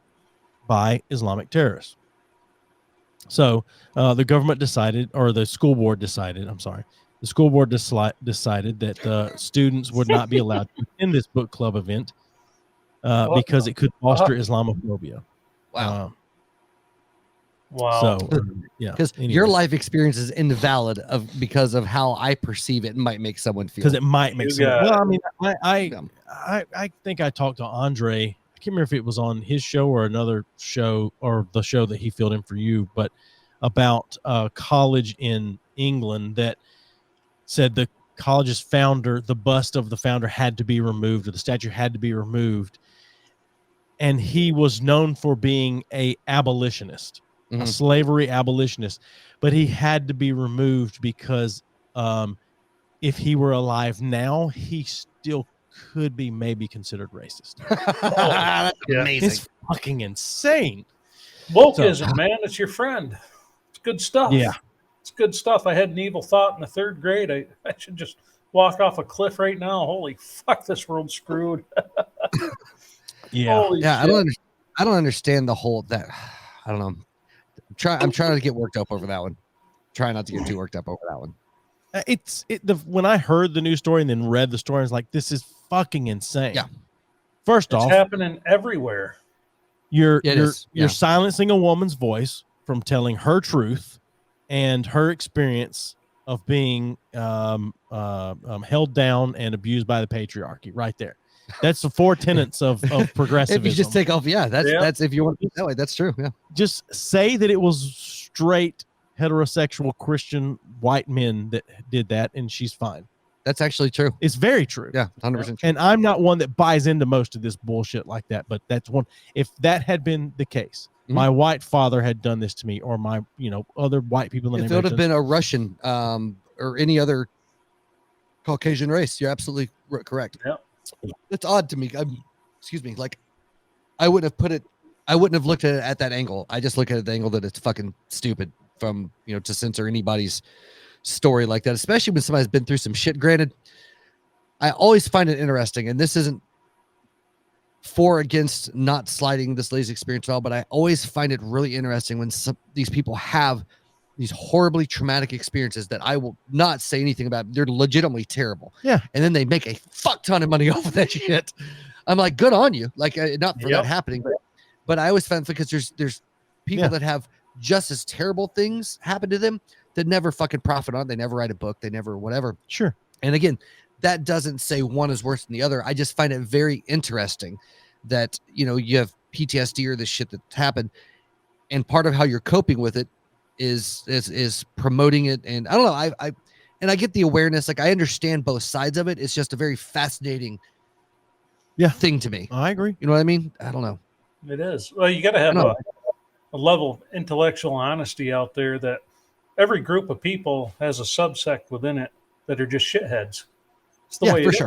by Islamic terrorists. So the government decided, or the school board decided, the school board decided that students would not be allowed to attend this book club event because it could foster Islamophobia. wow. Wow. So, yeah. Because your life experience is invalid because of how I perceive it might make someone feel. Because it might make You sense. got Well, it. I mean, I think I talked to Andre. I can't remember if it was on his show or another show or the show that he filled in for you, but about a college in England that said the college's founder, the bust of the founder had to be removed, or the statue had to be removed. And he was known for being a abolitionist, a slavery abolitionist, but he had to be removed because if he were alive now, he still could be maybe considered racist. That's Yeah. amazing. It's fucking insane. Wokeism, man, it's your friend. It's good stuff. Yeah. It's good stuff. I had an evil thought in the third grade. I should just walk off a cliff right now. Holy fuck, this world's screwed. Yeah. Holy Yeah, shit. I don't understand the whole that. I don't know. I'm trying to get worked up over that one. Try not to get too worked up over that one. When I heard the news story and then read the story, I was like, this is fucking insane. Yeah. First It's off, happening everywhere. you're Yeah. silencing a woman's voice from telling her truth and her experience of being held down and abused by the patriarchy right there. That's the four tenets of progressivism. If you just take off, that's if you want to be that way. That's true. Yeah. Just say that it was straight heterosexual Christian white men that did that, and she's fine. That's actually true. It's very true. Yeah, 100% true. And I'm not one that buys into most of this bullshit like that, but that's one. If that had been the case, my white father had done this to me, or my other white people in the If it would have neighborhood. been a Russian or any other Caucasian race, you're absolutely correct. Yeah. It's odd to me. Excuse me. Like, I wouldn't have looked at it at that angle. I just look at it at the angle that it's fucking stupid from, to censor anybody's story like that, especially when somebody's been through some shit. Granted, I always find it interesting, and this isn't for or against not sliding this lady's experience at all, but I always find it really interesting when these people have these horribly traumatic experiences that I will not say anything about. They're legitimately terrible. Yeah. And then they make a fuck ton of money off of that shit. I'm like, good on you. Like, not for that happening, but I always found, because there's people that have just as terrible things happen to them that never fucking profit on it. They never write a book. They never whatever. Sure. And again, that doesn't say one is worse than the other. I just find it very interesting that, you know, you have PTSD or this shit that happened, and part of how you're coping with it is promoting it. And I don't know. I get the awareness. Like, I understand both sides of it. It's just a very fascinating thing to me. I agree. You know what I mean? I don't know. It is. Well, you got to have a level of intellectual honesty out there that every group of people has a subsect within it that are just shitheads. It's the way it is.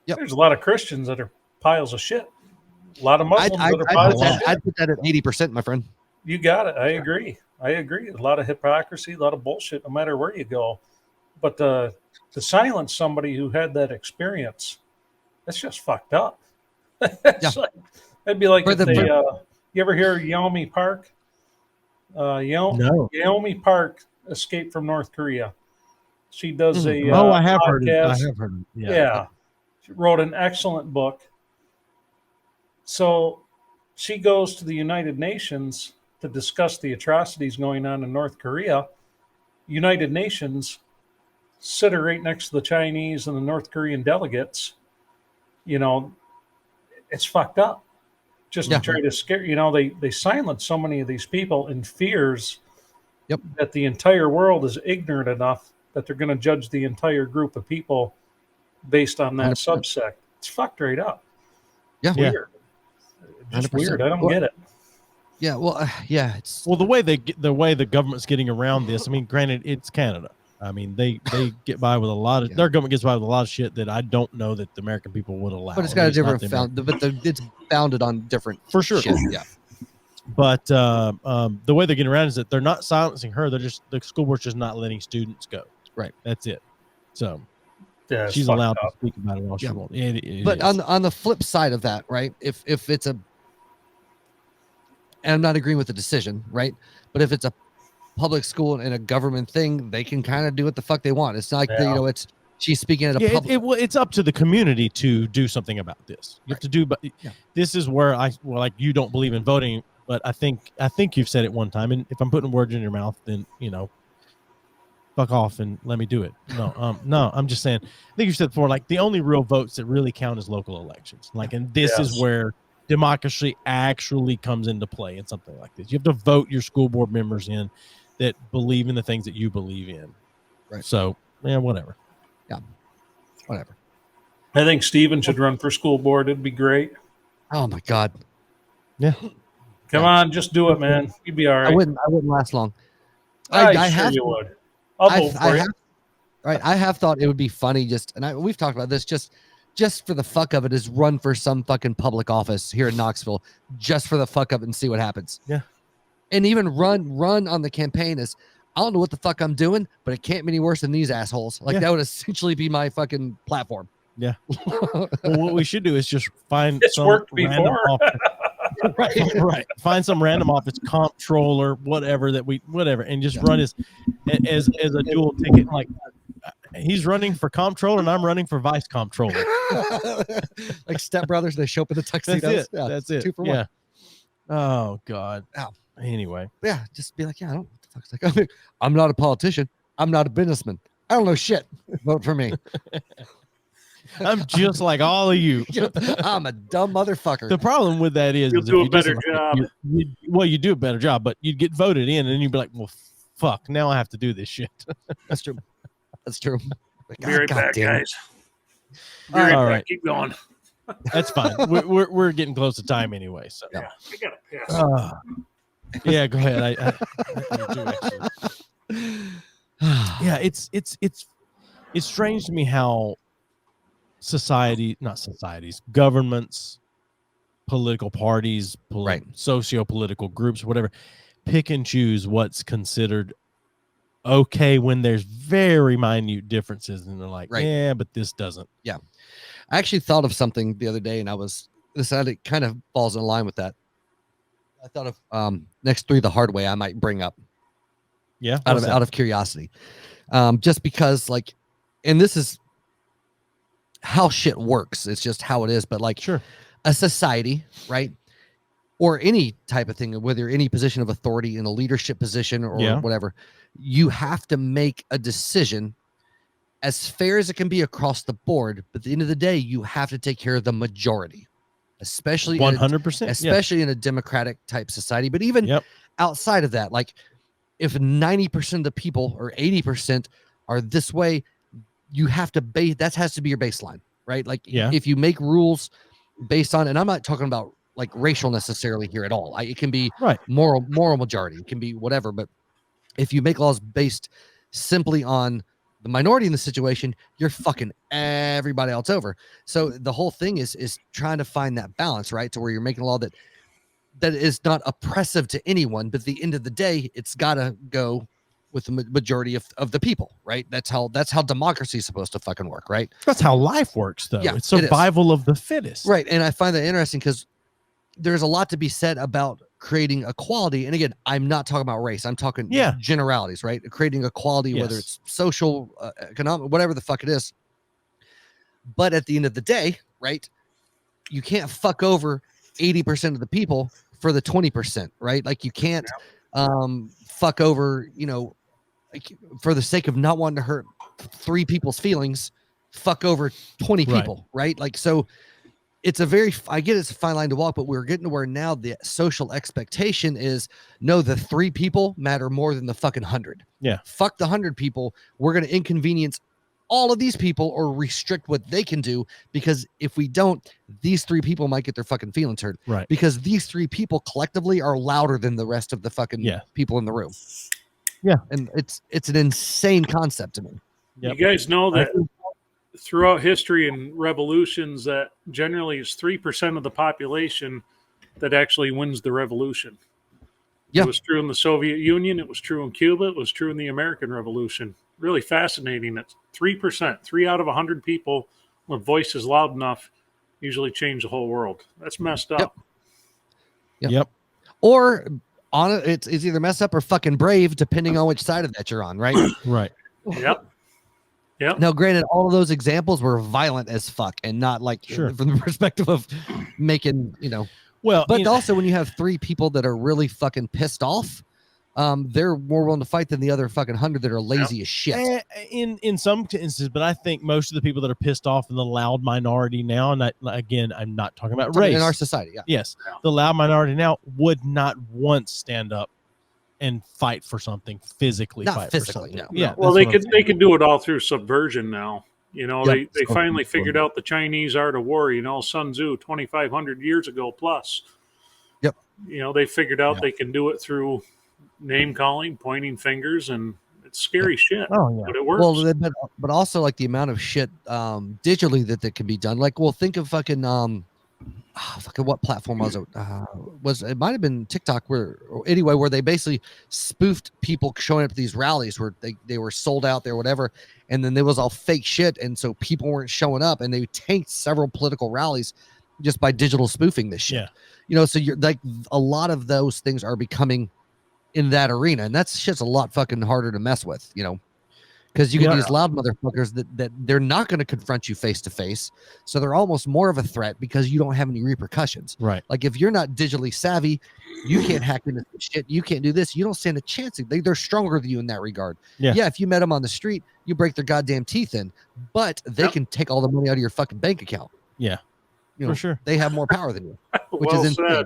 Yep. There's a lot of Christians that are piles of shit. A lot of Muslims that are piles of shit. I'd put that at 80%, my friend. You got it. I agree. A lot of hypocrisy, a lot of bullshit, no matter where you go. But to silence somebody who had that experience, that's just fucked up. It'd be like if they, you ever hear Yeomi Park? No. Yeomi Park escaped from North Korea. She does a I have podcast. heard it. I have heard it. Yeah. She wrote an excellent book. So she goes to the United Nations to discuss the atrocities going on in North Korea. United Nations sit her right next to the Chinese and the North Korean delegates. You know, it's fucked up. Just to try to scare, you know, they silence so many of these people in fears that the entire world is ignorant enough that they're going to judge the entire group of people based on that 100%. Subsect. It's fucked right up. Yeah. Weird. Just 100%. Weird. I don't get it. Yeah. Well, it's the way the government's getting around this. I mean, granted, it's Canada. I mean, they get by with a lot of their government gets by with a lot of shit that I don't know that the American people would allow. But it's got a different it's founded on different for sure. Shit. Yeah. But the way they're getting around is that they're not silencing her. They're just the school board's just not letting students go. Right. That's it. So she's allowed to speak about it all she wants. But on the flip side of that, right? If it's and I'm not agreeing with the decision, right? But if it's a public school and a government thing, they can kind of do what the fuck they want. It's not like she's speaking at a public. It's up to the community to do something about this. You have to do, but this is where like you don't believe in voting, but I think you've said it one time, and if I'm putting words in your mouth, then fuck off and let me do it. No, I'm just saying. I think you said before, like the only real votes that really count is local elections. Like, and this is where democracy actually comes into play in something like this. You have to vote your school board members in that believe in the things that you believe in. Right. So, whatever. Yeah. Whatever. I think Steven should run for school board. It'd be great. Oh my God. Yeah. Come on, just do it, man. You'd be all right. I wouldn't last long. You would. I'll vote for you. Right. I have thought it would be funny we've talked about this just for the fuck of it, is run for some fucking public office here in Knoxville just for the fuck of it and see what happens. Yeah. And even run on the campaign as, I don't know what the fuck I'm doing, but it can't be any worse than these assholes. Like that would essentially be my fucking platform. Yeah. Well, what we should do is just find it's worked before. right. Find some random office, comptroller, whatever, and just run as a dual ticket. Like he's running for comptroller and I'm running for vice comptroller. Like Step Brothers, they show up in the tuxedos. That's it. 2 for 1. Oh God. Ow. Anyway. Yeah, just be like, I don't know what the fuck's like. I mean, I'm not a politician. I'm not a businessman. I don't know shit. Vote for me. I'm just like all of you. I'm a dumb motherfucker. The problem with that is you'll do a better job. You do a better job, but you'd get voted in and you'd be like, well, fuck, now I have to do this shit. That's true. Like, be right back, guys. All right. Keep going. That's fine. We're getting close to time anyway. So yeah, I gotta piss. Yeah, go ahead. I do actually. Yeah, it's strange to me how governments, political parties, socio-political groups, whatever, pick and choose what's considered okay when there's very minute differences, and they're like, yeah, but this doesn't. Yeah, I actually thought of something the other day, and it kind of falls in line with that. I thought of next 3 the hard way I might bring up. Yeah, out of curiosity, just because, like, and this is how shit works. It's just how it is. But like Sure. a society, right? Or any type of thing, whether you're any position of authority in a leadership position or whatever, you have to make a decision as fair as it can be across the board. But at the end of the day, you have to take care of the majority, especially 100%, especially in a democratic type society. But even outside of that, like if 90% of the people or 80% are this way, you have to that has to be your baseline, right? Like if you make rules based on, and I'm not talking about like racial necessarily here at all. It can be moral majority. It can be whatever. But if you make laws based simply on the minority in the situation, you're fucking everybody else over. So the whole thing is trying to find that balance, right? To where you're making a law that is not oppressive to anyone, but at the end of the day, it's got to go with the majority of the people, right? That's how democracy is supposed to fucking work, right? That's how life works, though. Yeah, it's survival of the fittest. Right. And I find that interesting because there's a lot to be said about creating equality. And again, I'm not talking about race. I'm talking generalities, right? Creating equality, whether it's social, economic, whatever the fuck it is. But at the end of the day, right, you can't fuck over 80% of the people for the 20%, right? Like you can't fuck over, like, for the sake of not wanting to hurt 3 people's feelings, fuck over 20 people, right? Like, so it's I get it's a fine line to walk, but we're getting to where now the social expectation is no, the 3 people matter more than the fucking 100. Yeah. Fuck the 100 people. We're going to inconvenience all of these people or restrict what they can do, because if we don't, these 3 people might get their fucking feelings hurt. Right. Because these 3 people collectively are louder than the rest of the fucking people in the room. Yeah. And it's an insane concept to me. Yep. You guys know that throughout history and revolutions that generally is 3% of the population that actually wins the revolution. It was true in the Soviet Union. It was true in Cuba. It was true in the American Revolution. Really fascinating. It's 3%, 3 out of 100 people with voices loud enough usually change the whole world. That's messed up. Yep. Or it's either messed up or fucking brave, depending on which side of that you're on, right? Right. Yep. Now, granted, all of those examples were violent as fuck, and not like from the perspective of making, Well, but also when you have 3 people that are really fucking pissed off, they're more willing to fight than the other fucking 100 that are lazy as shit. In some instances, but I think most of the people that are pissed off in the loud minority now, and again, I'm not talking about race in our society. Yes, the loud minority now would not once stand up and fight for something physically. Not physically, no. Yeah. Well, they can do it all through subversion now. They finally figured out the Chinese art of war. Sun Tzu, 2,500 years ago plus. Yep. They figured out they can do it through name calling, pointing fingers, and it's scary shit. Oh, yeah. But it works. Well, but also like the amount of shit digitally that can be done. Like, well, think of fucking fucking what platform was it? It might have been TikTok, where they basically spoofed people showing up at these rallies where they were sold out there, whatever, and then there was all fake shit, and so people weren't showing up, and they tanked several political rallies just by digital spoofing this shit. So you're like, a lot of those things are becoming in that arena, and that's shit's a lot fucking harder to mess with, because you get these loud motherfuckers that they're not going to confront you face to face, so they're almost more of a threat because you don't have any repercussions. Right. Like if you're not digitally savvy, you can't hack into shit, you can't do this, you don't stand a chance. They're stronger than you in that regard. Yeah, if you met them on the street, you break their goddamn teeth in, but they can take all the money out of your fucking bank account. For sure. They have more power than you, which well is insane. said.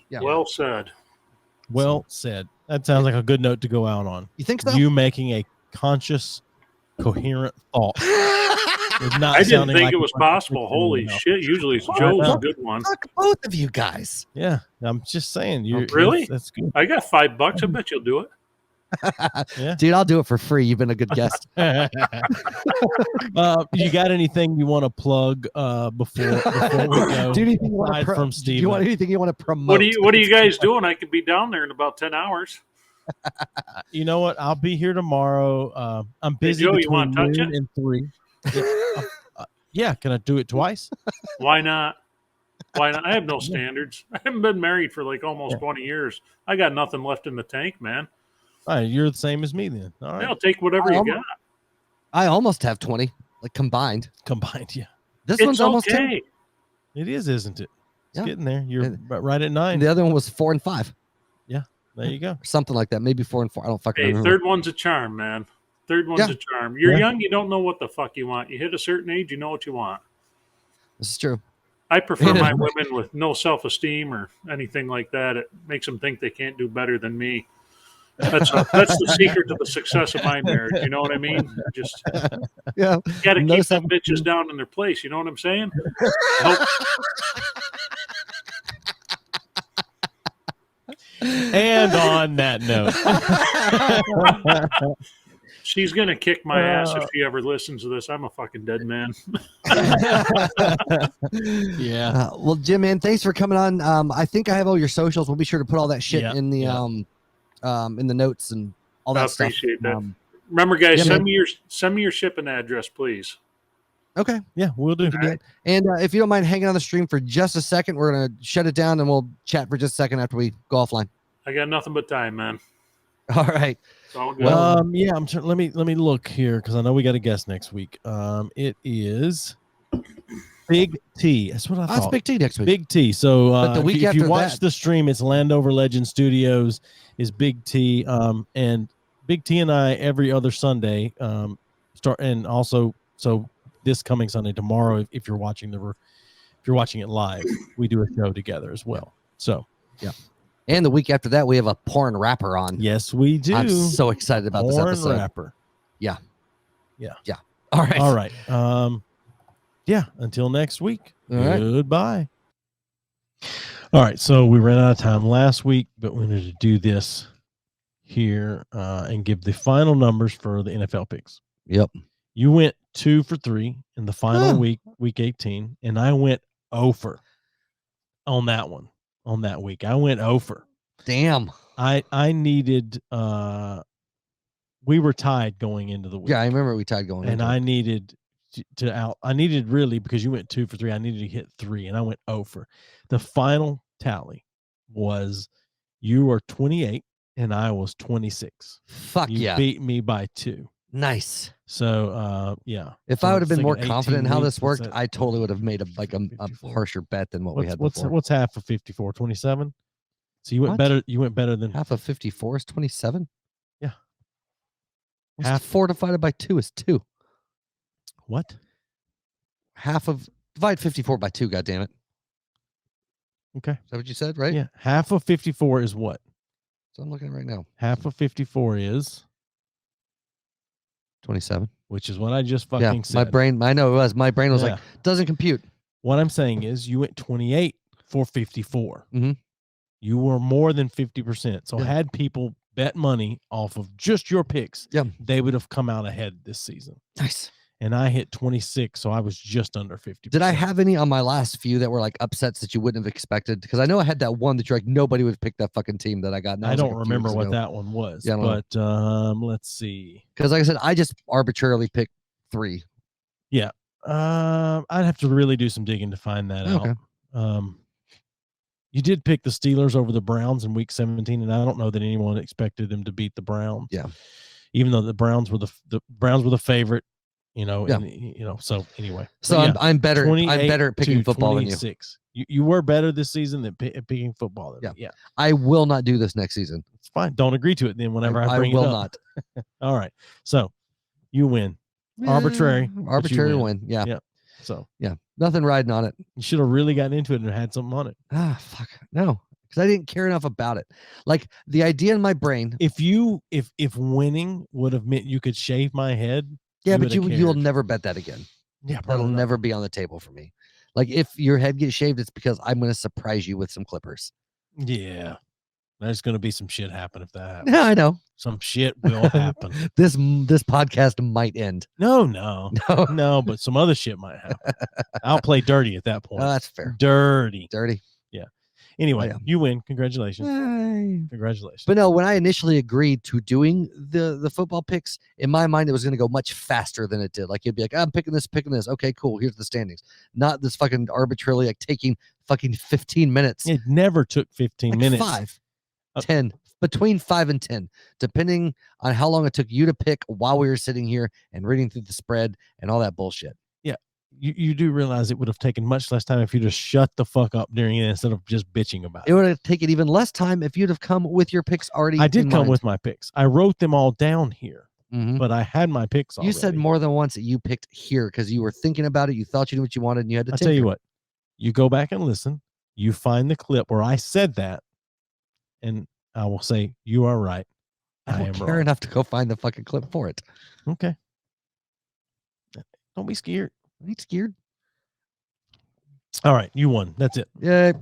Yeah. Well said. Well said. That sounds like a good note to go out on. You think so? You making a conscious, coherent thought. I didn't think it was possible. Holy shit. Usually it's Joe's a good one. Fuck both of you guys. Yeah. I'm just saying. Really? That's good. I got $5. I bet you'll do it. Dude, I'll do it for free. You've been a good guest. You got anything you want to plug before we go? Do anything you want from Steve? Do you want anything you want to promote? What are you guys doing? I could be down there in about 10 hours. You know what? I'll be here tomorrow. I'm busy Joe, between noon and 3. Yeah, can I do it twice? Why not? I have no standards. I haven't been married for like almost 20 years. I got nothing left in the tank, man. All right, you're the same as me then. All right. I'll take whatever you got. I almost have 20. like combined. Yeah. This It's one's almost 10. okay. It is, isn't it? It's Yeah. getting there. You're And- right at 9. And the other one was 4 and 5. There you go. Something like that. Maybe 4 and 4. I don't fucking Hey, remember. third one's a charm, man. Third one's Yeah. a charm. You're Yeah. young, you don't know what the fuck you want. You hit a certain age, you know what you want. This is true. I prefer my women with no self-esteem or anything like that. It makes them think they can't do better than me. That's the secret to the success of my marriage. You know what I mean? Just Yeah. got to No keep them self- bitches down in their place. You know what I'm saying? And on that note, She's gonna kick my ass if she ever listens to this. I'm a fucking dead man. yeah. Well, Jim, man, thanks for coming on. I think I have all your socials. We'll be sure to put all that shit Yeah, in the in the notes and all that I stuff. appreciate that. Remember, guys, yeah, send me your shipping address, please. Okay. Yeah, we'll do. Right. And if you don't mind hanging on the stream for just a second, we're gonna shut it down and we'll chat for just a second after we go offline. I got nothing but time, man. All right. It's all good. Well, yeah, let me look here because I know we got a guest next week. It is Big T. That's what I That's thought. Big T next week. Big T. So But the week if you after watch that- the stream, it's Landover Legend Studios is Big T. And Big T and I every other Sunday start, and also so this coming Sunday tomorrow if you're watching it live, we do a show together as well. So yeah. And the week after that, we have a porn rapper on. yes, we do. I'm so excited about this Porn episode. rapper. All right. All right. Yeah. Until next week. All right. Goodbye. All right. So we ran out of time last week, but we wanted to do this here and give the final numbers for the NFL picks. Yep. You went 2 for 3 in the final Oh. week 18, and I went 0 for on that one. On that week, I went 0 for. Damn. I needed. We were tied going into the week. Yeah, I remember we tied going. And into I it. needed I needed really, because you went 2 for 3, I needed to hit 3, and I went 0 for. The final tally was you were 28 and I was 26. Fuck You yeah. beat me by 2. Nice. So yeah. If So I would I'm have been more thinking confident in 18 how weeks, this worked, what's that? I totally would have made a 54. harsher bet than what we had before. What's half of 54? 27? So you went What? better. You went better than Half of 54 is 27. Yeah. Half 4 divided by 2 is 2. what? Half of divide 54 by 2. God damn it. Okay. Is that what you said? Right? Yeah. Half of 54 is what? So I'm looking right now. Half of 54 is, 27. which is what I just fucking Yeah. said. My brain. I know it was. My brain was Yeah. like, doesn't compute. What I'm saying is you went 28 for 54. Mhm. You were more than 50%. So Yeah. had people bet money off of just your picks, Yeah. they would have come out ahead this season. Nice. And I hit 26, so I was just under 50%. Did I have any on my last few that were like upsets that you wouldn't have expected? Because I know I had that one that you're like, nobody would pick that fucking team that I got. I don't remember what that one was. Yeah, I don't know. But let's see. Because like I said, I just arbitrarily picked 3. I'd have to really do some digging to find that Okay. out. You did pick the Steelers over the Browns in week 17, and I don't know that anyone expected them to beat the Browns. Yeah. Even though the Browns were the favorite, Yeah. and, so anyway. So yeah, I'm better. I'm 28 better at picking to football than you. 26. You were better this season than picking football. Than Yeah. me. Yeah. I will not do this next season. It's fine. Don't agree to it then whenever I bring will it up. not. All right. So you win. Arbitrary, but you Arbitrary win. win. Yeah. Yeah. So Yeah. Nothing riding on it. you should have really gotten into it and had something on it. Ah, fuck. No. Because I didn't care enough about it. Like the idea in my brain. If winning would have meant you could shave my head, Yeah, you but would've you'll cared. never bet that again. Yeah, That'll probably not. never be on the table for me. Like if your head gets shaved, it's because I'm going to surprise you with some clippers. Yeah, there's going to be some shit happen if that happens. Yeah, I know. Some shit will happen. This podcast might end. No, No, but some other shit might happen. I'll play dirty at that point. that's fair. Dirty. Dirty. Anyway, yeah. you win. Congratulations. Hey. Congratulations. But no, when I initially agreed to doing the football picks, in my mind, it was going to go much faster than it did. Like it'd be like, I'm picking this. Okay, cool. Here's the standings. Not this fucking arbitrarily like taking fucking 15 minutes. It never took 15 Like minutes. 5, Uh, 10. between 5 and 10, depending on how long it took you to pick while we were sitting here and reading through the spread and all that bullshit. Yeah. You do realize it would have taken much less time if you just shut the fuck up during it instead of just bitching about it. It would have taken even less time if you'd have come with your picks already. I did come with my picks. I wrote them all down here, but I had my picks already. You said more than once that you picked here because you were thinking about it. You thought you knew what you wanted and you had to I'll tell you what, you go back and listen. You find the clip where I said that, and I will say, you are right. I don't care enough to go find the fucking clip for it. Okay. Don't be scared. I ain't scared. All right, you won. That's it. Yeah.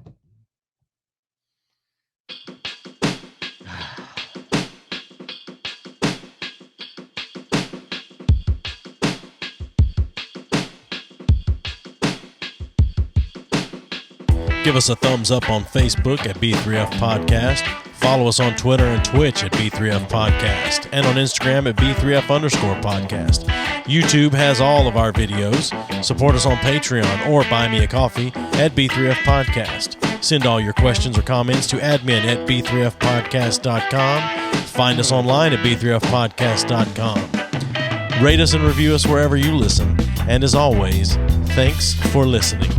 Give us a thumbs up on Facebook at B3F Podcast. Follow us on Twitter and Twitch at B3F Podcast. And on Instagram at B3F_podcast. YouTube has all of our videos. Support us on Patreon or buy me a coffee at B3F Podcast. Send all your questions or comments to admin at B3Fpodcast.com. Find us online at B3Fpodcast.com. Rate us and review us wherever you listen. And as always, thanks for listening.